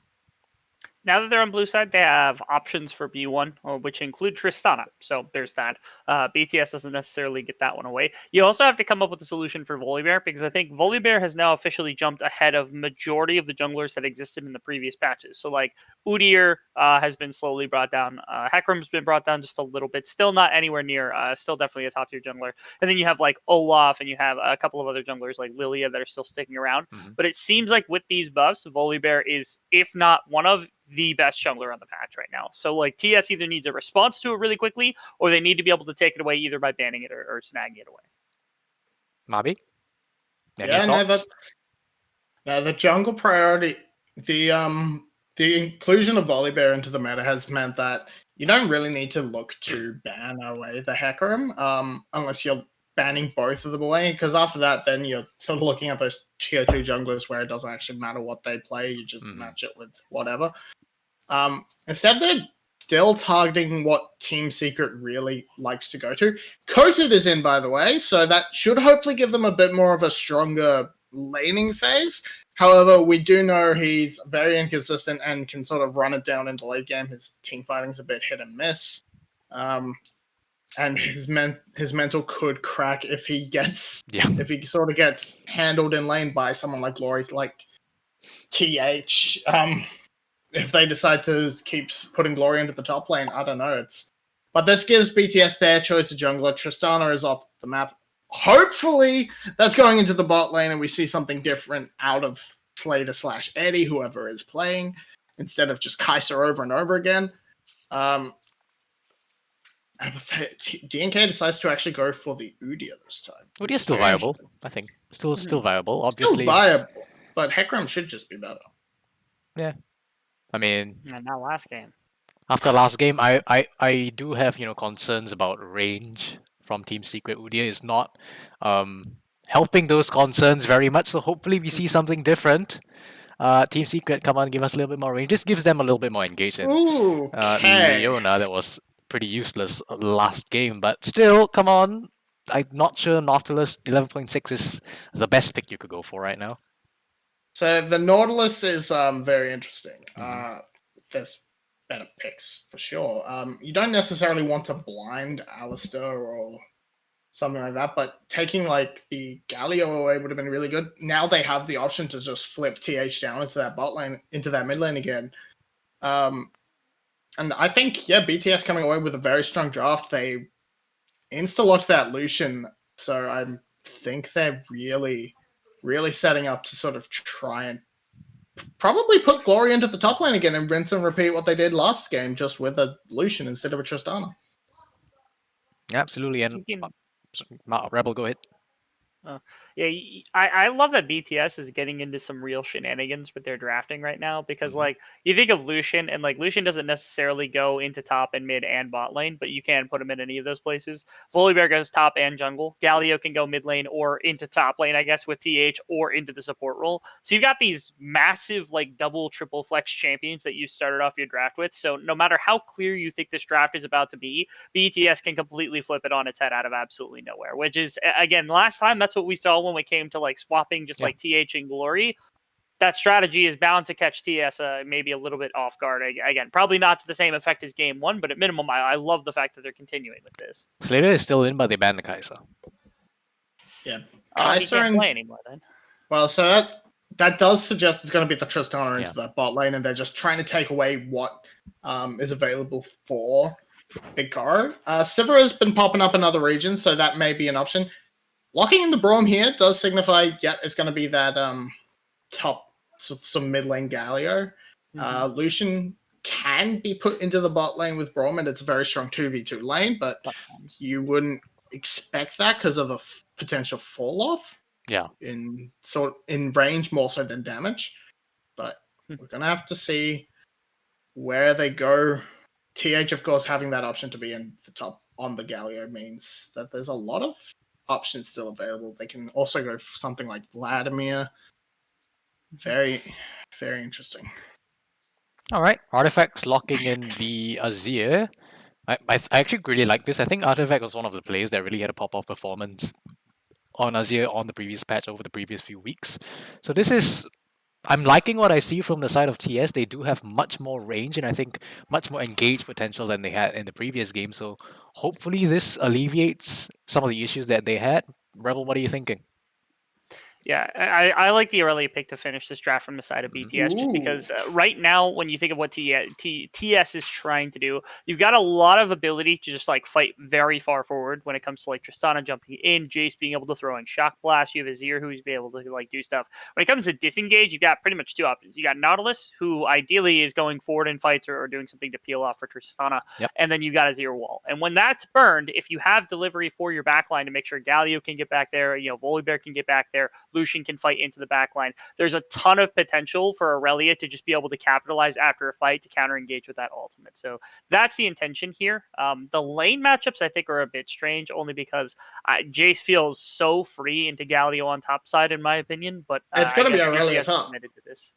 now that they're on blue side, they have options for B1, which include Tristana. So there's that. BTS doesn't necessarily get that one away. You also have to come up with a solution for Volibear, because I think Volibear has now officially jumped ahead of majority of the junglers that existed in the previous patches. So like Udyr has been slowly brought down. Hecarim's been brought down just a little bit. Still not anywhere near. Still definitely a top tier jungler. And then you have like Olaf, and you have a couple of other junglers like Lilia that are still sticking around. Mhm. But it seems like with these buffs, Volibear is, if not one of the best jungler on the patch right now. So like TS either needs a response to it really quickly, or they need to be able to take it away either by banning it or snagging it away. Mabi? Any Yeah, no, thoughts? the jungle priority, the inclusion of Volibear into the meta has meant that you don't really need to look to ban away the Hecarim, unless you're banning both of them away, because after that, then you're sort of looking at those tier 2 junglers where it doesn't actually matter what they play, you just match it with whatever. Instead, they're still targeting what Team Secret really likes to go to. Coated is in, by the way, so that should hopefully give them a bit more of a stronger laning phase. However, we do know he's very inconsistent and can sort of run it down into late game. His team fighting's a bit hit and miss. And his mental could crack if he gets if he sort of gets handled in lane by someone like Glory, like TH. If they decide to keep putting Glory into the top lane, I don't know. But this gives BTS their choice of jungler. Tristana is off the map. Hopefully, that's going into the bot lane, and we see something different out of Slater/Eddie, whoever is playing, instead of just Kai'Sa over and over again. DNK decides to actually go for the Udyr this time. Udyr's still viable, I think. Still viable, obviously. Still viable, but Hecarim should just be better. Yeah. I mean, And not last game. after last game, I do have concerns about range from Team Secret. Udyr is not helping those concerns very much. So hopefully we see something different. Team Secret, come on, give us a little bit more range. Just gives them a little bit more engagement. Ooh, okay. Leona, that was pretty useless last game, but still, come on. I'm not sure Nautilus 11.6 is the best pick you could go for right now. So the Nautilus is very interesting. There's better picks for sure. You don't necessarily want to blind Alistair or something like that, but taking like the Galio away would have been really good. Now they have the option to just flip TH down into that bot lane, into that mid lane again. And I think, BTS coming away with a very strong draft. They insta-locked that Lucian, so I think they're really setting up to sort of try and probably put Glory into the top lane again and rinse and repeat what they did last game, just with a Lucian instead of a Tristana. Absolutely, and Rebel, go ahead. I love that BTS is getting into some real shenanigans with their drafting right now, because like you think of Lucian, and like Lucian doesn't necessarily go into top and mid and bot lane, but you can put him in any of those places. Volibear goes top and jungle. Galio can go mid lane or into top lane, I guess, with TH, or into the support role. So you've got these massive like double, triple flex champions that you started off your draft with. So no matter how clear you think this draft is about to be, BTS can completely flip it on its head out of absolutely nowhere, which is, again, last time that's what we saw when we came to like swapping just like TH and Glory. That strategy is bound to catch TS maybe a little bit off guard. Again, probably not to the same effect as game one, but at minimum, I love the fact that they're continuing with this. Slater is still in, but they banned the Kai'Sa. Yeah, He Kai'Sa can't play anymore then. Well, so that does suggest it's going to be the Tristana into that bot lane, and they're just trying to take away what is available for Big Karo. Sivir has been popping up in other regions, so that may be an option. Locking in the Braum here does signify, it's going to be that top, some mid lane Galio. Lucian can be put into the bot lane with Braum, and it's a very strong 2v2 lane, but you wouldn't expect that because of the potential fall off. Yeah. In range more so than damage. But we're going to have to see where they go. TH, of course, having that option to be in the top on the Galio means that there's a lot of options still available. They can also go for something like Vladimir. Very, very interesting. All right, Artifacts locking in the Azir. I actually really like this. I think Artifact was one of the players that really had a pop-off performance on Azir on the previous patch over the previous few weeks. So this is I'm liking what I see from the side of TS. They do have much more range and I think much more engaged potential than they had in the previous game. So hopefully this alleviates some of the issues that they had. Rebel, what are you thinking? Yeah, I like the Aurelia pick to finish this draft from the side of BTS just because right now, when you think of what TS is trying to do, you've got a lot of ability to just like fight very far forward when it comes to like Tristana jumping in, Jace being able to throw in Shock Blast, you have Azir who's be able to like do stuff. When it comes to disengage, you've got pretty much two options. You got Nautilus, who ideally is going forward in fights or doing something to peel off for Tristana, Yep. and then you got Azir wall. And when that's burned, if you have delivery for your backline to make sure Galio can get back there, Volibear can get back there, Lucian can fight into the backline. There's a ton of potential for Aurelia to just be able to capitalize after a fight to counter engage with that ultimate. So that's the intention here. The lane matchups I think are a bit strange only because Jace feels so free into Galio on top side in my opinion, but It's gonna I be guess Aurelia BTS top. committed to this.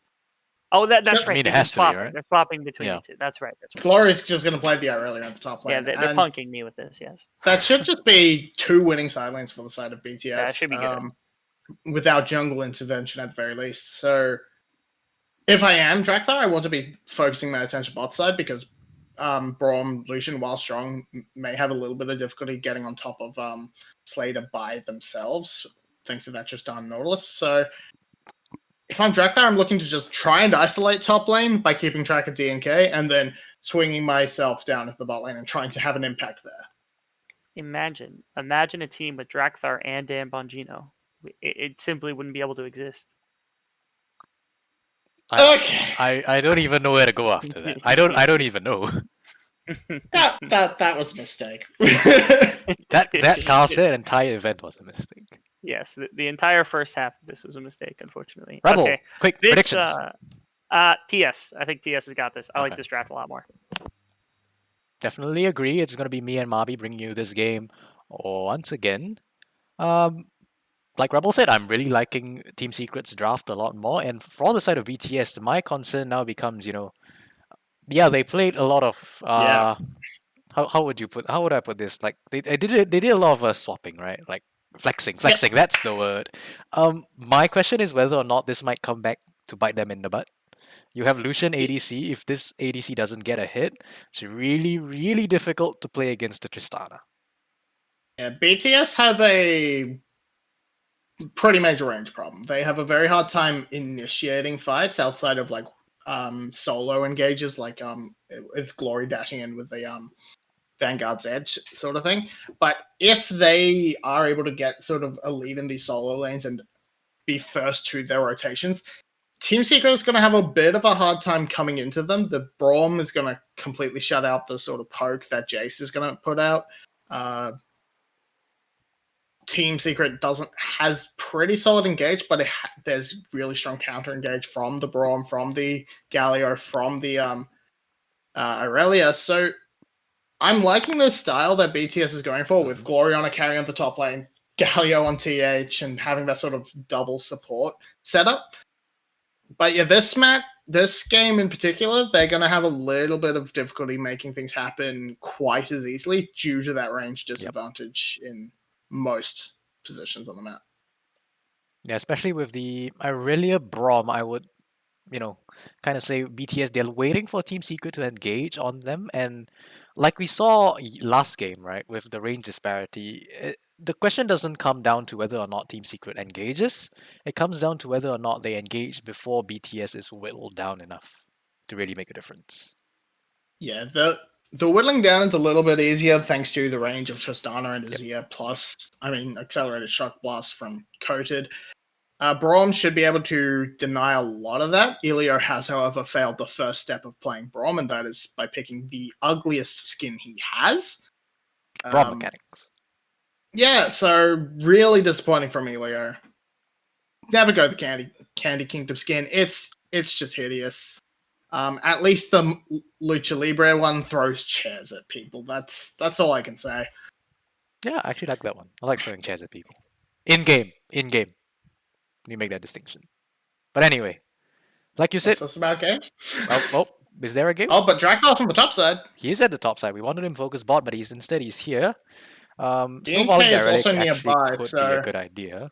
Oh, that's I right. mean, it They're has to be, swapping. right? They're swapping between Yeah. the two. That's right. That's right. Glory's just going to play the Aurelia at the top lane. Yeah, they're and punking me with this. Yes. that should just be 2 winning side lanes for the side of BTS. That should be good. Without jungle intervention at the very least. So if I am Drakthar, I want to be focusing my attention bot side because Braum, Lucian, while strong, may have a little bit of difficulty getting on top of Slater by themselves, thanks to that Tristana Nautilus. So if I'm Drakthar, I'm looking to just try and isolate top lane by keeping track of DNK and then swinging myself down at the bot lane and trying to have an impact there. Imagine a team with Drakthar and Dan Bongino. It simply wouldn't be able to exist. Okay. I don't even know where to go after that. I don't even know. That was a mistake. That entire event was a mistake. Yes, the entire first half of this was a mistake, unfortunately. Rebel, Okay, quick this, predictions. TS. I think TS has got this. I like Okay. this draft a lot more. Definitely agree. It's going to be me and Mabi bringing you this game once again. Like Rebel said, I'm really liking Team Secret's draft a lot more. And for the side of BTS, my concern now becomes, they played a lot of Yeah. how would I put this? Like they did a lot of swapping, right? Like flexing. That's the word. My question is whether or not this might come back to bite them in the butt. You have Lucian ADC. If this ADC doesn't get a hit, it's really, really difficult to play against the Tristana. Yeah, BTS have a pretty major range problem. They have a very hard time initiating fights outside of like solo engages, like with Glory dashing in with the Vanguard's Edge sort of thing. But if they are able to get sort of a lead in these solo lanes and be first to their rotations, Team Secret is going to have a bit of a hard time coming into them. The Braum is going to completely shut out the sort of poke that Jace is going to put out. Team Secret has pretty solid engage, but there's really strong counter engage from the Braum, from the Galio, from the Aurelia. So I'm liking the style that BTS is going for with Gloriana carrying on the top lane, Galio on TH, and having that sort of double support setup. But yeah, this game in particular, they're going to have a little bit of difficulty making things happen quite as easily due to that range disadvantage in most positions on the map. Yeah, especially with the Aurelia Braum, I would, kind of say BTS, they're waiting for Team Secret to engage on them. And like we saw last game, right, with the range disparity, the question doesn't come down to whether or not Team Secret engages. It comes down to whether or not they engage before BTS is whittled down enough to really make a difference. Yeah, the whittling down is a little bit easier thanks to the range of Tristana and Azir, plus, accelerated shock blast from Coated. Braum should be able to deny a lot of that. Elio has, however, failed the first step of playing Braum, and that is by picking the ugliest skin he has. Braum mechanics. Yeah, so really disappointing from Elio. Never go the Candy Kingdom skin. It's just hideous. At least the Lucha Libre one throws chairs at people. That's all I can say. Yeah, I actually like that one. I like throwing chairs at people. In game. You make that distinction. But anyway, like you said, What's this about games? is there a game? Oh, but Drakthor's on the top side. He is at the top side. We wanted him focus bot, but he's here. DNK Snowballing is Derelic also actually nearby, could be so- a good idea.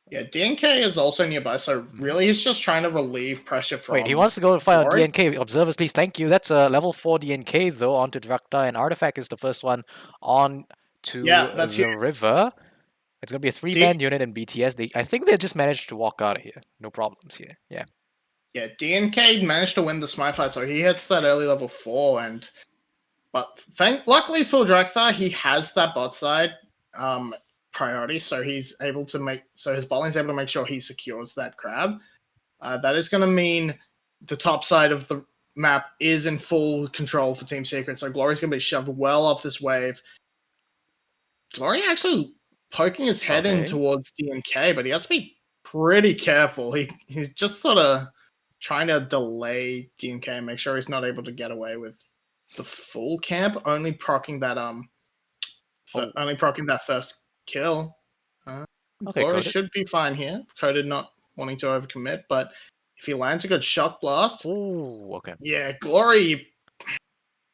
Yeah, DNK is also nearby, so really he's just trying to relieve pressure from... Wait, he wants to go fight on Glory? DNK. Observers, please. Thank you. That's a level 4 DNK, though, onto Draktar, and Artifact is the first one on to Yeah, that's the huge. river. It's going to be a 3-man unit in BTS. I think they just managed to walk out of here. No problems here. Yeah. Yeah, DNK managed to win the Smite fight, so he hits that early level 4, but luckily for Drakthar, he has that bot side priority, so his bot lane's able to make sure he secures that crab. That is going to mean the top side of the map is in full control for Team Secret, so Glory's going to be shoved well off this wave. Glory actually poking his head in towards DNK, but he has to be pretty careful. He's just sort of trying to delay DNK and make sure he's not able to get away with the full camp, only proccing that first kill. Okay, Glory Coded. should be fine here. Coded not wanting to overcommit, but if he lands a good shock blast, Ooh, okay. yeah, Glory,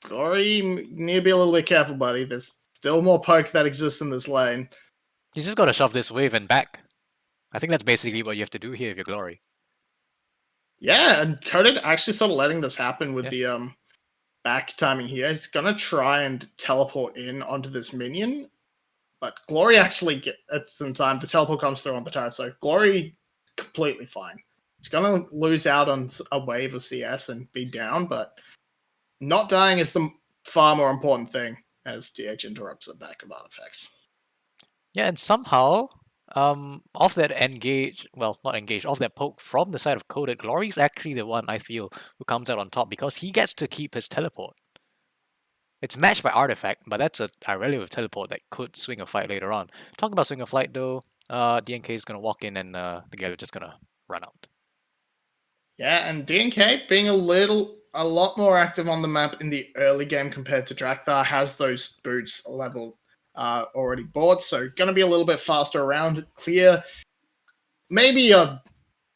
you need to be a little bit careful, buddy. There's still more poke that exists in this lane. He's just got to shove this wave and back. I think that's basically what you have to do here if you're Glory. Yeah, and Coded actually sort of letting this happen with the back timing here. He's gonna try and teleport in onto this minion, but Glory actually gets in time. The teleport comes through on the turret, so Glory completely fine. He's gonna lose out on a wave of CS and be down, but not dying is the far more important thing as DH interrupts the back of artifacts. Yeah, and somehow, off that off that poke from the side of Coded, Glory's actually the one, I feel, who comes out on top because he gets to keep his teleport. It's matched by Artifact, but that's a Irelia with teleport that could swing a fight later on. Talking about swing a fight though, DNK is going to walk in and the Gale is just going to run out. Yeah, and DNK being a lot more active on the map in the early game compared to Drakthar, has those boots level already bought, so going to be a little bit faster around, clear, maybe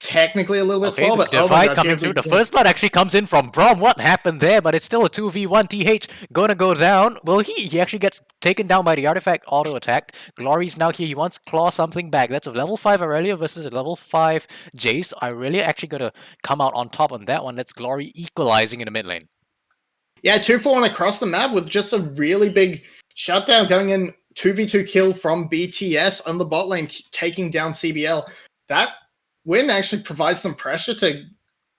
technically a little bit slow, but Divide coming through. The first blood actually comes in from Braum. What happened there? But it's still a 2v1. TH gonna go down. Well, he actually gets taken down by the Artifact auto attack. Glory's now here. He wants to claw something back. That's a level 5 Irelia versus a level 5 Jace. Irelia actually gonna come out on top on that one. That's Glory equalizing in the mid lane. Yeah, 2-4-1 across the map with just a really big shutdown going in. 2v2 kill from BTS on the bot lane, taking down CBL. That win actually provides them pressure to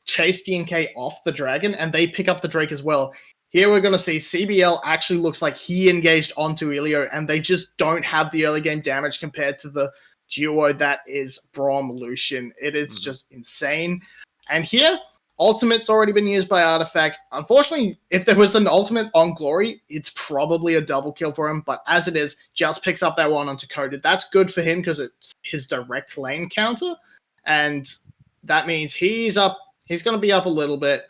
chase DNK off the dragon, and they pick up the Drake as well. Here we're going to see CBL actually looks like he engaged onto Elio, and they just don't have the early game damage compared to the duo that is Braum Lucian. It is just insane. And here, ultimate's already been used by Artifact. Unfortunately, if there was an ultimate on Glory, it's probably a double kill for him, but as it is, just picks up that one onto Coded. That's good for him because it's his direct lane counter. And that means he's going to be up a little bit.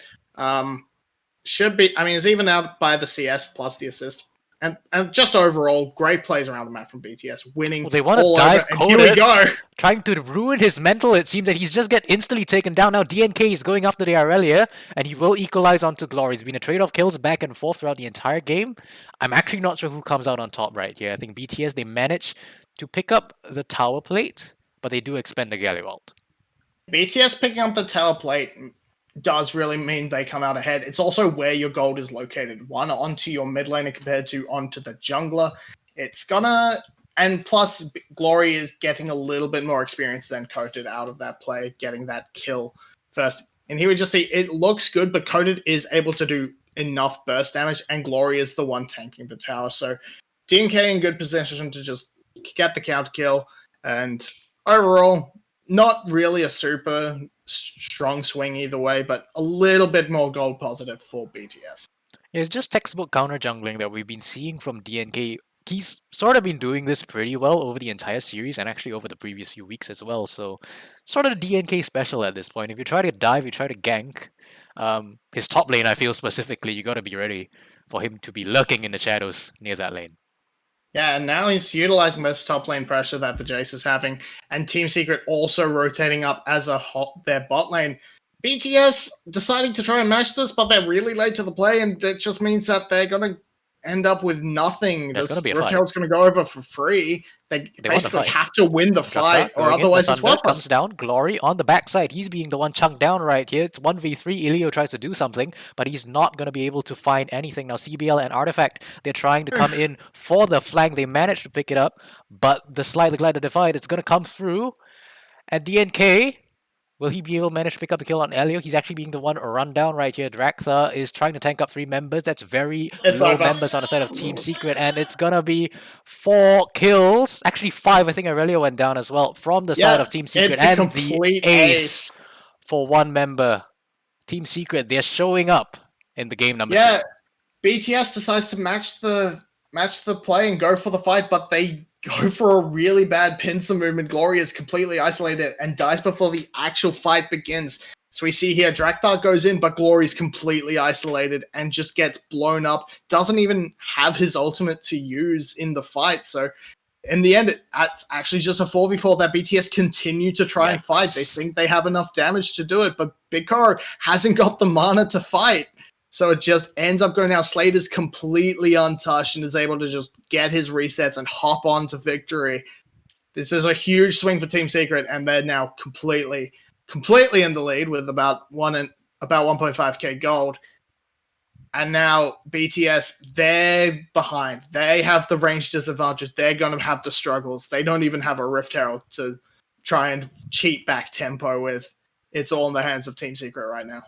He's even out by the CS plus the assist. And just overall, great plays around the map from BTS, winning. Well, they want to dive Coded. Here we go. Trying to ruin his mental. It seems that he's just get instantly taken down. Now DNK is going after the Irelia, and he will equalize onto Glory. It's been a trade-off kills back and forth throughout the entire game. I'm actually not sure who comes out on top right here. I think BTS, they manage to pick up the tower plate, but they do expend the Galio ult. BTS picking up the tower plate does really mean they come out ahead. It's also where your gold is located. One, onto your mid laner compared to onto the jungler. And plus, Glory is getting a little bit more experience than Coded out of that play, getting that kill first. And here we just see it looks good, but Coded is able to do enough burst damage, and Glory is the one tanking the tower. So DNK in good position to just get the counter kill, and overall, not really a super strong swing either way, but a little bit more gold positive for BTS. It's just textbook counter jungling that we've been seeing from DNK. He's sort of been doing this pretty well over the entire series and actually over the previous few weeks as well. So sort of the DNK special at this point. If you try to dive, you try to gank. His top lane, I feel specifically, you got to be ready for him to be lurking in the shadows near that lane. Yeah, and now he's utilizing this top lane pressure that the Jace is having, and Team Secret also rotating up as their bot lane. BTS deciding to try and match this, but they're really late to the play, and that just means that they're going to end up with nothing. There's This gonna be a Rift fight. Herald's going to go over for free. They want the basically fight. have to win the fight, or Going in, otherwise the it's Thunder worthless. comes down. Glory on the backside. He's being the one chunked down right here. It's 1v3. Ilio tries to do something, but he's not going to be able to find anything. Now, CBL and Artifact, they're trying to come in for the flank. They managed to pick it up, but the Slide the Glide the Divide, it's going to come through. And DNK, will he be able to manage to pick up the kill on Elio? He's actually being the one run down right here. Draktha is trying to tank up 3 members. That's very It's low over. members on the side of Team Secret. And it's going to be 4 kills. Actually 5. I think Aurelio went down as well from the side of Team Secret. It's a And the complete ace for 1 member. Team Secret, they're showing up in the game number 2. Yeah, BTS decides to match the play and go for the fight, but they go for a really bad pincer movement. Glory is completely isolated and dies before the actual fight begins. So we see here Drakthar goes in, but Glory's completely isolated and just gets blown up. Doesn't even have his ultimate to use in the fight. So in the end, it's actually just a 4v4 that BTS continue to try and fight. They think they have enough damage to do it, but Big Car hasn't got the mana to fight. So it just ends up going down. Slade is completely untouched and is able to just get his resets and hop on to victory. This is a huge swing for Team Secret, and they're now completely in the lead with about 1.5k gold. And now BTS, they're behind. They have the range disadvantage. They're going to have the struggles. They don't even have a Rift Herald to try and cheat back tempo with. It's all in the hands of Team Secret right now.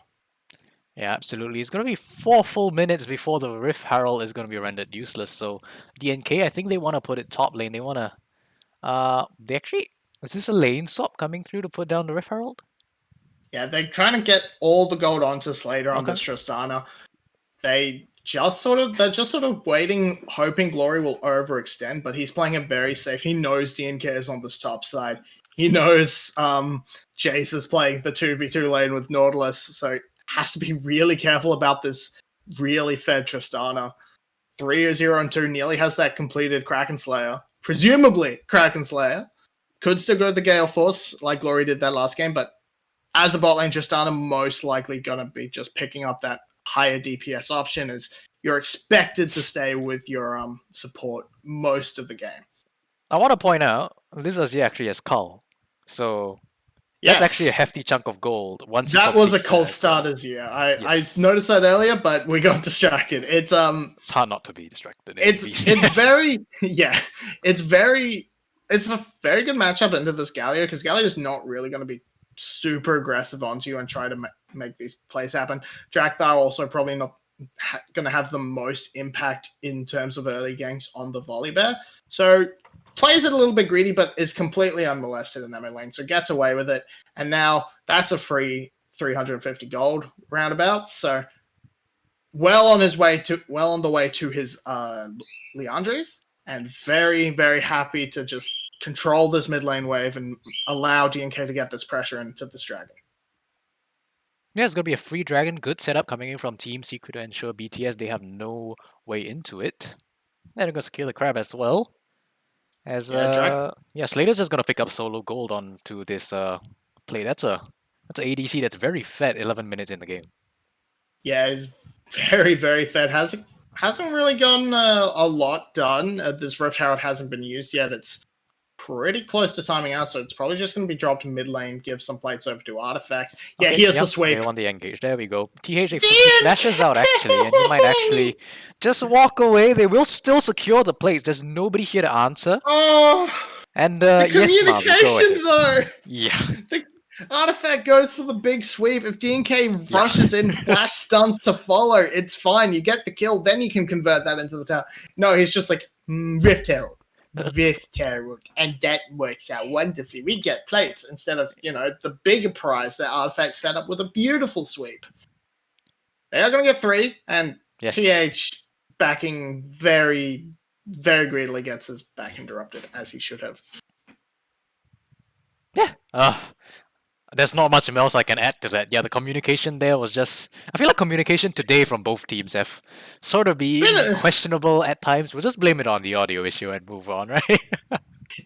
Yeah, absolutely. It's going to be 4 full minutes before the Rift Herald is going to be rendered useless. So DNK, I think they want to put it top lane. They want to... they actually... Is this a lane swap coming through to put down the Rift Herald? Yeah, they're trying to get all the gold onto Slater on Okay. this Tristana. They're just sort of waiting, hoping Glory will overextend, but he's playing it very safe. He knows DNK is on this top side. He knows Jace is playing the 2v2 lane with Nautilus, so has to be really careful about this really fed Tristana. 3-0-2 nearly has that completed Kraken Slayer. Presumably Kraken Slayer. Could still go to the Gale Force like Glory did that last game, but as a bot lane, Tristana most likely going to be just picking up that higher DPS option, as you're expected to stay with your support most of the game. I want to point out, this is actually as Cull. So Yes, that's actually a hefty chunk of gold. Once he that was a completes cold that. starters year. Yes. I noticed that earlier, but we got distracted. It's It's hard not to be distracted. in it's VCS. very it's a very good matchup into this Galio, because Galio is not really going to be super aggressive onto you and try to make these plays happen. Drakthar also probably not going to have the most impact in terms of early ganks on the Volibear. So plays it a little bit greedy, but is completely unmolested in that mid lane. So gets away with it. And now that's a free 350 gold roundabout. So well on the way to his Leandres, and very, very happy to just control this mid lane wave and allow DNK to get this pressure into this dragon. Yeah, it's going to be a free dragon. Good setup coming in from Team Secret to ensure BTS, they have no way into it. And they're going to secure the crab as well. As Slater's just going to pick up solo gold onto this play. That's a ADC that's very fed 11 minutes in the game. Yeah, it's very, very fed. Hasn't really gotten a lot done. This Rift Herald hasn't been used yet. It's pretty close to timing out, so it's probably just going to be dropped mid lane, give some plates over to Artifacts. Yeah, Okay, here's yep, the sweep. They want the engage. There we go. TH flashes out actually, and he might actually just walk away. They will still secure the plates. There's nobody here to answer. Oh, And the yes, Marvin, go communication ahead. though. Yeah. Artifact goes for the big sweep. If DNK rushes in, flash stuns to follow, it's fine. You get the kill, then you can convert that into the tower. No, he's just like, Rift Herald. Rift Herald. And that works out wonderfully. We get plates instead of, the bigger prize that Artifact set up with a beautiful sweep. They are going to get 3, and Yes. TH backing very, very greedily gets his back interrupted, as he should have. Yeah. There's not much else I can add to that. Yeah, the communication there was just... I feel like communication today from both teams have sort of been questionable at times. We'll just blame it on the audio issue and move on, right?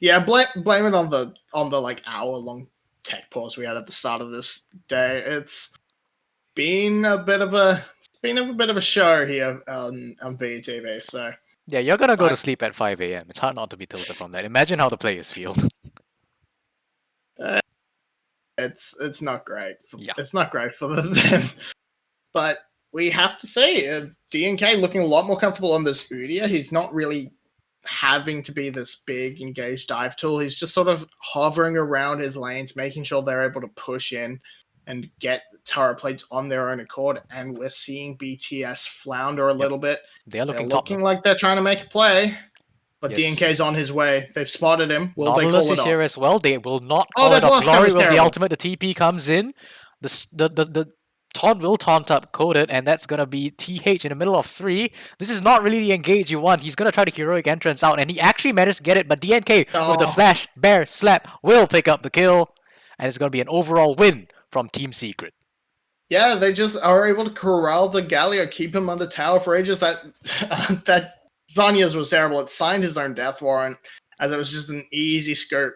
Yeah, blame it on the like hour-long tech pause we had at the start of this day. It's been a bit of a been a bit of a show here on VTV. So Yeah, you're gonna go to Right. sleep at 5 a.m. It's hard not to be tilted from that. Imagine how the players feel. it's not great. Yeah. It's not great for them. But we have to say, DNK looking a lot more comfortable on this Udyr. He's not really having to be this big engaged dive tool. He's just sort of hovering around his lanes, making sure they're able to push in and get turret plates on their own accord. And we're seeing BTS flounder a little bit. They're They're looking top. looking like they're trying to make a play, but Yes. DNK's on his way. They've spotted him. Will they Nautilus call it is off? here as well. They will not Oh, call that it off. blast Glory was with the terrible. ultimate. The TP comes in. The taunt will taunt up Coded, and that's gonna be TH in the middle of 3. This is not really the engage you want. He's gonna try the heroic entrance out, and he actually managed to get it. But DNK with the Oh. flash bear slap will pick up the kill, and it's gonna be an overall win from Team Secret. Yeah, they just are able to corral the Galio, keep him under tower for ages. That Zanya's was terrible. It signed his own death warrant, as it was just an easy scope.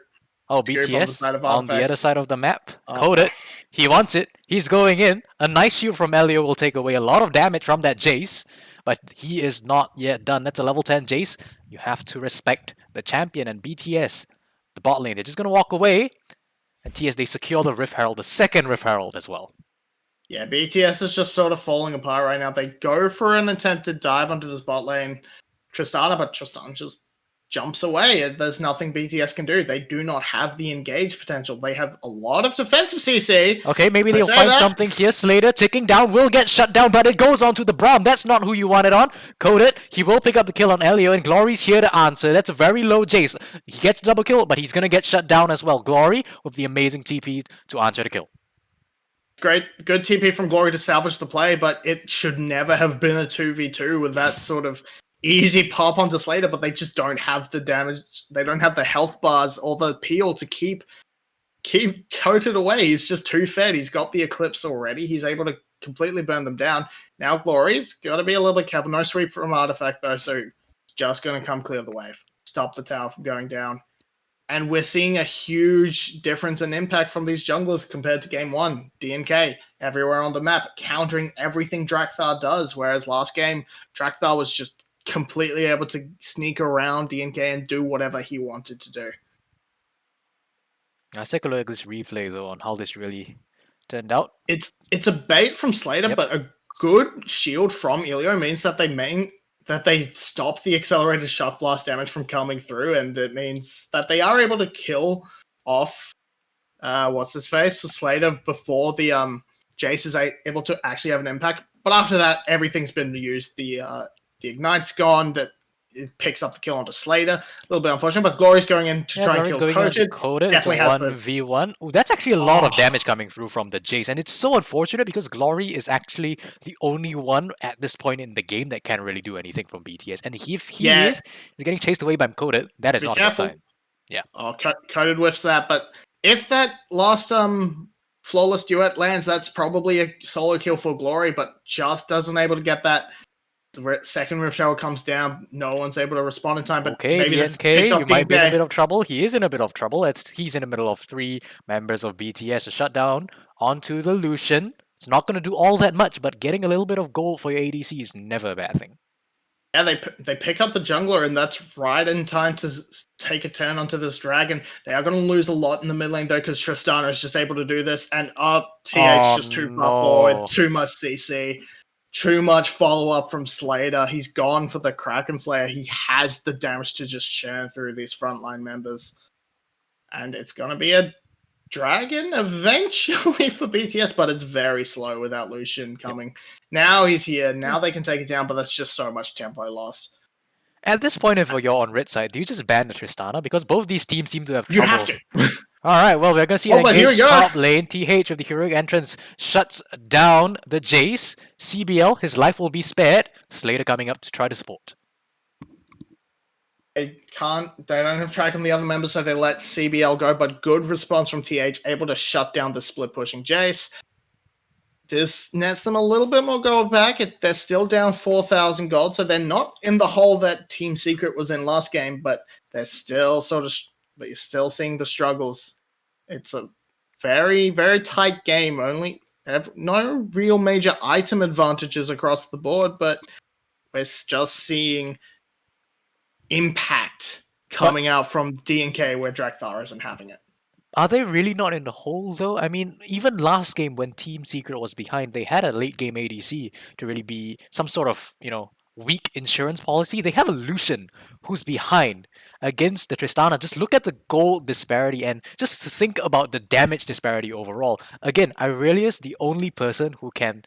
Oh, Scoop on the BTS side of on the Artifact. other side of the map. Oh. Coded. He wants it. He's going in. A nice shield from Elio will take away a lot of damage from that Jace, but he is not yet done. That's a level 10 Jace. You have to respect the champion and BTS, the bot lane. They're just going to walk away, and TS, they secure the Rift Herald, the second Rift Herald as well. Yeah, BTS is just sort of falling apart right now. They go for an attempted dive onto this bot lane, Tristana, but Tristana just jumps away. There's nothing BTS can do. They do not have the engage potential. They have a lot of defensive CC. Okay, maybe So they'll say find that. something here. Slater ticking down will get shut down, but it goes on to the Braum. That's not who you wanted on. Coded. He will pick up the kill on Elio, and Glory's here to answer. That's a very low Jace. He gets double kill, but he's gonna get shut down as well. Glory with the amazing TP to answer the kill. Great, good TP from Glory to salvage the play, but it should never have been a 2v2 with that sort of easy pop onto Slater, but they just don't have the damage. They don't have the health bars or the peel to keep Coated away. He's just too fed. He's got the Eclipse already. He's able to completely burn them down. Now Glory's got to be a little bit careful. No sweep from Artifact, though, so just going to come clear the wave. Stop the tower from going down. And we're seeing a huge difference in impact from these junglers compared to game 1. DNK, everywhere on the map, countering everything Drakthar does, whereas last game, Drakthar was just completely able to sneak around DNK and do whatever he wanted to do. Let's take a look at this replay, though, on how this really turned out. It's a bait from Slater, Yep. but a good shield from Ilio means that they stop the accelerated shock blast damage from coming through, and it means that they are able to kill off what's his face, Slater, before the Jace is able to actually have an impact. But after that, everything's been used. The ignite's gone. That it picks up the kill onto Slater. A little bit unfortunate, but Glory's going in to try and Glory's kill going into Coated. Coded. It's a Definitely has the- 1v1. Ooh, that's actually a lot of Oh. damage coming through from the Jace, and it's so unfortunate because Glory is actually the only one at this point in the game that can really do anything from BTS. And if he Yeah. is getting chased away by Coded, that is Be not careful. a good sign. Oh, Coated whiffs that, but if that last flawless duet lands, that's probably a solo kill for Glory, but just doesn't able to get that. The second Rift Herald comes down, no one's able to respond in time, but Okay, maybe they've DNK, picked you up might be in a DNK. bit of trouble. He is in a bit of trouble. He's in the middle of 3 members of BTS. A shutdown onto the Lucian. It's not going to do all that much, but getting a little bit of gold for your ADC is never a bad thing. Yeah, they pick up the jungler, and that's right in time to take a turn onto this dragon. They are going to lose a lot in the mid lane, though, because Tristana is just able to do this, and TH just too far no. forward, too much CC, too much follow-up from Slater. He's gone for the Kraken Slayer. He has the damage to just churn through these frontline members. And it's going to be a dragon eventually for BTS, but it's very slow without Lucian coming. Now he's here. Now they can take it down, but that's just so much tempo lost. At this point, if you're on red side, do you just ban the Tristana? Because both these teams seem to have You trouble. have to. Alright, well, we're gonna see Oh, an but here we engaged go. top lane. TH with the heroic entrance shuts down the Jace. CBL, his life will be spared. Slater coming up to try to support. They don't have track on the other members, so they let CBL go, but good response from TH, able to shut down the split pushing Jace. This nets them a little bit more gold back. They're still down 4,000 gold, so they're not in the hole that Team Secret was in last game, but they're still but you're still seeing the struggles. It's a very, very tight game. no real major item advantages across the board, but we're just seeing impact coming out from D&K where Drakthar isn't having it. Are they really not in the hole though? I mean, even last game when Team Secret was behind, they had a late game ADC to really be some sort of, weak insurance policy. They have a Lucian who's behind against the Tristana. Just look at the gold disparity and just think about the damage disparity overall. Again, Aurelius, the only person who can,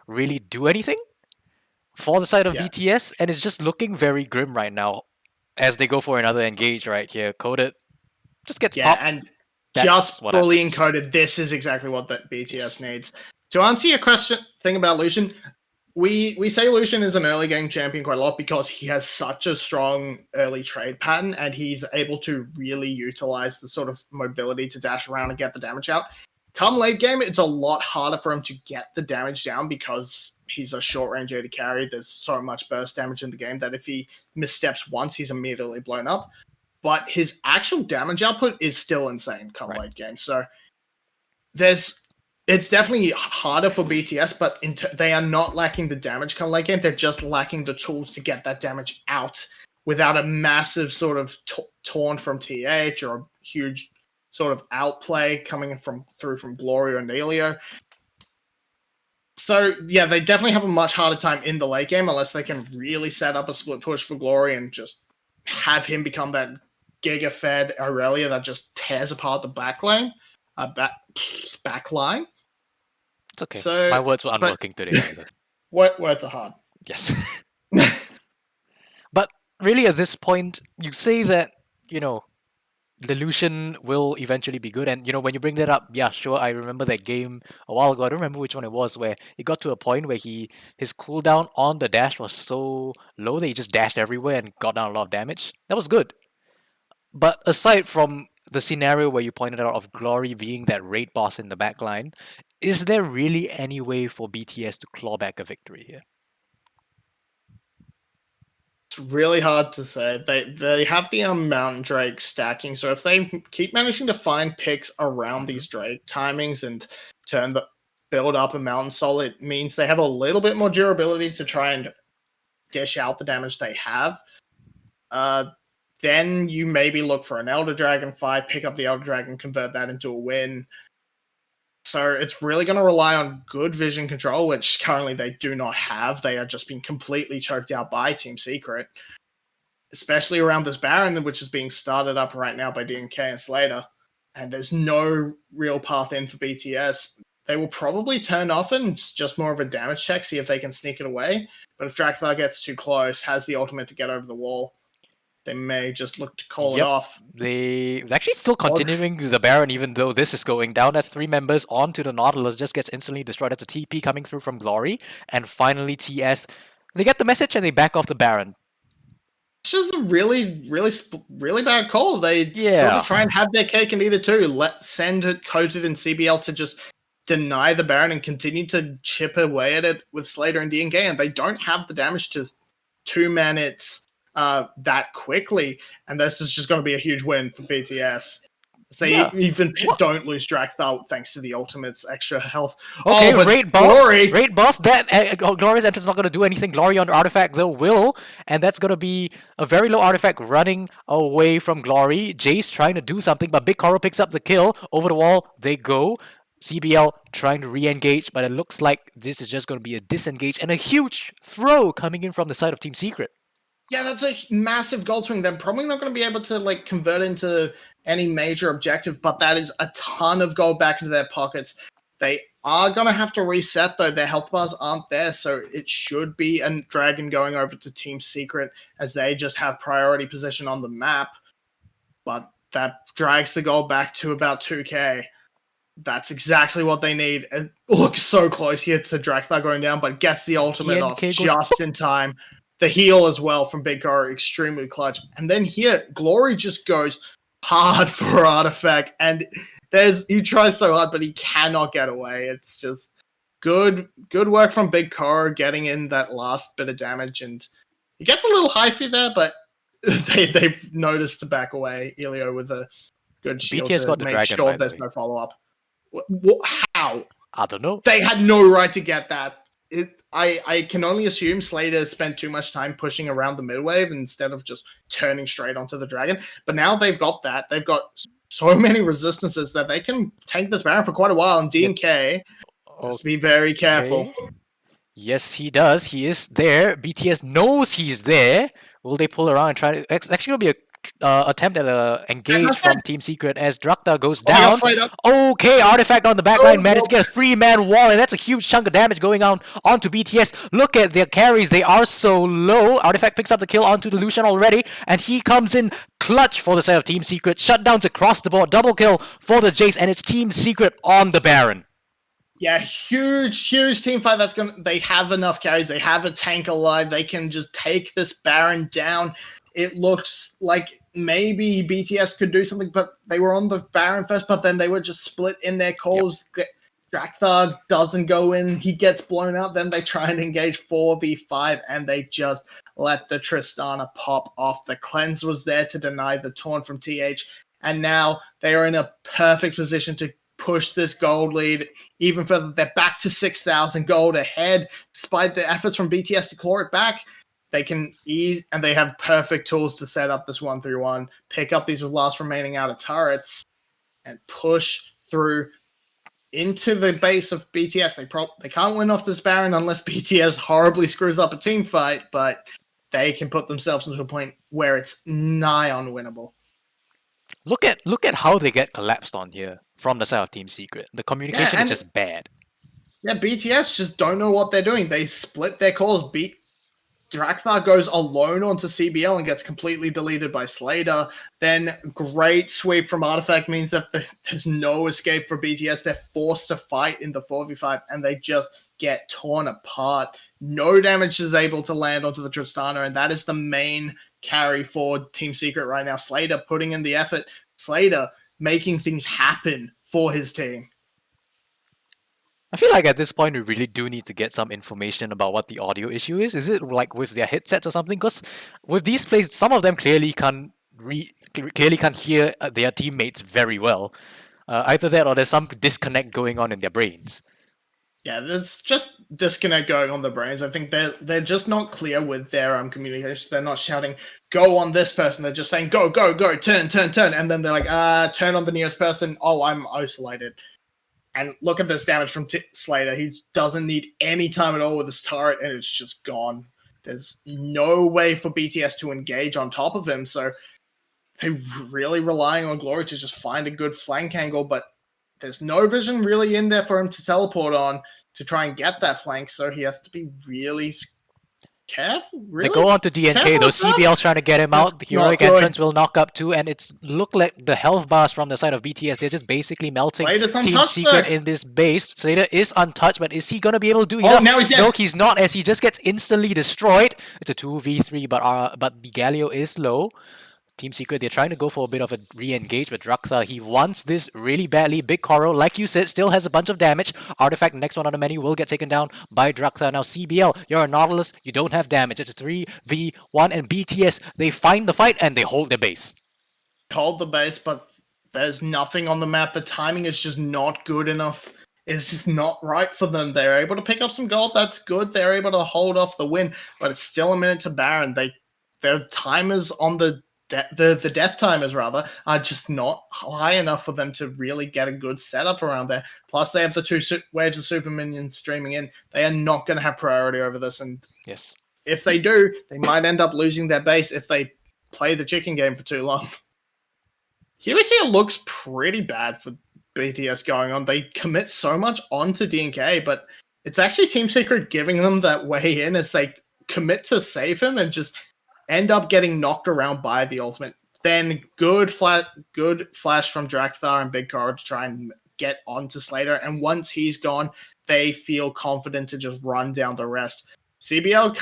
really do anything for the side of Yeah. BTS, and it's just looking very grim right now as they go for another engage right here. Coded just gets Yeah, popped. and That's just what fully happens. encoded, this is exactly what that BTS needs. To answer your thing about Lucian, we say Lucian is an early game champion quite a lot because he has such a strong early trade pattern and he's able to really utilize the sort of mobility to dash around and get the damage out. Come late game, it's a lot harder for him to get the damage down because he's a short range AD carry. There's so much burst damage in the game that if he missteps once, he's immediately blown up. But his actual damage output is still insane come late game. So it's definitely harder for BTS, but they are not lacking the damage come late game. They're just lacking the tools to get that damage out without a massive sort of taunt from TH or a huge sort of outplay coming through from Glory or Nelio. So yeah, they definitely have a much harder time in the late game unless they can really set up a split push for Glory and just have him become that giga-fed Aurelia that just tears apart the backline. Backline. It's okay. So, My words were unworking today either. Words are hard. Yes. But really at this point, you say that, the Lucian will eventually be good. And, when you bring that up, yeah, sure, I remember that game a while ago. I don't remember which one it was, where it got to a point where his cooldown on the dash was so low that he just dashed everywhere and got down a lot of damage. That was good. But aside from the scenario where you pointed out of Glory being that raid boss in the backline, is there really any way for BTS to claw back a victory here? It's really hard to say. They have the Mountain Drake stacking, so if they keep managing to find picks around these Drake timings and build up a Mountain Soul, it means they have a little bit more durability to try and dish out the damage they have. Then you maybe look for an Elder Dragon fight, pick up the Elder Dragon, convert that into a win. So it's really going to rely on good vision control, which currently they do not have. They are just being completely choked out by Team Secret, especially around this Baron, which is being started up right now by D&K and Slater. And there's no real path in for BTS. They will probably turn off and it's just more of a damage check, see if they can sneak it away. But if Drakthar gets too close, has the ultimate to get over the wall, they may just look to call it off. They're actually still continuing the Baron even though this is going down. That's 3 members onto the Nautilus, just gets instantly destroyed. That's a TP coming through from Glory. And finally TS, they get the message and they back off the Baron. It's just a really, really, really bad call. They sort of try and have their cake and eat it too. Send it Coated and CBL to just deny the Baron and continue to chip away at it with Slater and D&K, and they don't have the damage to 2-man it that quickly, and this is just going to be a huge win for BTS. So even don't lose Drakthar thanks to the ultimate's extra health. Okay, but raid boss. Glory, Raid boss. That Glory's entrance is not going to do anything. Glory on artifact though will, and that's going to be a very low artifact running away from Glory. Jace trying to do something, but Big Coral picks up the kill. Over the wall they go. CBL trying to re-engage, but it looks like this is just going to be a disengage and a huge throw coming in from the side of Team Secret. Yeah, that's a massive gold swing. They're probably not going to be able to convert into any major objective, but that is a ton of gold back into their pockets. They are going to have to reset, though. Their health bars aren't there, so it should be a Dragon going over to Team Secret as they just have priority position on the map. But that drags the gold back to about 2k. That's exactly what they need. It looks so close here to Drakthar going down, but gets the ultimate off just in time. The heal as well from Big Car, extremely clutch. And then here, Glory just goes hard for Artifact, and he tries so hard, but he cannot get away. It's just good work from Big Car getting in that last bit of damage, and he gets a little hyphy there, but they've noticed to back away. Elio with a good shield BTS to got the make dragon, sure by the there's way. no follow-up. How? I don't know. They had no right to get that. I can only assume Slater spent too much time pushing around the mid-wave instead of just turning straight onto the dragon. But now they've got that. They've got so many resistances that they can tank this Baron for quite a while. And DNK has to be very careful. Okay. Yes, he does. He is there. BTS knows he's there. Will they pull around and try to... It's actually going to be a attempt at a engage from Team Secret as Drakthar goes down. Okay, Artifact on the back line managed to get a 3-man wall, and that's a huge chunk of damage going on onto BTS. Look at their carries, they are so low. Artifact picks up the kill onto the Lucian already, and he comes in clutch for the side of Team Secret. Shutdowns across the board, double kill for the Jace, and it's Team Secret on the Baron. Yeah, huge team fight. They have enough carries. They have a tank alive. They can just take this Baron down. It looks like maybe BTS could do something, but they were on the Baron first, but then they were just split in their calls. Yep. Drakthar doesn't go in. He gets blown out. Then they try and engage 4v5, and they just let the Tristana pop off. The cleanse was there to deny the taunt from TH, and now they are in a perfect position to push this gold lead even further. They're back to 6,000 gold ahead, despite the efforts from BTS to claw it back. They can ease, and they have perfect tools to set up this 1-3-1, pick up these last remaining outer turrets, and push through into the base of BTS. They can't win off this Baron unless BTS horribly screws up a team fight, but they can put themselves into a point where it's nigh unwinnable. Look at how they get collapsed on here from the side of Team Secret. The communication is just bad. Yeah, BTS just don't know what they're doing. They split their calls. Drakthar goes alone onto CBL and gets completely deleted by Slater. Then great sweep from Artifact means that there's no escape for BTS. They're forced to fight in the 4v5, and they just get torn apart. No damage is able to land onto the Tristana, and that is the main carry for Team Secret right now. Slater putting in the effort. Slater making things happen for his team. I feel like at this point we really do need to get some information about what the audio issue is. Is it like with their headsets or something? Because with these plays, some of them clearly can't hear their teammates very well. Either that or there's some disconnect going on in their brains. Yeah, there's just disconnect going on in their brains. I think they're just not clear with their communication. They're not shouting, go on this person. They're just saying, go, turn. And then they're like, turn on the nearest person. Oh, I'm isolated. And look at this damage from Slater. He doesn't need any time at all with his turret, and it's just gone. There's no way for BTS to engage on top of him, so they're really relying on Glory to just find a good flank angle, but there's no vision really in there for him to teleport on to try and get that flank, so he has to be really careful. They go on to DNK, though. CBL's trying to get him out. The heroic entrance will knock up too, and it's look like the health bars from the side of BTS. They're just basically melting Team Secret in this base. Slater is untouched, but is he going to be able to do enough? Now he's dead. No, he's not, as he just gets instantly destroyed. It's a 2v3, but the Galio is low. Team Secret, they're trying to go for a bit of a re-engage with Drakthar. He wants this really badly. Big Koro, like you said, still has a bunch of damage. Artifact, next one on the menu, will get taken down by Drakthar. Now CBL, you're a Nautilus, you don't have damage. It's a 3v1, and BTS, they find the fight and they hold their base. Hold the base, but there's nothing on the map. The timing is just not good enough. It's just not right for them. They're able to pick up some gold, that's good. They're able to hold off the win, but it's still a minute to Baron. Their timers on the death timers rather are just not high enough for them to really get a good setup around there. Plus they have the two waves of super minions streaming in. They are not going to have priority over this, and yes, if they do, they might end up losing their base if they play the chicken game for too long. Here we see it looks pretty bad for BTS going on. They commit so much onto DNK, but it's actually Team Secret giving them that way in as they commit to save him and just end up getting knocked around by the ultimate. Then good flash from Drakthar and Big Koro to try and get onto Slater. And once he's gone, they feel confident to just run down the rest. CBL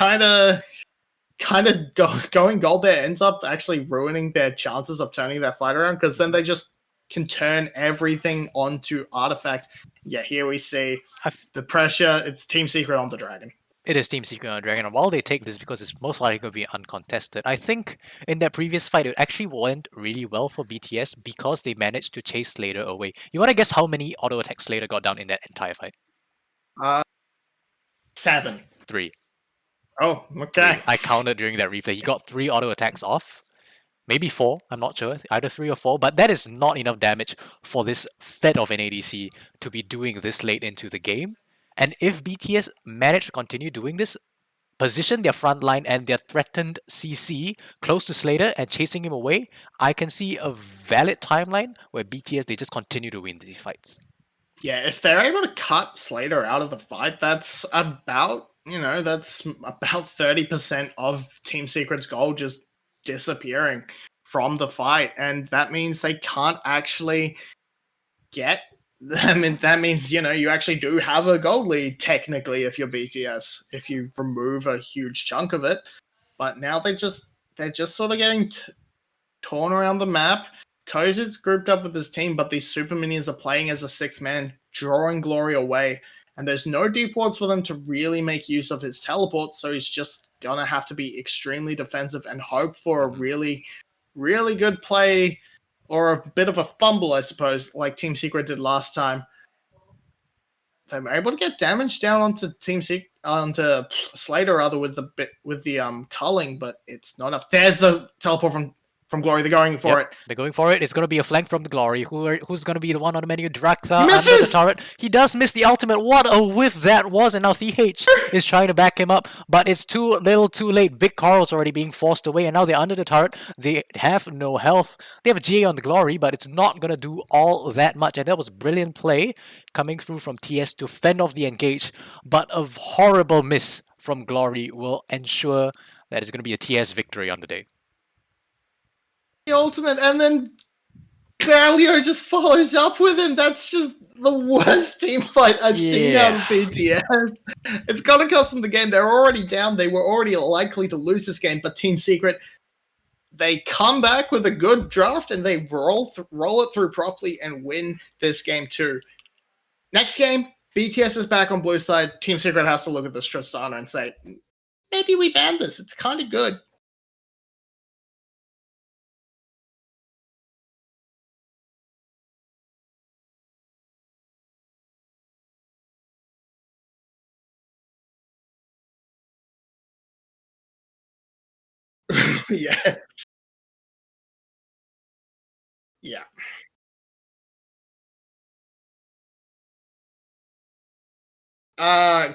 kind of going gold there ends up actually ruining their chances of turning that fight around, because then they just can turn everything onto Artifact. Yeah, here we see the pressure. It's Team Secret on the Dragon. It is Team Secret on Dragon, and while they take this because it's most likely going to be uncontested, I think in that previous fight it actually went really well for BTS because they managed to chase Slater away. You want to guess how many auto attacks Slater got down in that entire fight? 7. 3. Oh, okay. I counted during that replay. He got 3 auto attacks off. Maybe 4, I'm not sure. Either 3 or 4, but that is not enough damage for this fed of an ADC to be doing this late into the game. And if BTS manage to continue doing this, position their front line and their threatened CC close to Slater and chasing him away, I can see a valid timeline where BTS, they just continue to win these fights. Yeah, if they're able to cut Slater out of the fight, that's about 30% of Team Secret's goal just disappearing from the fight. And that means they can't actually get... I mean, that means, you actually do have a gold lead, technically, if you're BTS, if you remove a huge chunk of it. But now they're just sort of getting torn around the map. Kozit's grouped up with his team, but these super minions are playing as a 6-man, drawing Glory away. And there's no deep wards for them to really make use of his teleport, so he's just gonna have to be extremely defensive and hope for a really, really good play, or a bit of a fumble, I suppose, like Team Secret did last time. They were able to get damage down onto onto Slater rather with the culling, but it's not enough. There's the teleport from Glory. They're going for it. They're going for it. It's going to be a flank from the Glory. Who's going to be the one on the menu? Draktha Misses! under the turret. He does miss the ultimate. What a whiff that was. And now TH is trying to back him up. But it's too little too late. Big Carl's already being forced away. And now they're under the turret. They have no health. They have a GA on the Glory, but it's not going to do all that much. And that was brilliant play coming through from TS to fend off the engage. But a horrible miss from Glory will ensure that it's going to be a TS victory on the day. The ultimate, and then Galio just follows up with him. That's just the worst team fight I've seen out of BTS. It's gonna cost them the game. They're already down. They were already likely to lose this game, but Team Secret, they come back with a good draft and they roll it through properly and win this game too. Next game, BTS is back on blue side. Team Secret has to look at this Tristana and say, maybe we ban this. It's kind of good. Yeah. Yeah.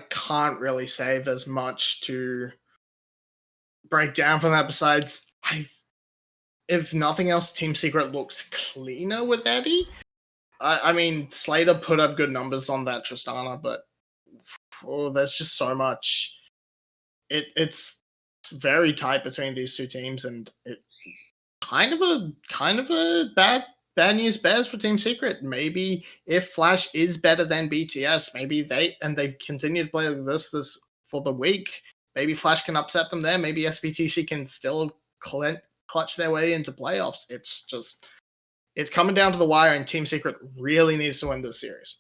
Can't really say there's much to break down from that besides if nothing else, Team Secret looks cleaner with Eddie. I mean, Slater put up good numbers on that Tristana, but there's just so much. It's very tight between these two teams, and it kind of a bad news bears for Team Secret. Maybe if Flash is better than BTS, maybe they continue to play like this for the week. Maybe Flash can upset them there. Maybe SBTC can still clutch their way into playoffs. It's coming down to the wire, and Team Secret really needs to win this series.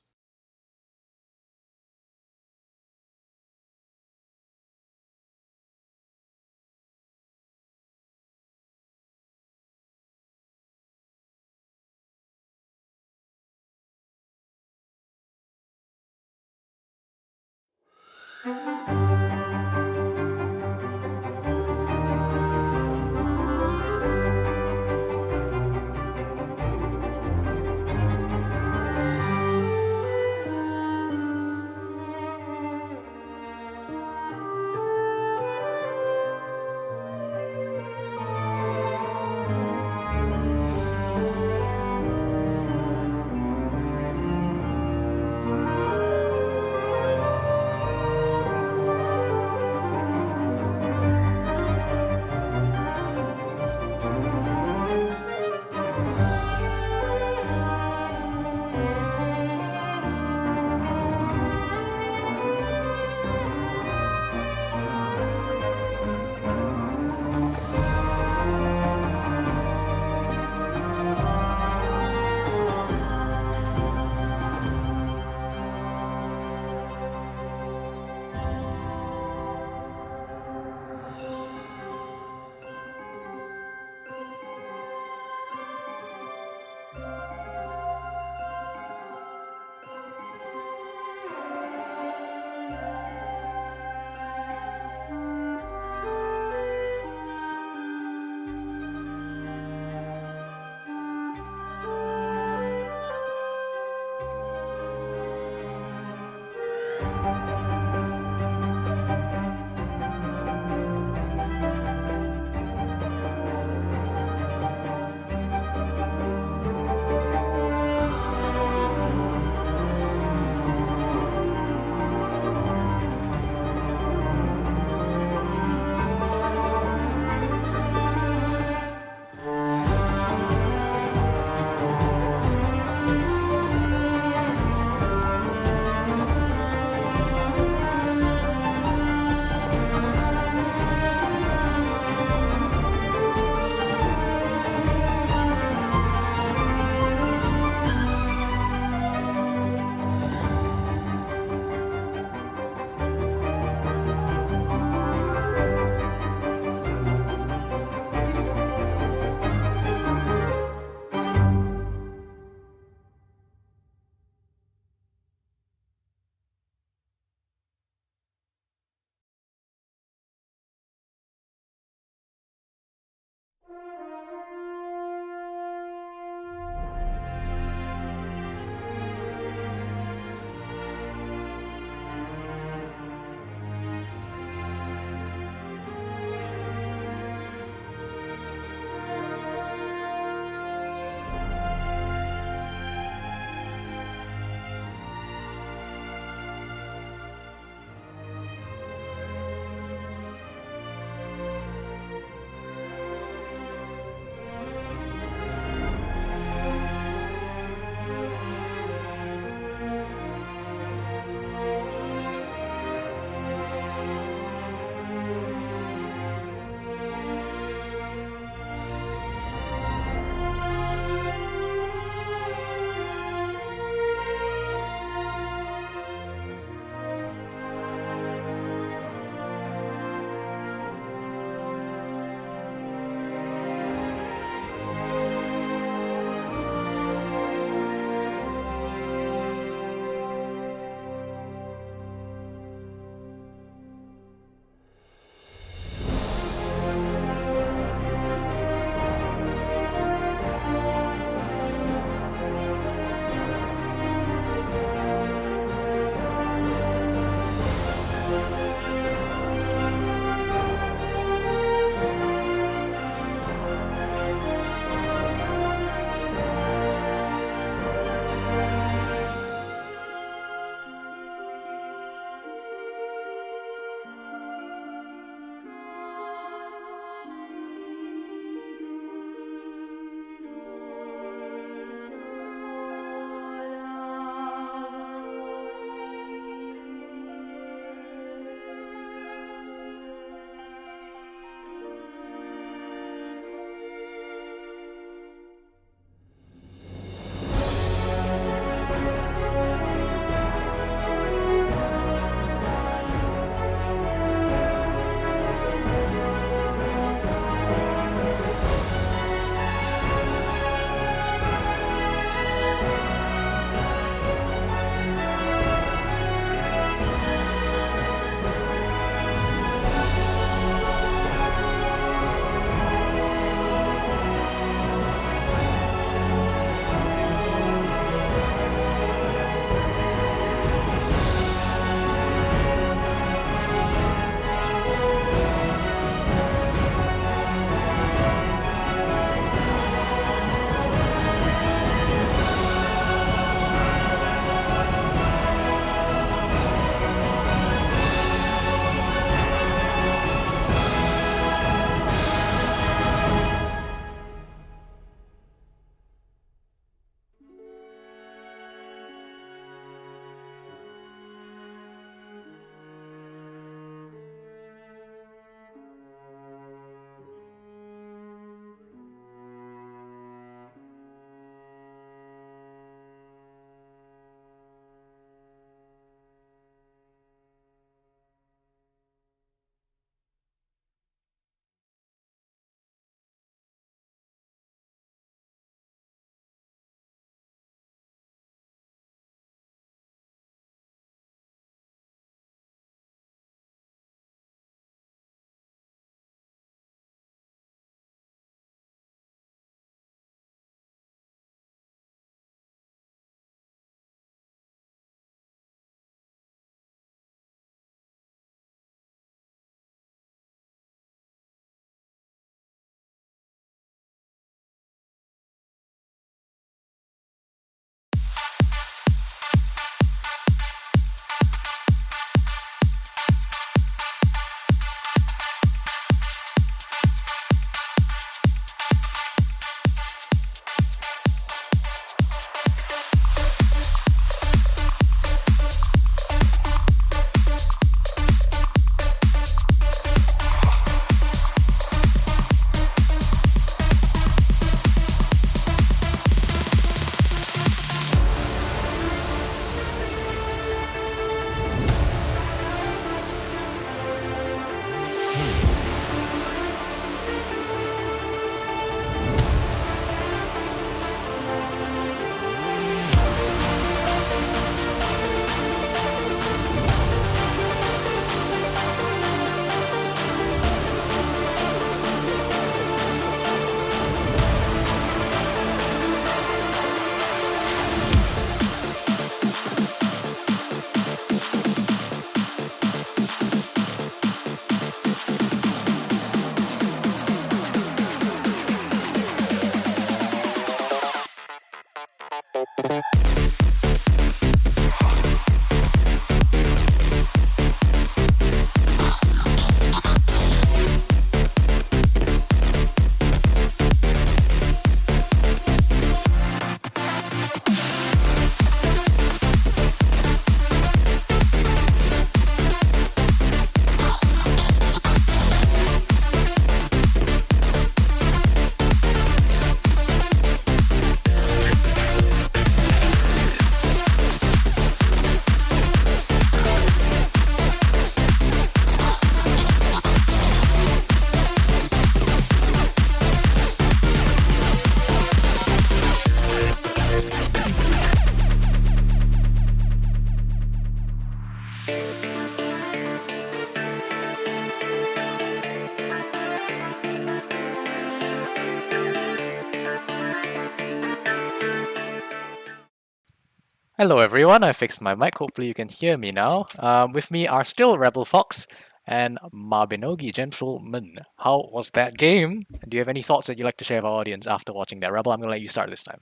Hello everyone, I fixed my mic. Hopefully you can hear me now. With me are still Rebel Fox and Mabinogi Gentleman. How was that game? Do you have any thoughts that you'd like to share with our audience after watching that? Rebel, I'm going to let you start this time.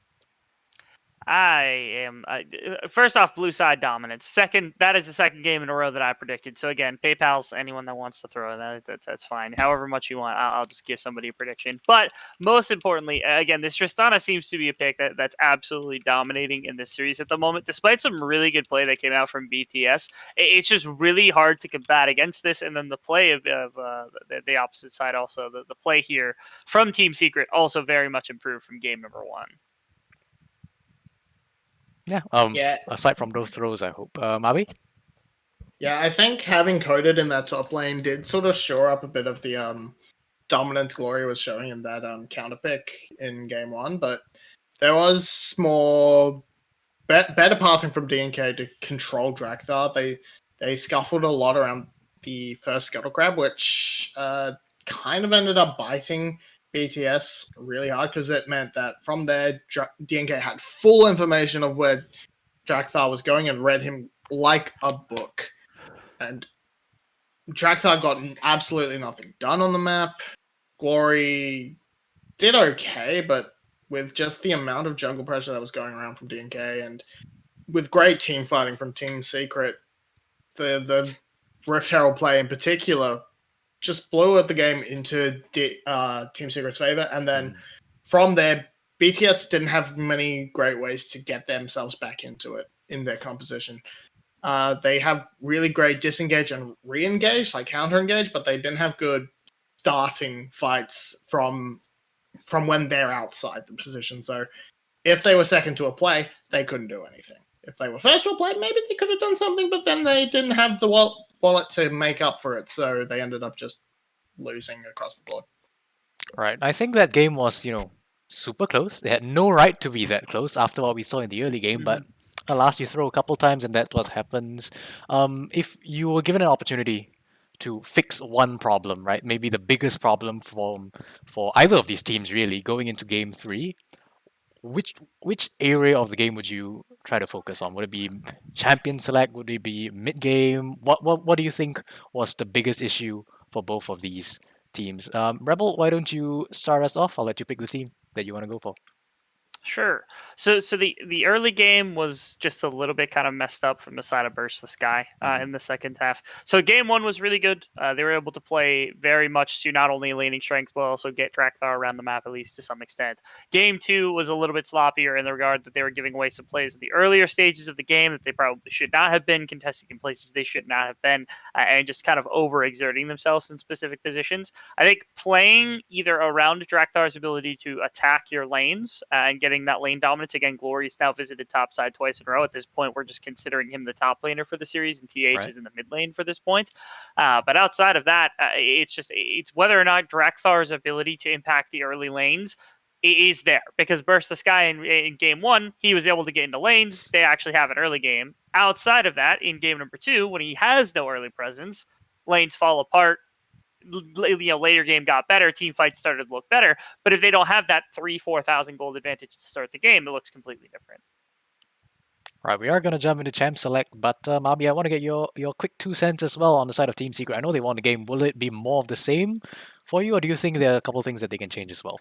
First off, blue side dominance. Second, that is the second game in a row that I predicted. So again, PayPal's anyone that wants to throw that's fine. However much you want, I'll just give somebody a prediction. But most importantly, again, this Tristana seems to be a pick that's absolutely dominating in this series at the moment. Despite some really good play that came out from BTS, it's just really hard to combat against this. And then the play of the opposite side, also the play here from Team Secret, also very much improved from game number 1. Yeah. Yeah. Aside from those throws, I hope. Mabi? Yeah, I think having Coded in that top lane did sort of shore up a bit of the dominance Glory was showing in that counter pick in game 1, but there was more better pathing from DNK to control Drakthar. They scuffled a lot around the first Scuttle Crab, which kind of ended up biting BTS really hard because it meant that from there, DNK had full information of where Drakthar was going and read him like a book. And Drakthar got absolutely nothing done on the map. Glory did okay, but with just the amount of jungle pressure that was going around from DNK and with great team fighting from Team Secret, the Rift Herald play in particular just blew at the game into Team Secret's favor. And then from there, BTS didn't have many great ways to get themselves back into it in their composition. They have really great disengage and re-engage, like counter-engage, but they didn't have good starting fights from when they're outside the position. So if they were second to a play, they couldn't do anything. If they were first to a play, maybe they could have done something, but then they didn't have the wallet to make up for it, so they ended up just losing across the board. Right. I think that game was, super close. They had no right to be that close after what we saw in the early game, but alas, you throw a couple times and that's what happens. If you were given an opportunity to fix one problem, right? Maybe the biggest problem for either of these teams really going into game 3, which area of the game would you try to focus on? Would it be champion select? Would it be mid game? What do you think was the biggest issue for both of these teams? Rebel, why don't you start us off? I'll let you pick the team that you want to go for. Sure. So the early game was just a little bit kind of messed up from the side of Burst the Sky in the second half. So game 1 was really good. They were able to play very much to not only laning strength, but also get Drakthar around the map, at least to some extent. Game 2 was a little bit sloppier in the regard that they were giving away some plays in the earlier stages of the game that they probably should not have been, contesting in places they should not have been, and just kind of overexerting themselves in specific positions. I think playing either around Drakthar's ability to attack your lanes and getting that lane dominance. Again, Glory's now visited top side twice in a row. At this point, we're just considering him the top laner for the series, and TH is in the mid lane for this point. But outside of that, it's whether or not Drakthar's ability to impact the early lanes is there, because Burst the Sky in game 1, he was able to get into lanes. They actually have an early game. Outside of that, in game number 2, when he has no early presence, lanes fall apart. Later game got better, team fights started to look better, but if they don't have that 4,000 gold advantage to start the game, it looks completely different. Right, we are going to jump into Champ Select, but Mabi, I want to get your quick 2 cents as well on the side of Team Secret. I know they won the game. Will it be more of the same for you, or do you think there are a couple of things that they can change as well?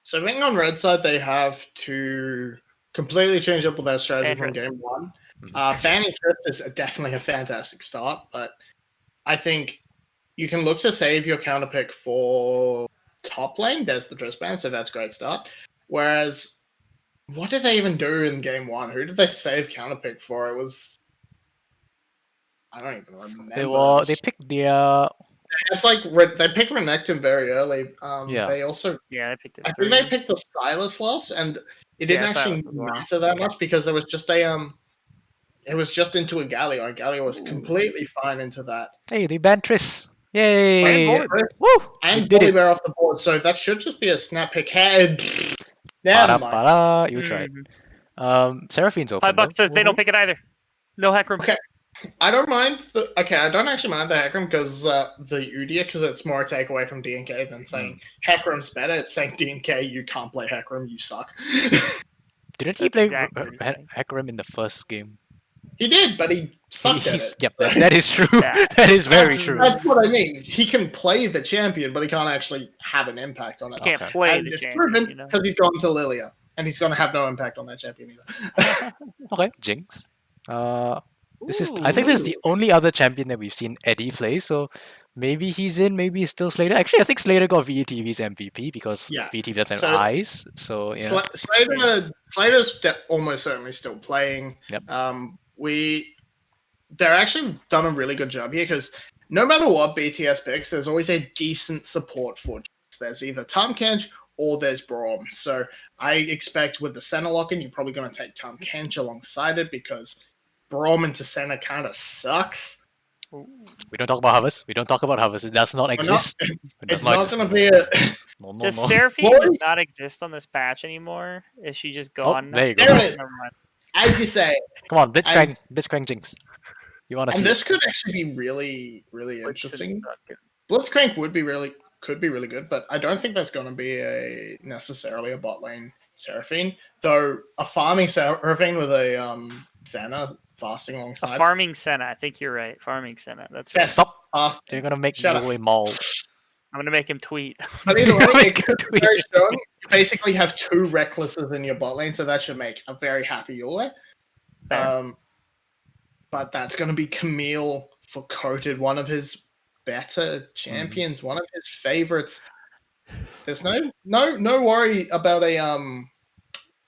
So being on red side, they have 2 completely changed up with their strategy from Interesting. game one. Mhm. Banning Trist is definitely a fantastic start, but I think you can look to save your counter pick for top lane. There's the Trist ban, so that's a great start. Whereas, what did they even do in game one? Who did they save counter pick for? It was I don't even remember. They picked the It's like they picked Renekton very early. Yeah. They also Yeah, I picked it. I think they picked the Silas last, and it didn't Yeah, actually Sylas as well. matter that much because there was just it was just into a Galio, and Galio was completely fine into that. hey, they banned Triss. Yay! And Woo! And We did it. Volibear off the board, so that should just be a snap pick. Head. Never mind. Para, you tried. Seraphine's open. $5 though. says they don't pick it either. No hack room. Okay. I don't mind I don't actually mind the Hecarim because the Udyr, because it's more a takeaway from DNK than saying Hecarim's better. It's saying DNK, you can't play Hecarim, you suck. Didn't he That's play exactly what he's saying. Hecarim in the first game? He did, but he sucked at it. Yep, so- that is true. Yeah. That is very That's- true. That's what I mean. He can play the champion, but he can't actually have an impact on it. Can't Okay. play And the it's champion, proven you know? because he's gone to Lilia, and he's going to have no impact on that champion either. Okay, Jinx. I think this is the only other champion that we've seen Eddie play, so maybe he's in, maybe he's still Slater. Actually, I think Slater got VTV's MVP because Yeah. VTV doesn't have So- eyes, so yeah. Slater's almost certainly still playing. Yep. They're actually done a really good job here because no matter what BTS picks, there's always a decent support for Jinx. There's either Tahm Kench or there's Braum. So I expect with the center lock-in, you're probably going to take Tahm Kench alongside it because Braum into center kind of sucks. We don't talk about Harvest. We don't talk about Harvest. It does not We're not- exist. It does It's not exist. going to be a. No, no, Does no. Seraphine What? does not exist on this patch anymore? Is she just gone? now? there you go. There it is. Never mind. As you say, Come on, Blitzcrank Jinx. You want to see and it? this could actually be really, really Which is interesting. not good. Blitzcrank could be really good, but I don't think that's going to be necessarily a bot lane Seraphine. Though a farming Seraphine with a Senna fasting A alongside. farming Senna. I think you're right. Farming Senna. That's right. Best Stop. fast. They're gonna make Shut up. Yue Maul. I'm gonna make him tweet. But either way, Make it a could be tweet. very strong. You basically have two Recklesses in your bot lane, so that should make a very happy Yule. Fair. But that's going to be Camille for Coated, one of his better champions, one of his favorites. There's no worry about an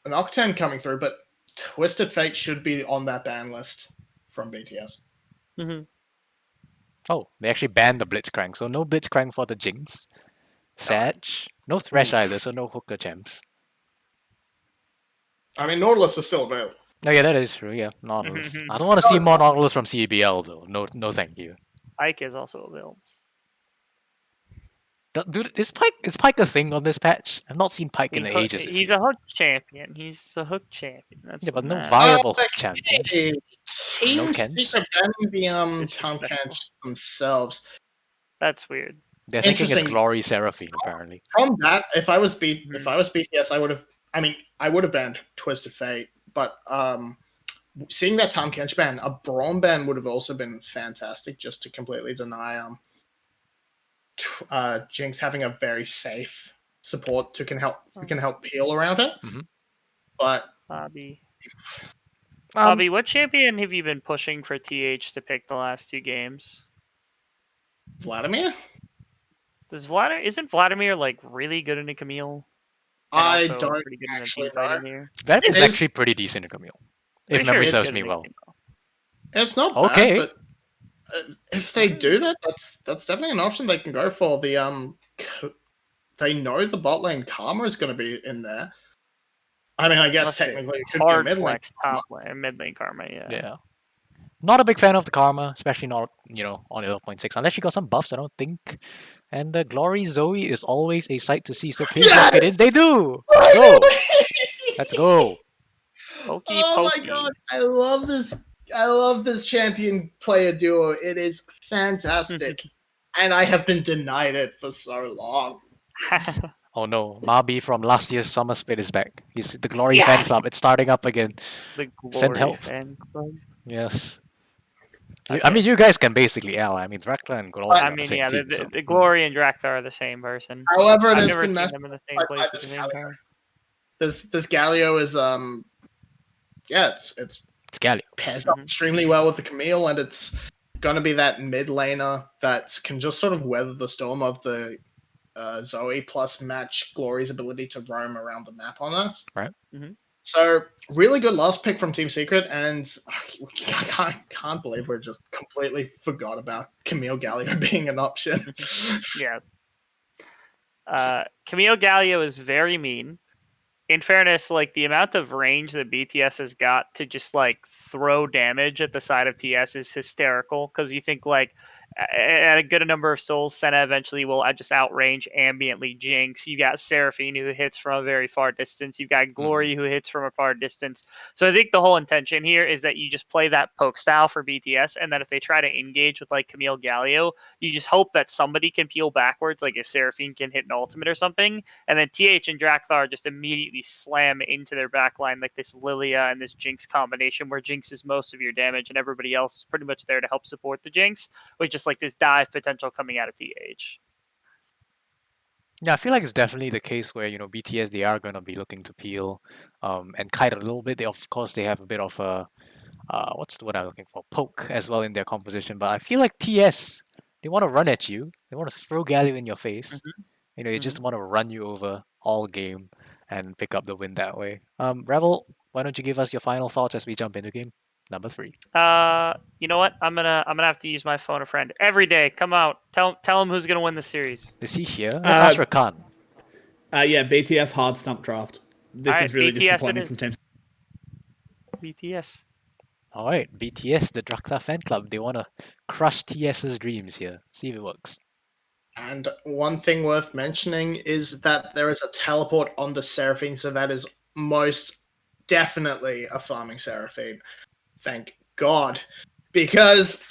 Octane coming through, but Twisted Fate should be on that ban list from BTS. Oh, they actually banned the Blitzcrank, so no Blitzcrank for the Jinx. Satch. No Thresh either, so no hooker champs. I mean, Nautilus is still available. Oh yeah, that is true. Yeah, Nautilus. I don't want to see more Nautilus from CBL though. No, thank you. Ike is also available. Dude, is Pike a thing on this patch? I've not seen Pike in He hook- ages. it He's feels. a hook champion. He's a hook champion. That's Yeah, but what no matters. viable hook Okay. champions. Team No Kens? Secret banning the It's Town respectful. Kench themselves. That's weird. They're thinking it's Interesting. Glory Seraphine apparently. From that, if I was BTS, I would have banned Twisted Fate, but seeing that Tahm Kench ban, a Braum ban would have also been fantastic, just to completely deny Jinx having a very safe support who can help peel around her. Mhm. But Bobby. Um, Bobby, what champion have you been pushing for TH to pick the last two games? Vladimir, Isn't Vladimir like really good in a Camille? And I also don't pretty good in a actually teamfight know. in here? that is it is- actually pretty decent in Camille. If Pretty sure memory it's serves good me in a well. Camille. it's not Okay. bad, but if they do that, that's definitely an option they can go for. They know the bot lane Karma is going to be in there. I mean, I guess Must be technically it could be a Hard mid lane. flex top lane, mid lane Karma, yeah. Yeah. Not a big fan of the Karma, especially not, on 11.6. Unless you got some buffs, I don't think. And the Glory Zoe is always a sight to see, so please lock it in. They do! Let's go! Let's go! Pokey, Oh my pokey. god, I love this. I love this champion player duo. It is fantastic. And I have been denied it for so long. Oh no, Mabi from last year's Summer Split is back. He's the Glory Yes! fan club. It's starting up again. The Send Glory help. fan club. Yes. I mean, you guys can basically L. I mean, Drakla and Grolsch I are on the mean, same yeah, team, the, so- the Glory and Drakthar are the same person. However, it I've has never been seen messed them in the same by place at this the same Galio. time. This Galio is yeah, it's It's Galio. pairs up extremely well with the Camille, and it's going to be that mid laner that can just sort of weather the storm of the Zoe plus match Glory's ability to roam around the map on us. Right. So really good last pick from Team Secret, and I can't believe we're just completely forgot about Camille Galio being an option. Yeah. Camille Galio is very mean. In fairness, like the amount of range that BTS has got to just like throw damage at the side of TS is hysterical. Because you think like at a good number of souls, Senna eventually will just outrange ambiently Jinx. You got Seraphine who hits from a very far distance. You've got Glory who hits from a far distance. So I think the whole intention here is that you just play that poke style for BTS, and then if they try to engage with like Camille Galio, you just hope that somebody can peel backwards, like if Seraphine can hit an ultimate or something, and then TH and Drakthar just immediately slam into their backline like this Lilia and this Jinx combination where Jinx is most of your damage and everybody else is pretty much there to help support the Jinx, with just like this dive potential coming out of TH. Yeah, I feel like it's definitely the case where, BTS, they are going to be looking to peel and kite a little bit. Of course, they have a bit of a, what's the word I'm looking for? Poke as well in their composition. But I feel like TS, they want to run at you. They want to throw Galio in your face. They just want to run you over all game and pick up the win that way. Rebel, why don't you give us your final thoughts as we jump into game number 3? You know what? I'm gonna have to use my phone a friend every day. Come out, tell him who's gonna win the series. Is he here? That's Ashra Khan. Yeah, BTS hard stump draft. This Alright, is really BTS disappointing it from Team. BTS. All right, BTS, the Drakthar fan club, they want to crush TS's dreams here. See if it works. And one thing worth mentioning is that there is a teleport on the Seraphine, so that is most definitely a farming Seraphine. Thank God. Because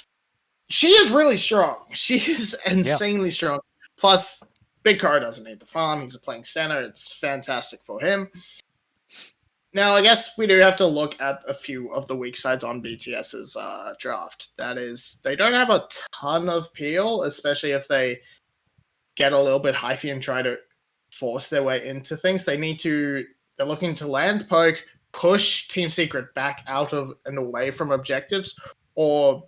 she is really strong. She is insanely strong. Plus, Big Car doesn't need the farm. He's playing center. It's fantastic for him. Now, I guess we do have to look at a few of the weak sides on BTS's draft. That is, they don't have a ton of peel, especially if they get a little bit hyphy and try to force their way into things. They're looking to land poke, push Team Secret back out of and away from objectives, or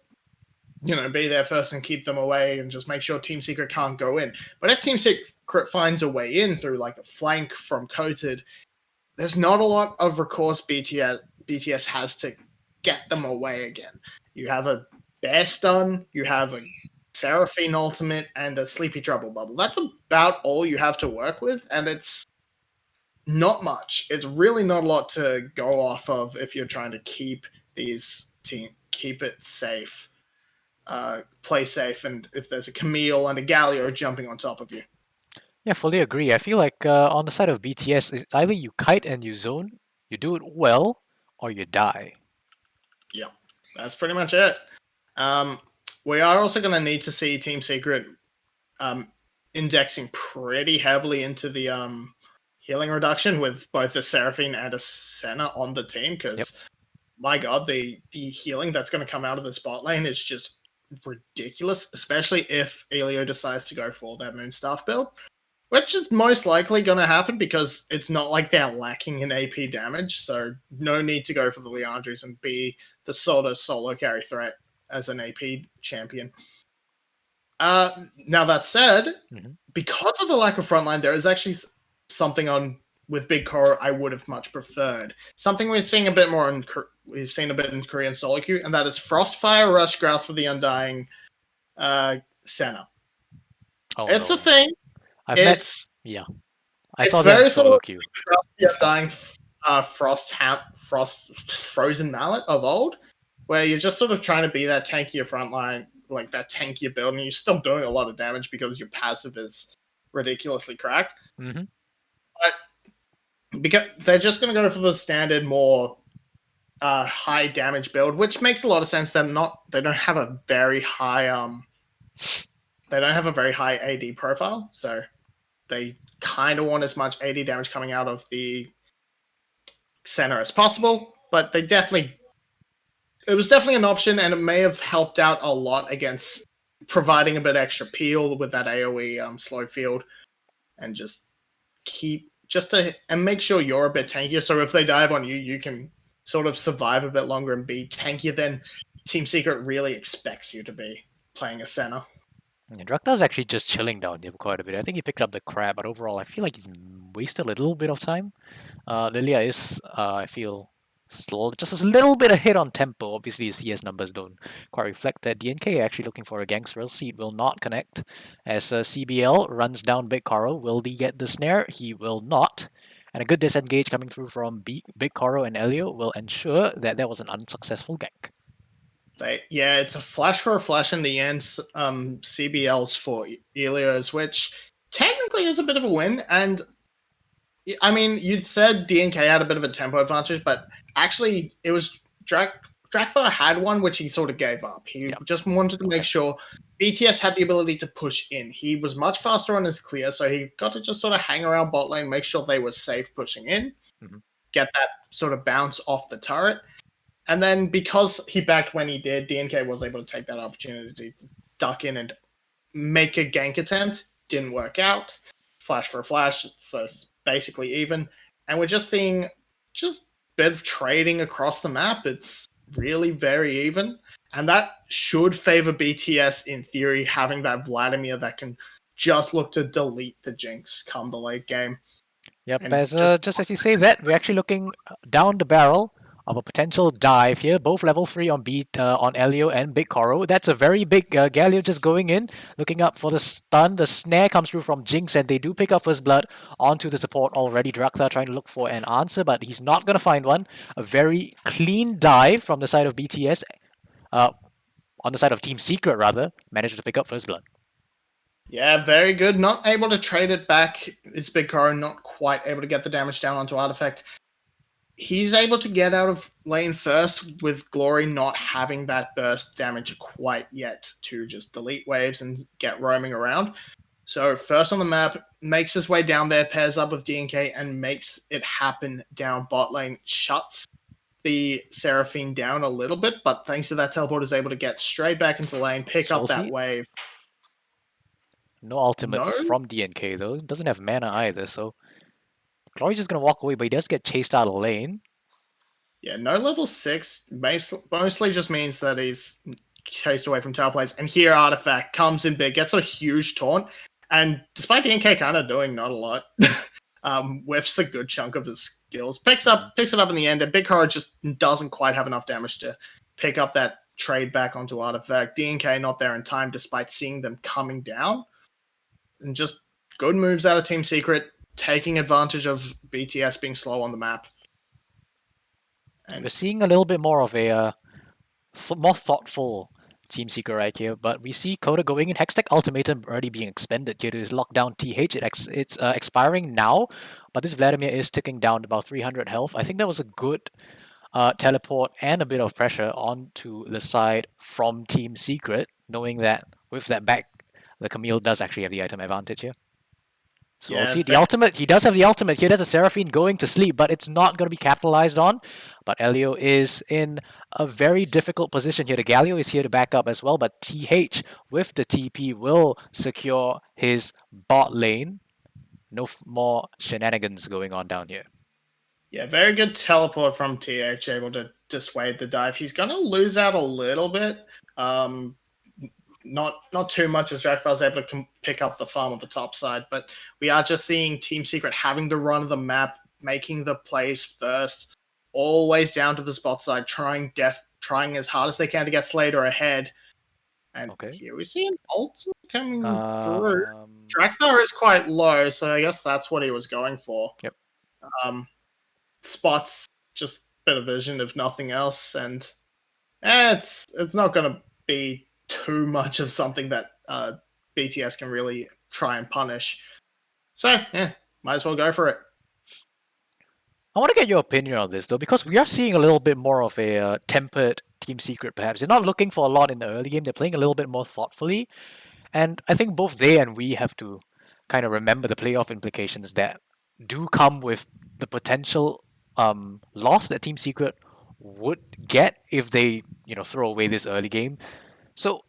be there first and keep them away and just make sure Team Secret can't go in. But if Team Secret finds a way in through like a flank from Coated, there's not a lot of recourse BTS has to get them away again. You have a Bear Stun, you have a Seraphine ultimate, and a Sleepy Trouble Bubble. That's about all you have to work with, and it's not much. It's really not a lot to go off of if you're trying to keep it safe, play safe, and if there's a Camille and a Galio jumping on top of you. Yeah, fully agree. I feel like on the side of BTS, it's either you kite and you zone, you do it well, or you die. Yeah, that's pretty much it. We are also going to need to see Team Secret indexing pretty heavily into the healing reduction with both a Seraphine and a Senna on the team, because my God, the healing that's going to come out of this bot lane is just ridiculous, especially if Elio decides to go for that Moonstaff build, which is most likely going to happen because it's not like they're lacking in AP damage, so no need to go for the Leandries and be the sort of solo carry threat as an AP champion. Now that said, because of the lack of frontline, there is actually something on with Big Core I would have much preferred. Something we're seeing a bit more we've seen a bit in Korean solo queue, and that is Frostfire Rush Grasp of the Undying Senna. It's a thing. I very saw that in solo sort of queue. The Undying Frozen Mallet of old, where you're just sort of trying to be that tankier frontline, like that tankier build, and you're still doing a lot of damage because your passive is ridiculously cracked. But because they're just going to go for the standard, more high damage build, which makes a lot of sense. They don't have a very high AD profile, so they kind of want as much AD damage coming out of the center as possible. But it was definitely an option, and it may have helped out a lot against providing a bit extra peel with that AoE slow field, and and make sure you're a bit tankier. So if they dive on you, you can sort of survive a bit longer and be tankier than Team Secret really expects you to be playing a center. Yeah, Draktar's actually just chilling down here quite a bit. I think he picked up the crab, but overall, I feel like he's wasted a little bit of time. Lilia is, I feel, slow, just a little bit ahead on tempo. Obviously, his CS numbers don't quite reflect that. DNK actually looking for a Gangsteril seed will not connect as CBL runs down Big Koro. Will he get the snare? He will not. And a good disengage coming through from Big Koro and Elio will ensure that that was an unsuccessful gank. It's a flash for a flash in the end. CBLs for Elios, which technically is a bit of a win. And I mean, you'd said DNK had a bit of a tempo advantage, but actually it was Drakthar had one which he sort of gave up. He just wanted to make sure BTS had the ability to push in. He was much faster on his clear, so he got to just sort of hang around bot lane, make sure they were safe pushing in, get that sort of bounce off the turret. And then because he backed when he did, DNK was able to take that opportunity to duck in and make a gank attempt. Didn't work out. Flash for a flash, so it's basically even. And we're just seeing just a bit of trading across the map. It's really very even. And that should favor BTS in theory, having that Vladimir that can just look to delete the Jinx come the late game. Yep, And as just- just as you say that, we're actually looking down the barrel of a potential dive here. Both level 3 on on Elio and Big Koro. That's a very big Galio just going in, looking up for the stun. The snare comes through from Jinx, and they do pick up First Blood onto the support already. Drakthar trying to look for an answer, but he's not going to find one. A very clean dive from the side of BTS, on the side of Team Secret rather, managed to pick up First Blood. Yeah, very good. Not able to trade it back. It's Big Koro, not quite able to get the damage down onto Artifact. He's able to get out of lane first with Glory not having that burst damage quite yet to just delete waves and get roaming around. So first on the map, makes his way down there, pairs up with DNK and makes it happen down bot lane, shuts the Seraphine down a little bit, but thanks to that teleport is able to get straight back into lane, pick up that Salty? wave. No ultimate No? from DNK though. Doesn't have mana either, so Glory's just gonna walk away, but he does get chased out of lane. Yeah, no level 6 mostly just means that he's chased away from tower plates. And here Artifact comes in big, gets a huge taunt, and despite DNK kind of doing not a lot, whiffs a good chunk of his skills, picks it up in the end, and Big Koro just doesn't quite have enough damage to pick up that trade back onto Artifact. DNK not there in time despite seeing them coming down. And just good moves out of Team Secret, taking advantage of BTS being slow on the map. And We're seeing a little bit more of a more thoughtful Team Secret right here, but we see Coda going in. Hextech Ultimatum already being expended here to lock down TH. It's expiring now, but this Vladimir is ticking down to about 300 health. I think that was a good teleport and a bit of pressure onto the side from Team Secret, knowing that with that back, the Camille does actually have the item advantage here. So we'll Yeah, see the ultimate. He does have the ultimate here. There's a Seraphine going to sleep, but it's not going to be capitalized on. But Elio is in a very difficult position here. The Galio is here to back up as well, but TH with the TP will secure his bot lane. No more shenanigans going on down here. yeah, very good teleport from TH, able to dissuade the dive. He's going to lose out a little bit. Not too much as Drakthar able to pick up the farm on the top side, but we are just seeing Team Secret having the run of the map, making the plays first, always down to the spot side, trying as hard as they can to get Slater ahead. And Okay. here we see an ultimate coming through. Um, Drakthar is quite low, so I guess that's what he was going for. Yep. Spots just a bit of vision if nothing else, and it's not going to be too much of something that BTS can really try and punish. So, yeah, might as well go for it. I want to get your opinion on this though, because we are seeing a little bit more of a tempered Team Secret. Perhaps they're not looking for a lot in the early game. They're playing a little bit more thoughtfully, and I think both they and we have to kind of remember the playoff implications that do come with the potential loss that Team Secret would get if they throw away this early game. So,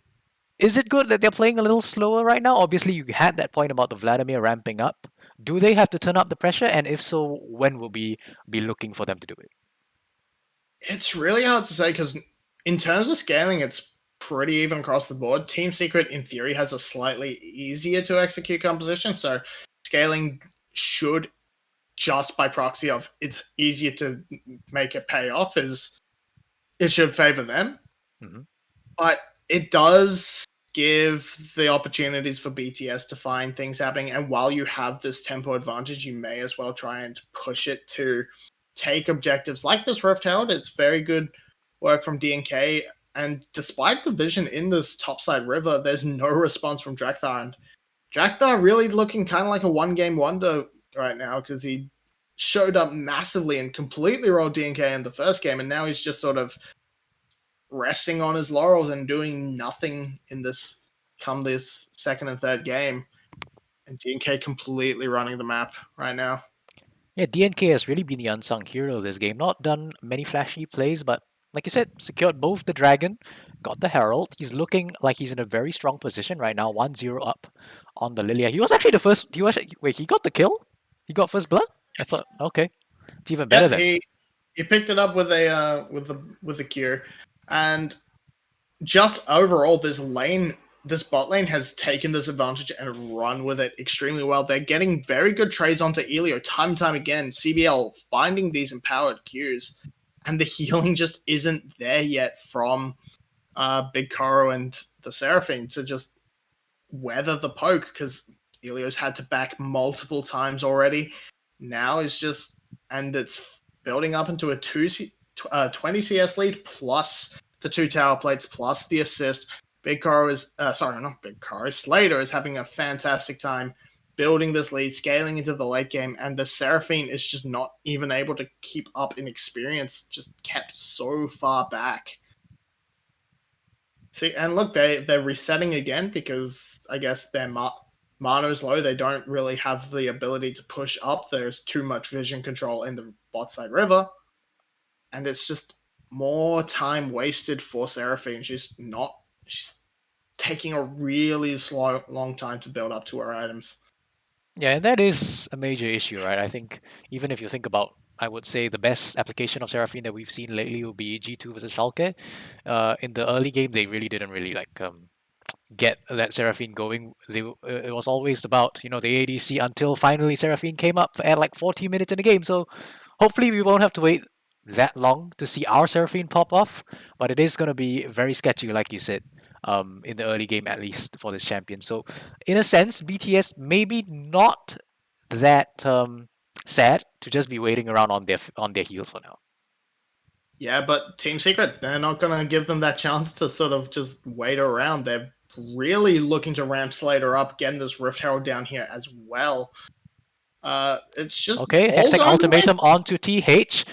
is it good that they're playing a little slower right now? Obviously, you had that point about the Vladimir ramping up. Do they have to turn up the pressure? And if so, when will we be looking for them to do it? It's really hard to say because in terms of scaling, it's pretty even across the board. Team Secret, in theory, has a slightly easier to execute composition, so scaling should, just by proxy of it's easier to make it pay off, it should favor them. Mhm. But it does give the opportunities for BTS to find things happening, and while you have this tempo advantage, you may as well try and push it to take objectives like this Rift Herald. It's very good work from DNK, and despite the vision in this topside river, there's no response from Drakthar, and Drakthar really looking kind of like a one-game wonder right now because he showed up massively and completely rolled DNK in the first game, and now he's just sort of resting on his laurels and doing nothing in this second and third game. And DNK completely running the map right now. Yeah, DNK has really been the unsung hero of this game. Not done many flashy plays, but like you said, secured both the Dragon, got the Herald. He's looking like he's in a very strong position right now, 1-0 up on the Lilia. He was actually the first. Wait, he got the kill? He got first blood? I thought, okay. It's even better then. He picked it up with the Q. And just overall, this bot lane has taken this advantage and run with it extremely well. They're getting very good trades onto Elio time and time again. CBL finding these empowered Qs, and the healing just isn't there yet from Big Koro and the Seraphine to just weather the poke, because Elio's had to back multiple times already. Now it's it's building up into a 20 CS lead plus the 2 tower plates plus the assist. Slater is having a fantastic time building this lead, scaling into the late game, and the Seraphine is just not even able to keep up in experience, just kept so far back. See, and look, they're resetting again because I guess their mana's low. They don't really have the ability to push up. There's too much vision control in the bot side river, and it's just more time wasted for Seraphine. She's taking a really long time to build up to her items. Yeah, and that is a major issue, right? I think even if you think about, I would say the best application of Seraphine that we've seen lately will be G2 versus Schalke. In the early game, they really didn't really get that Seraphine going. It was always about, the ADC until finally Seraphine came up at 40 minutes in the game. So hopefully we won't have to wait that long to see our Seraphine pop off, but it is going to be very sketchy, like you said, in the early game at least for this champion. So in a sense, BTS maybe not that sad to just be waiting around on their heels for now. Yeah, but Team Secret, they're not going to give them that chance to sort of just wait around. They're really looking to ramp Slater up, getting this Rift Herald down here as well. It's just okay. Hextech ultimatum onto TH.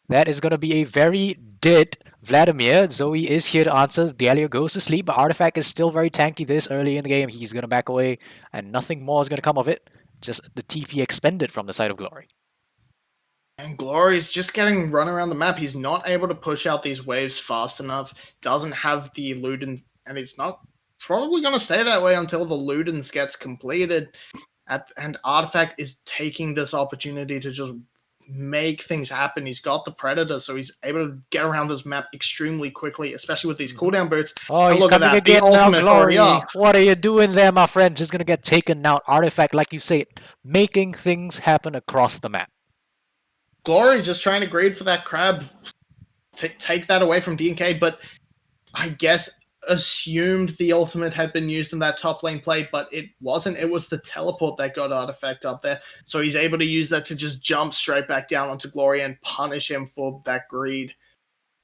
That is going to be a very dead Vladimir. Zoe is here to answer. Dialio goes to sleep, but Artifact is still very tanky this early in the game. He's going to back away, and nothing more is going to come of it. Just the TP expended from the side of Glory. And Glory's just getting run around the map. He's not able to push out these waves fast enough. Doesn't have the Ludens, and it's not probably going to stay that way until the Ludens gets completed. And Artifact is taking this opportunity to just make things happen. He's got the Predator, so he's able to get around this map extremely quickly, especially with these cooldown boots. Oh, he's coming again now, Glory. What are you doing there, my friend? Just going to get taken out. Artifact, like you say, making things happen across the map. Glory just trying to grade for that crab. Take that away from DNK, but I guess assumed the ultimate had been used in that top lane play, but it wasn't. It was the teleport that got Artifact up there, so he's able to use that to just jump straight back down onto Glory and punish him for that greed.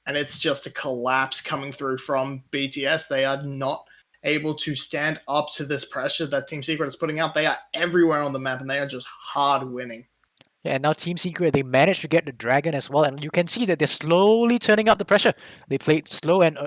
And it's just a collapse coming through from BTS. They are not able to stand up to this pressure that Team Secret is putting out. They are everywhere on the map, and they are just hard winning. Yeah, and now Team Secret, they managed to get the Dragon as well, and you can see that they're slowly turning up the pressure. They played slow and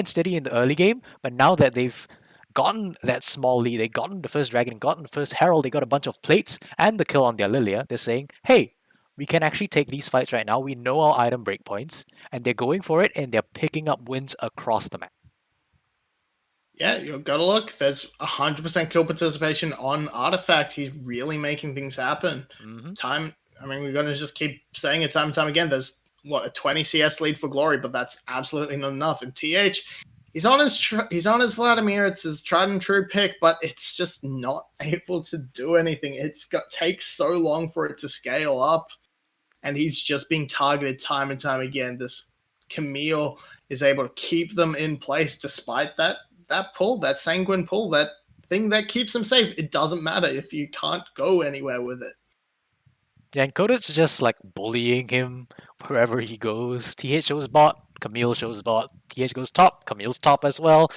steady in the early game, but now that they've gotten that small lead, they've gotten the first Dragon, gotten the first Herald, they got a bunch of plates and the kill on their Lilia, they're saying, hey, we can actually take these fights right now. We know our item breakpoints, and they're going for it, and they're picking up wins across the map. Yeah, you've got to look. There's 100% kill participation on Artifact. He's really making things happen. Mm-hmm. We're going to just keep saying it time and time again. There's a 20 CS lead for Glory, but that's absolutely not enough. And TH, he's on his Vladimir. It's his tried and true pick, but it's just not able to do anything. Takes so long for it to scale up, and he's just being targeted time and time again. This Camille is able to keep them in place despite that pull, that sanguine pull, that thing that keeps him safe. It doesn't matter if you can't go anywhere with it. Yeah, and Kodach's just like bullying him wherever he goes. TH shows bot, Camille shows bot, TH goes top, Camille's top as well.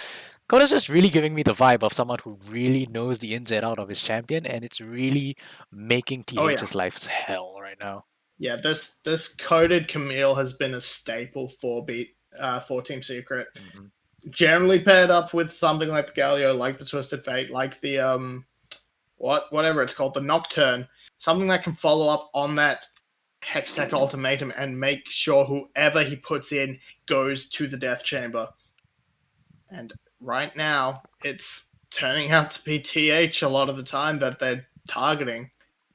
Kodach's just really giving me the vibe of someone who really knows the ins and out of his champion, and it's really making TH's life's hell right now. Yeah, this coded Camille has been a staple for Team Secret. Mm-hmm. Generally paired up with something like the Galio, like the Twisted Fate, like the whatever it's called, the Nocturne, something that can follow up on that Hextech Ultimatum and make sure whoever he puts in goes to the Death Chamber. And right now, it's turning out to be TH a lot of the time that they're targeting,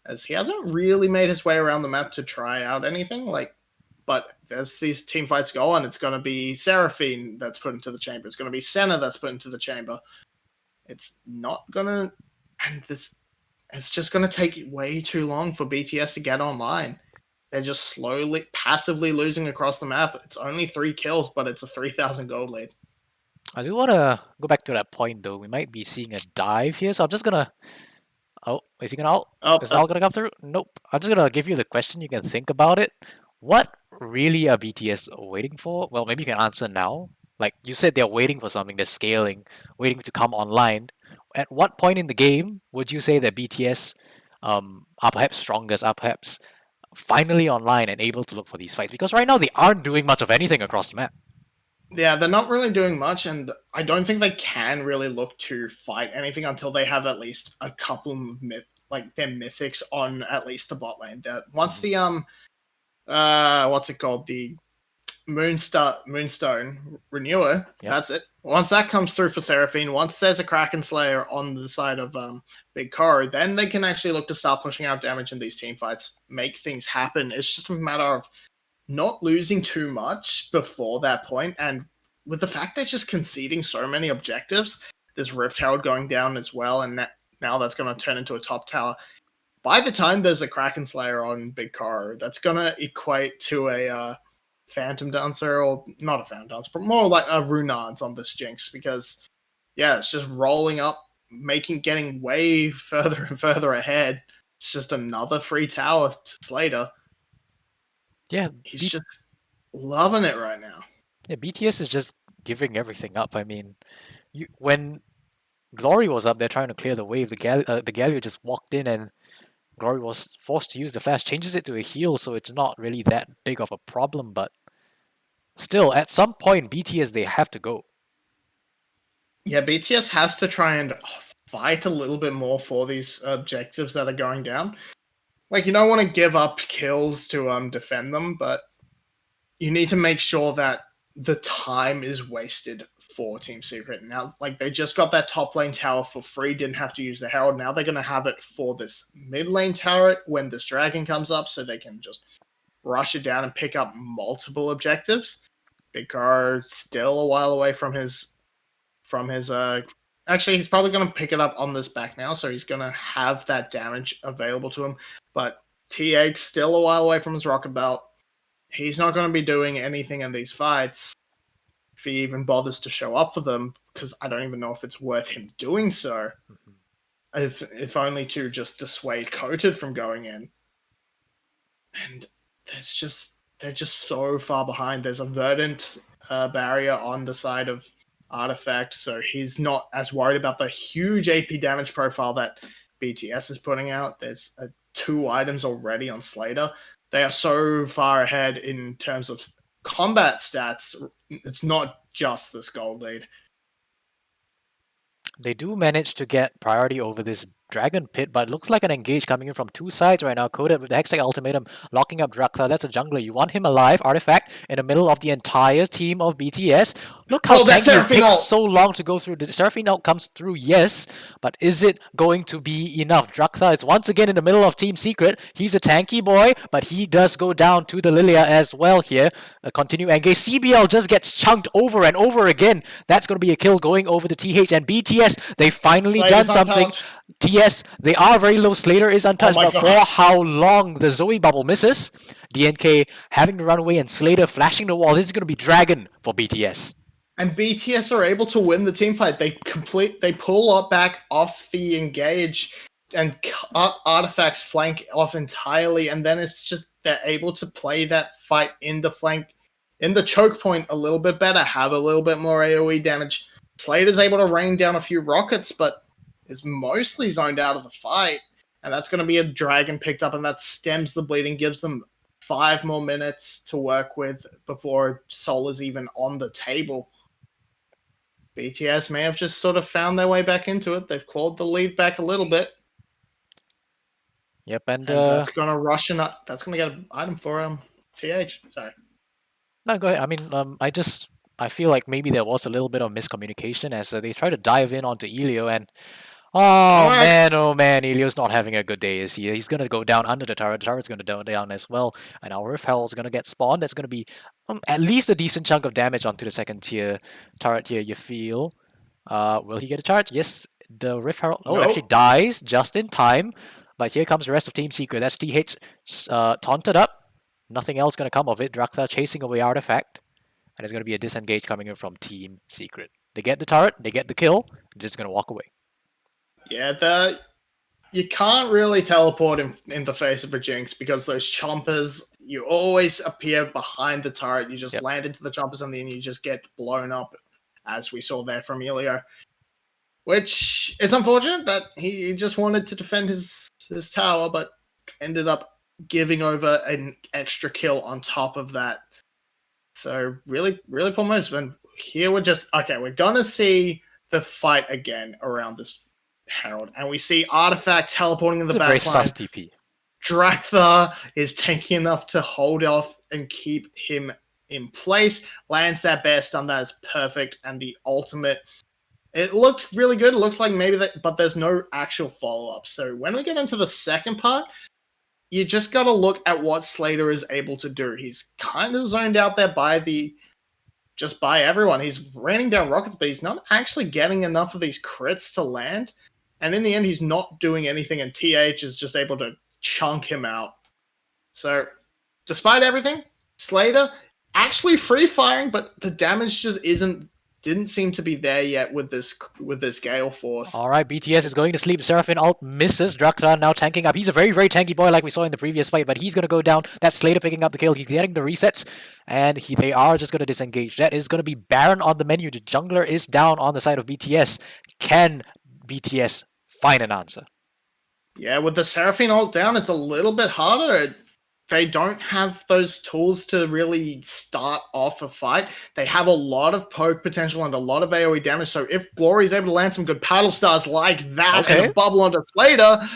as he hasn't really made his way around the map to try out anything. But as these team fights go on, it's going to be Seraphine that's put into the chamber. It's going to be Senna that's put into the chamber. It's not going to... And it's just going to take way too long for BTS to get online. They're just slowly, passively losing across the map. It's only 3 kills, but it's a 3,000 gold lead. I do want to go back to that point, though. We might be seeing a dive here, so I'm just going to... Oh, is he going to ult? Is Al going to come through? Nope. I'm just going to give you the question. You can think about it. What really are BTS waiting for? Well, maybe you can answer now. Like you said, they're waiting for something. They're scaling, waiting to come online. At what point in the game would you say that BTS are perhaps strongest, are perhaps finally online and able to look for these fights? Because right now they aren't doing much of anything across the map. Yeah, they're not really doing much, and I don't think they can really look to fight anything until they have at least a couple of their mythics on at least the bot lane. Once the what's it called? The Moonstone Renewer. Yep. That's it. Once that comes through for Seraphine, once there's a Kraken Slayer on the side of Big Koro, then they can actually look to start pushing out damage in these team fights, make things happen. It's just a matter of not losing too much before that point, and with the fact they're just conceding so many objectives, there's Rift Herald going down as well, and now that's going to turn into a top tower. By the time there's a Kraken Slayer on Big Koro, that's going to equate to a Phantom Dancer, or not a Phantom Dancer, but more like a Runards on this Jinx, because it's just rolling up, getting way further and further ahead. It's just another free tower to Slater. Yeah, he's just loving it right now. Yeah, BTS is just giving everything up. I mean, when Glory was up there trying to clear the wave, the Galio just walked in and Glory was forced to use the flash, changes it to a heal, so it's not really that big of a problem, but still, at some point, BTS, they have to go. Yeah, BTS has to try and fight a little bit more for these objectives that are going down. Like, you don't want to give up kills to defend them, but you need to make sure that the time is wasted for Team Secret. Now, like, they just got that top lane tower for free, didn't have to use the Herald. Now they're going to have it for this mid lane turret when this dragon comes up, so they can just rush it down and pick up multiple objectives. Big Car still a while away from his actually, he's probably going to pick it up on this back now, so he's going to have that damage available to him. But TH still a while away from his rocket belt. He's not going to be doing anything in these fights if he even bothers to show up for them, because I don't even know if it's worth him doing so. Mm-hmm. If only to just dissuade Coated from going in. And they're just so far behind. There's a Verdant barrier on the side of Artifact, so he's not as worried about the huge AP damage profile that BTS is putting out. There's 2 items already on Slater. They are so far ahead in terms of combat stats. It's not just this gold lead. They do manage to get priority over this Dragon Pit, but it looks like an engage coming in from two sides right now. Coded with the Hextech Ultimatum, locking up Drakthar. That's a jungler. You want him alive. Artifact in the middle of the entire team of BTS. Look how that tanky it Seraphine ult. takes so long to go through. The Seraphine ult comes through, yes, but is it going to be enough? Drakthar is once again in the middle of Team Secret. He's a tanky boy, but he does go down to the Lilia as well here. Continue engage. CBL just gets chunked over and over again. That's going to be a kill going over to TH and BTS. They finally done Slater's something. untouched. TS, they are very low. Slater is untouched, my but for God. how long the Zoe bubble misses, DNK having to run away and Slater flashing the wall. This is going to be Dragon for BTS. And BTS are able to win the team fight. They pull up back off the engage and cut Artifact's flank off entirely, and then it's just they're able to play that fight in the flank, in the choke point a little bit better, have a little bit more AoE damage. Slater's able to rain down a few rockets, but is mostly zoned out of the fight, and that's going to be a dragon picked up, and that stems the bleeding, gives them 5 more minutes to work with before Sol is even on the table. BTS may have just sort of found their way back into it. They've clawed the lead back a little bit. Yep, and that's going to rush and that's going to get an item for TH. Sorry. no, go ahead. I mean, I feel like maybe there was a little bit of miscommunication as they try to dive in onto Elio, and oh man, Elio's not having a good day, is he? He's gonna go down under the turret. The turret's gonna go down as well, and our Rift Herald's gonna get spawned. That's gonna be at least a decent chunk of damage onto the second tier turret here, you feel. Will he get a charge? Yes, the Rift Herald actually dies just in time, but here comes the rest of Team Secret. That's TH taunted up. Nothing else gonna come of it. Drakthar chasing away Artifact. And there's going to be a disengage coming in from Team Secret. They get the turret, they get the kill, they're just going to walk away. Yeah, you can't really teleport in the face of a Jinx because those chompers, you always appear behind the turret. You just land into the chompers and then you just get blown up, as we saw there from Elio. Which is unfortunate that he just wanted to defend his tower, but ended up giving over an extra kill on top of that. So really, really poor moves. And here we're gonna see the fight again around this Herald, and we see Artifact teleporting in the back line. It's a very sus TP. Drakthar is tanky enough to hold off and keep him in place. Lands that bear stun, that is perfect, and the ultimate. It looked really good. It looks like maybe that, but there's no actual follow up. So when we get into the second part, you just got to look at what Slater is able to do. He's kind of zoned out there by everyone. He's raining down rockets, but he's not actually getting enough of these crits to land. And in the end, he's not doing anything, and TH is just able to chunk him out. So, despite everything, Slater actually free firing, but the damage just didn't seem to be there yet with this Gale Force. Alright, BTS is going to sleep. Seraphine ult misses. Drakthar now tanking up. He's a very, very tanky boy like we saw in the previous fight, but he's going to go down. That's Slater picking up the kill. He's getting the resets, and they are just going to disengage. That is going to be Baron on the menu. The jungler is down on the side of BTS. Can BTS find an answer? Yeah, with the Seraphine ult down, it's a little bit harder. They don't have those tools to really start off a fight. They have a lot of poke potential and a lot of AoE damage. So if Glory is able to land some good paddle stars like that and a bubble onto Slater,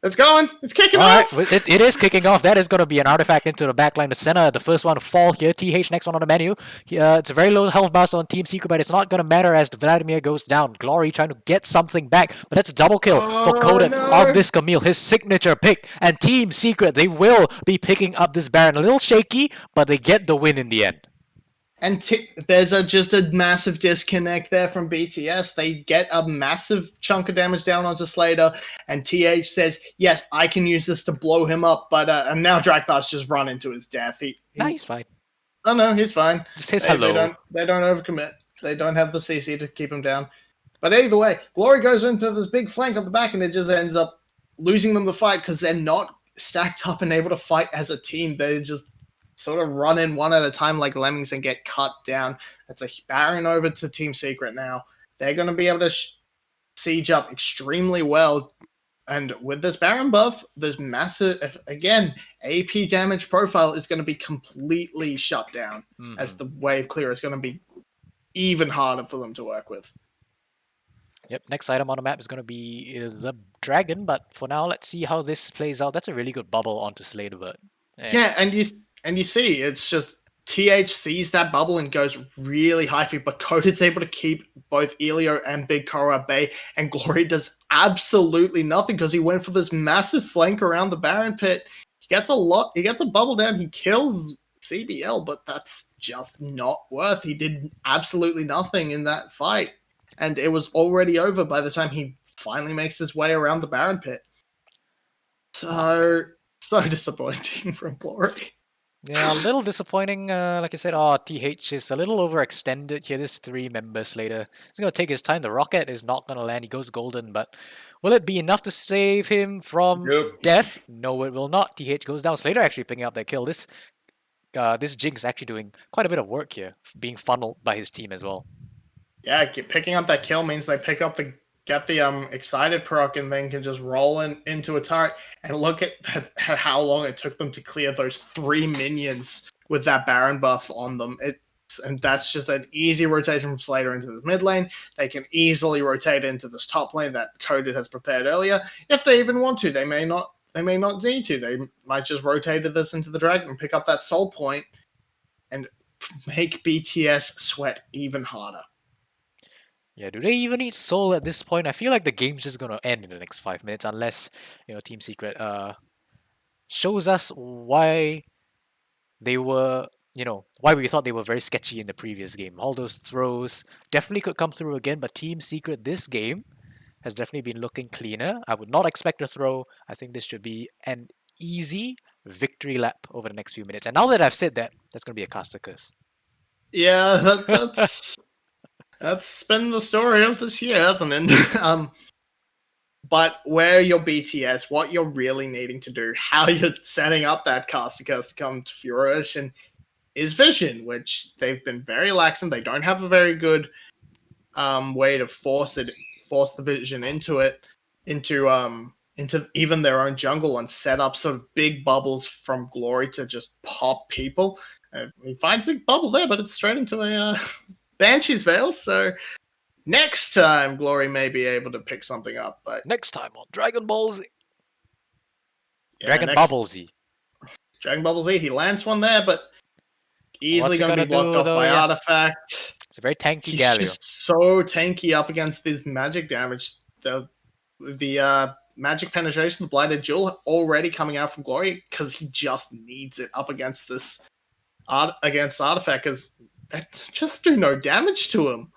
it's going. It's kicking off. It is kicking off. That is going to be an artifact into the backline. The center, the first one to fall here. TH next one on the menu. It's a very low health bar on Team Secret, but it's not going to matter as Vladimir goes down. Glory trying to get something back, but that's a double kill for Koden on this Camille. His signature pick. And Team Secret, they will be picking up this Baron. A little shaky, but they get the win in the end. And there's just a massive disconnect there from BTS. They get a massive chunk of damage down onto Slater, and TH says, yes, I can use this to blow him up, but and now Drakthar's just run into his death. He's fine. Oh, no, he's fine. Just says hello. They don't overcommit. They don't have the CC to keep him down. But either way, Glory goes into this big flank on the back, and it just ends up losing them the fight because they're not stacked up and able to fight as a team. They just sort of run in one at a time like lemmings and get cut down. That's a Baron over to Team Secret now. They're going to be able to siege up extremely well. And with this Baron buff, this massive, again, AP damage profile is going to be completely shut down as the wave clear is going to be even harder for them to work with. Yep, next item on the map is going to be the dragon, but for now, let's see how this plays out. That's a really good bubble onto Slay the Bird. Yeah, and you see, it's just TH sees that bubble and goes really high for you, but Coded's able to keep both Elio and Big Koro at bay, and Glory does absolutely nothing because he went for this massive flank around the Baron pit. He gets a bubble down, he kills CBL, but that's just not worth. He did absolutely nothing in that fight, and it was already over by the time he finally makes his way around the Baron pit. So disappointing from Glory. Yeah, a little disappointing. Like I said, TH is a little overextended here. There's 3 members later. It's going to take his time. The rocket is not going to land. He goes golden, but will it be enough to save him from death? No, it will not. TH goes down. Slater actually picking up that kill. This Jinx actually doing quite a bit of work here, being funneled by his team as well. Yeah, picking up that kill means they get the excited proc and then can just roll into a turret. And look at how long it took them to clear those 3 minions with that Baron buff on them. And that's just an easy rotation from Slater into the mid lane. They can easily rotate into this top lane that Coded has prepared earlier. If they even want to, they may not need to. They might just rotate this into the dragon and pick up that soul point and make BTS sweat even harder. Yeah, do they even need soul at this point? I feel like the game's just gonna end in the next 5 minutes unless, Team Secret shows us why they were, why we thought they were very sketchy in the previous game. All those throws definitely could come through again, but Team Secret this game has definitely been looking cleaner. I would not expect a throw. I think this should be an easy victory lap over the next few minutes. And now that I've said that, that's gonna be a caster curse. Yeah, that's that's been the story of this year, hasn't it? But where your BTS, what you're really needing to do, how you're setting up that caster curse to come to fruition is vision, which they've been very lax in. They don't have a very good way to force the vision into even their own jungle and set up sort of big bubbles from Glory to just pop people. He finds a bubble there, but it's straight into a Banshee's Veil, so next time Glory may be able to pick something up. But Next time on Dragon Ball Z. yeah, Dragon Bubble Z. Dragon Bubble Z, he lands one there, but easily What's he going to be gonna blocked do, off though? by Yeah. Artifact. It's a very tanky He's Galio. just so tanky up against this magic damage. The magic penetration, the blighted jewel already coming out from Glory because he just needs it up against this against Artifact because that just do no damage to him.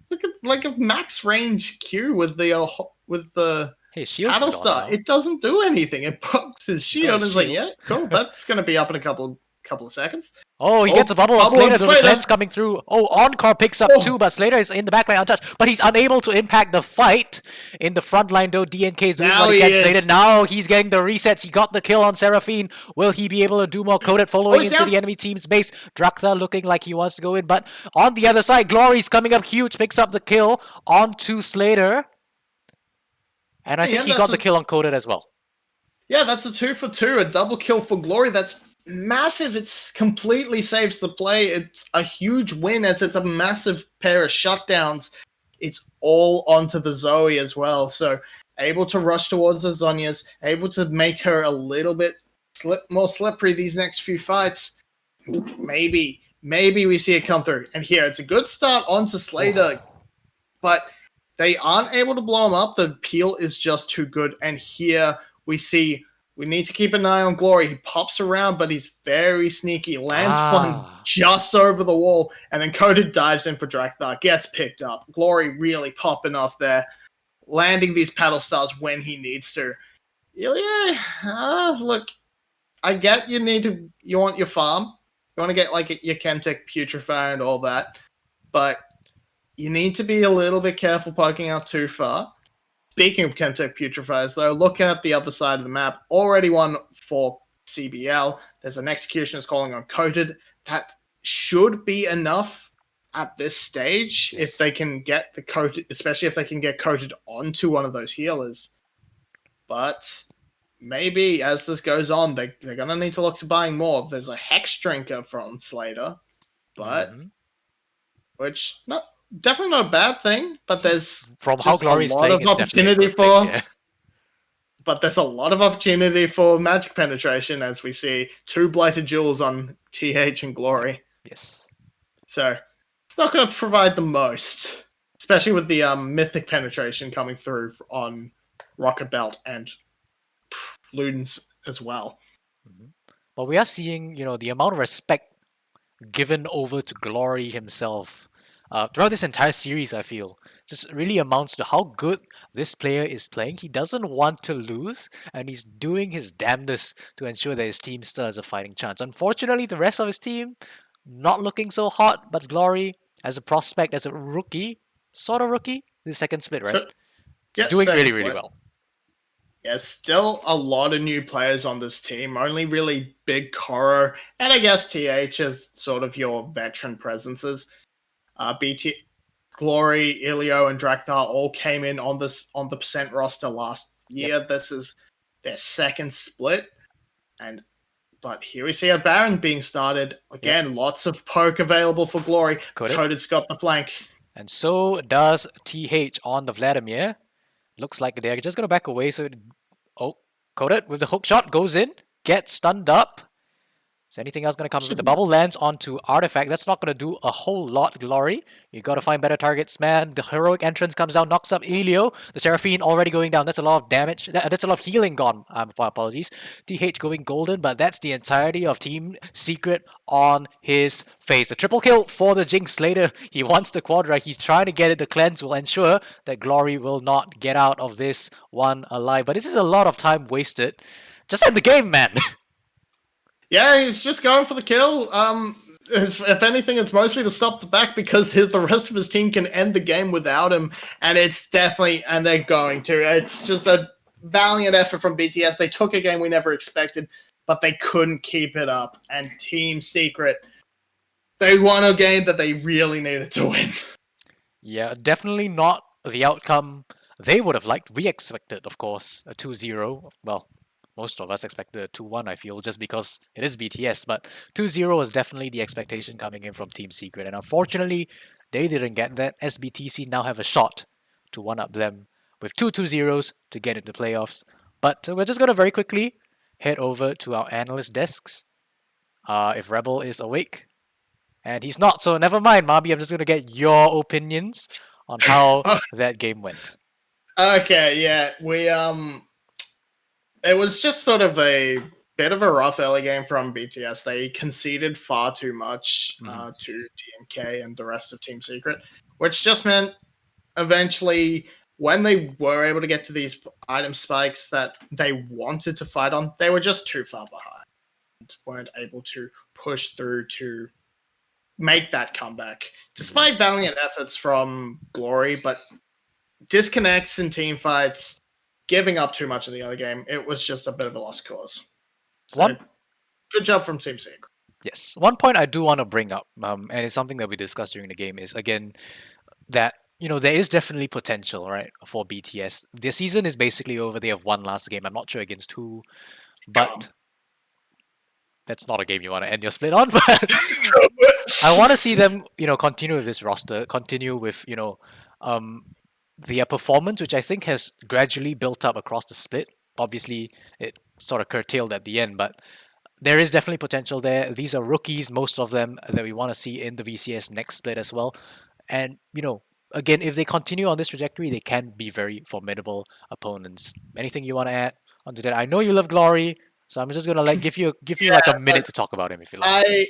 Look at like a max range Q with the Hey, shield Paddle Star. It doesn't do anything. It pokes his shield and is like, yeah, cool. That's gonna be up in a couple of seconds. Oh, he Oh, gets a bubble on bubble on Slater. The Slater. cleanse coming through. Oh, Encore picks up Oh. 2, but Slater is in the backline untouched. But he's unable to impact the fight. In the front line, though, DNK is doing Now what he he can. is. Slater, now he's getting the resets. He got the kill on Seraphine. Will he be able to do more Coded following he's into down. the enemy team's base? Drakthar looking like he wants to go in. But on the other side, Glory's coming up huge. Picks up the kill onto Slater. And I think Yeah, he got that's the kill on Coded as well. Yeah, that's a 2 for 2, a double kill for Glory. That's massive. It's completely saves the play. It's a huge win as it's a massive pair of shutdowns. It's all onto the Zoe as well. So able to rush towards the Zhonya's, able to make her a little bit more slippery these next few fights. Maybe we see it come through. And here, it's a good start onto Slater, but they aren't able to blow him up. The peel is just too good. And here we see we need to keep an eye on Glory. He pops around, but he's very sneaky. Lands one just over the wall, and then Coded dives in for Drakthar. Gets picked up. Glory really popping off there, landing these paddle stars when he needs to. Look, I get you want your farm. You want to get like your Chemtech Putrefy and all that, but you need to be a little bit careful poking out too far. Speaking of Chemtech Putrifiers, though, looking at the other side of the map, already won for CBL. There's an Executioner's calling on Coded. That should be enough at this stage if they can get the Coded, especially if they can get Coded onto one of those healers. But maybe as this goes on, they're going to need to look to buying more. There's a Hex Drinker from Slater, but which definitely not a bad thing, but there's From how just a Glory is lot playing, of it's definitely a opportunity good thing. for. Yeah. But there's a lot of opportunity for magic penetration as we see 2 blighted jewels on TH and Glory. Yes. So it's not going to provide the most, especially with the mythic penetration coming through on Rocket Belt and Ludens as well. But we are seeing, the amount of respect given over to Glory himself throughout this entire series, I feel, just really amounts to how good this player is playing. He doesn't want to lose, and he's doing his damnedest to ensure that his team still has a fighting chance. Unfortunately, the rest of his team not looking so hot, but Glory, as a prospect, as a rookie, sort of rookie, the second split, right? So, It's doing second really, really split. well. Yeah, still a lot of new players on this team. Only really Big Koro, and I guess TH as sort of your veteran presences. BT, Glory, Ilio, and Drakthar all came in on the percent roster last year. This is their second split, but here we see a Baron being started again. Lots of poke available for Glory. Coded. Coded's got the flank. And so does TH on the Vladimir. Looks like they're just going to back away. So, Coded with the hook shot goes in, gets stunned up. Is anything else going to come? The bubble lands onto Artifact. That's not going to do a whole lot, Glory. You got to find better targets, man. The heroic entrance comes down, knocks up Elio. The Seraphine already going down. That's a lot of damage. That's a lot of healing gone. My apologies. TH going golden, but that's the entirety of Team Secret on his face. A triple kill for the Jinx later. He wants the Quadra. He's trying to get it. The cleanse will ensure that Glory will not get out of this one alive. But this is a lot of time wasted. Just end the game, man. Yeah, he's just going for the kill. If anything, it's mostly to stop the back because the rest of his team can end the game without him, and they're going to. It's just a valiant effort from BTS. They took a game we never expected, but they couldn't keep it up. And Team Secret, they won a game that they really needed to win. Yeah, definitely not the outcome they would have liked. We expected, of course, a 2-0. Well, most of us expected a 2-1, I feel, just because it is BTS. But 2-0 was definitely the expectation coming in from Team Secret. And unfortunately, they didn't get that. SBTC now have a shot to one-up them with 2-2-0s to get into playoffs. But we're just going to very quickly head over to our analyst desks. If Rebel is awake. And he's not, so never mind, Mabi. I'm just going to get your opinions on how that game went. Okay, yeah. It was just sort of a bit of a rough early game from BTS. They conceded far too much to TMK and the rest of Team Secret, which just meant eventually when they were able to get to these item spikes that they wanted to fight on, they were just too far behind and weren't able to push through to make that comeback. Despite valiant efforts from Glory, but disconnects in team fights, giving up too much in the other game, it was just a bit of a lost cause. So, good job from Team Secret. Yes. One point I do want to bring up, and it's something that we discussed during the game, is again that there is definitely potential, right, for BTS. Their season is basically over. They have one last game. I'm not sure against who, but that's not a game you want to end your split on. But I want to see them, continue with this roster, continue with their performance, which I think has gradually built up across the split. Obviously, it sort of curtailed at the end, but there is definitely potential there. These are rookies, most of them, that we want to see in the VCS next split as well. And, again, if they continue on this trajectory, they can be very formidable opponents. Anything you want to add onto that? I know you love Glory, so I'm just going to give you like a minute to talk about him if you like.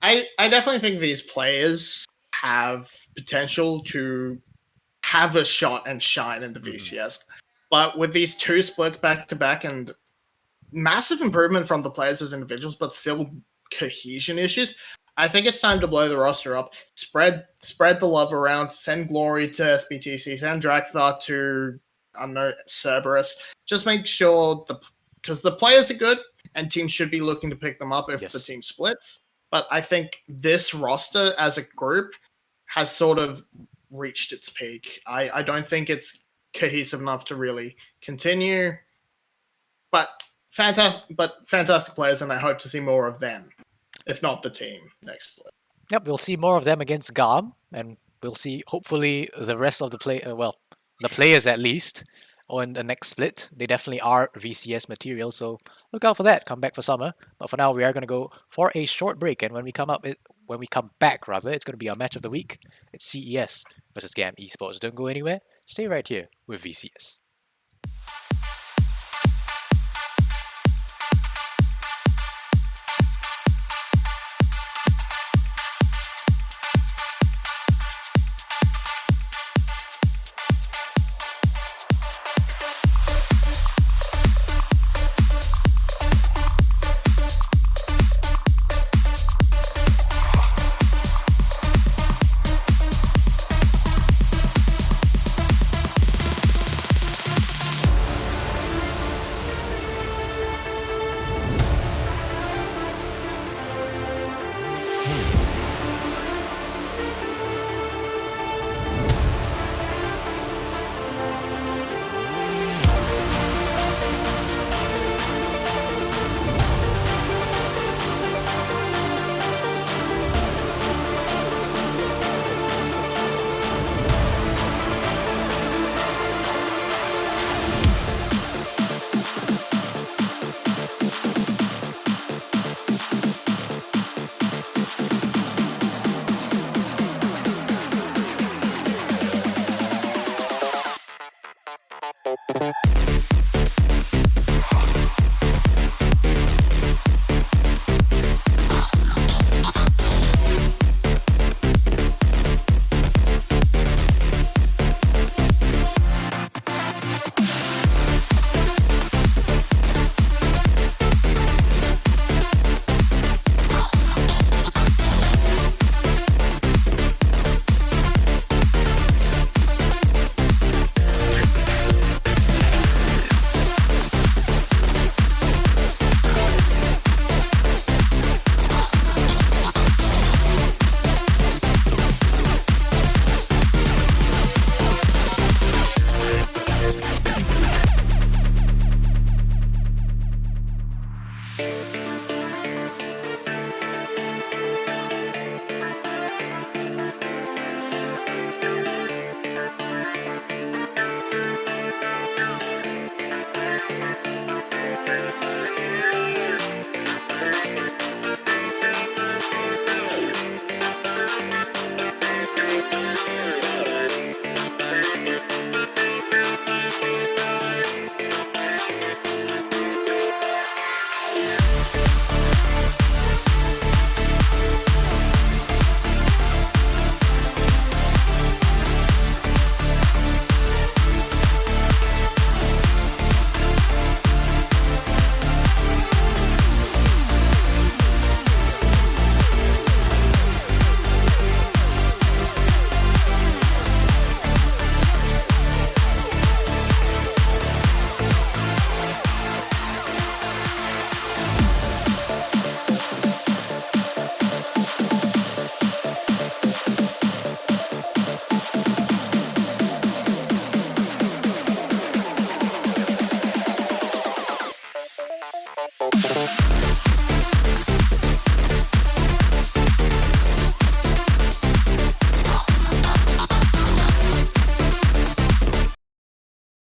I definitely think these players have potential to have a shot and shine in the VCS. But with these 2 splits back to back and massive improvement from the players as individuals, but still cohesion issues, I think it's time to blow the roster up. Spread the love around. Send Glory to SBTC. Send Drakthar to, I don't know, Cerberus. Just make sure because the players are good and teams should be looking to pick them up if the team splits. But I think this roster as a group has sort of reached its peak. I don't think it's cohesive enough to really continue. But fantastic players, and I hope to see more of them, if not the team, next split. Yep, we'll see more of them against GARM, and we'll see. Hopefully, the rest of the the players at least, on the next split, they definitely are VCS material. So look out for that. Come back for summer. But for now, we are gonna go for a short break, and when we come back, rather, it's gonna be our match of the week. It's CES versus GAM Esports. Don't go anywhere. Stay right here with VCS.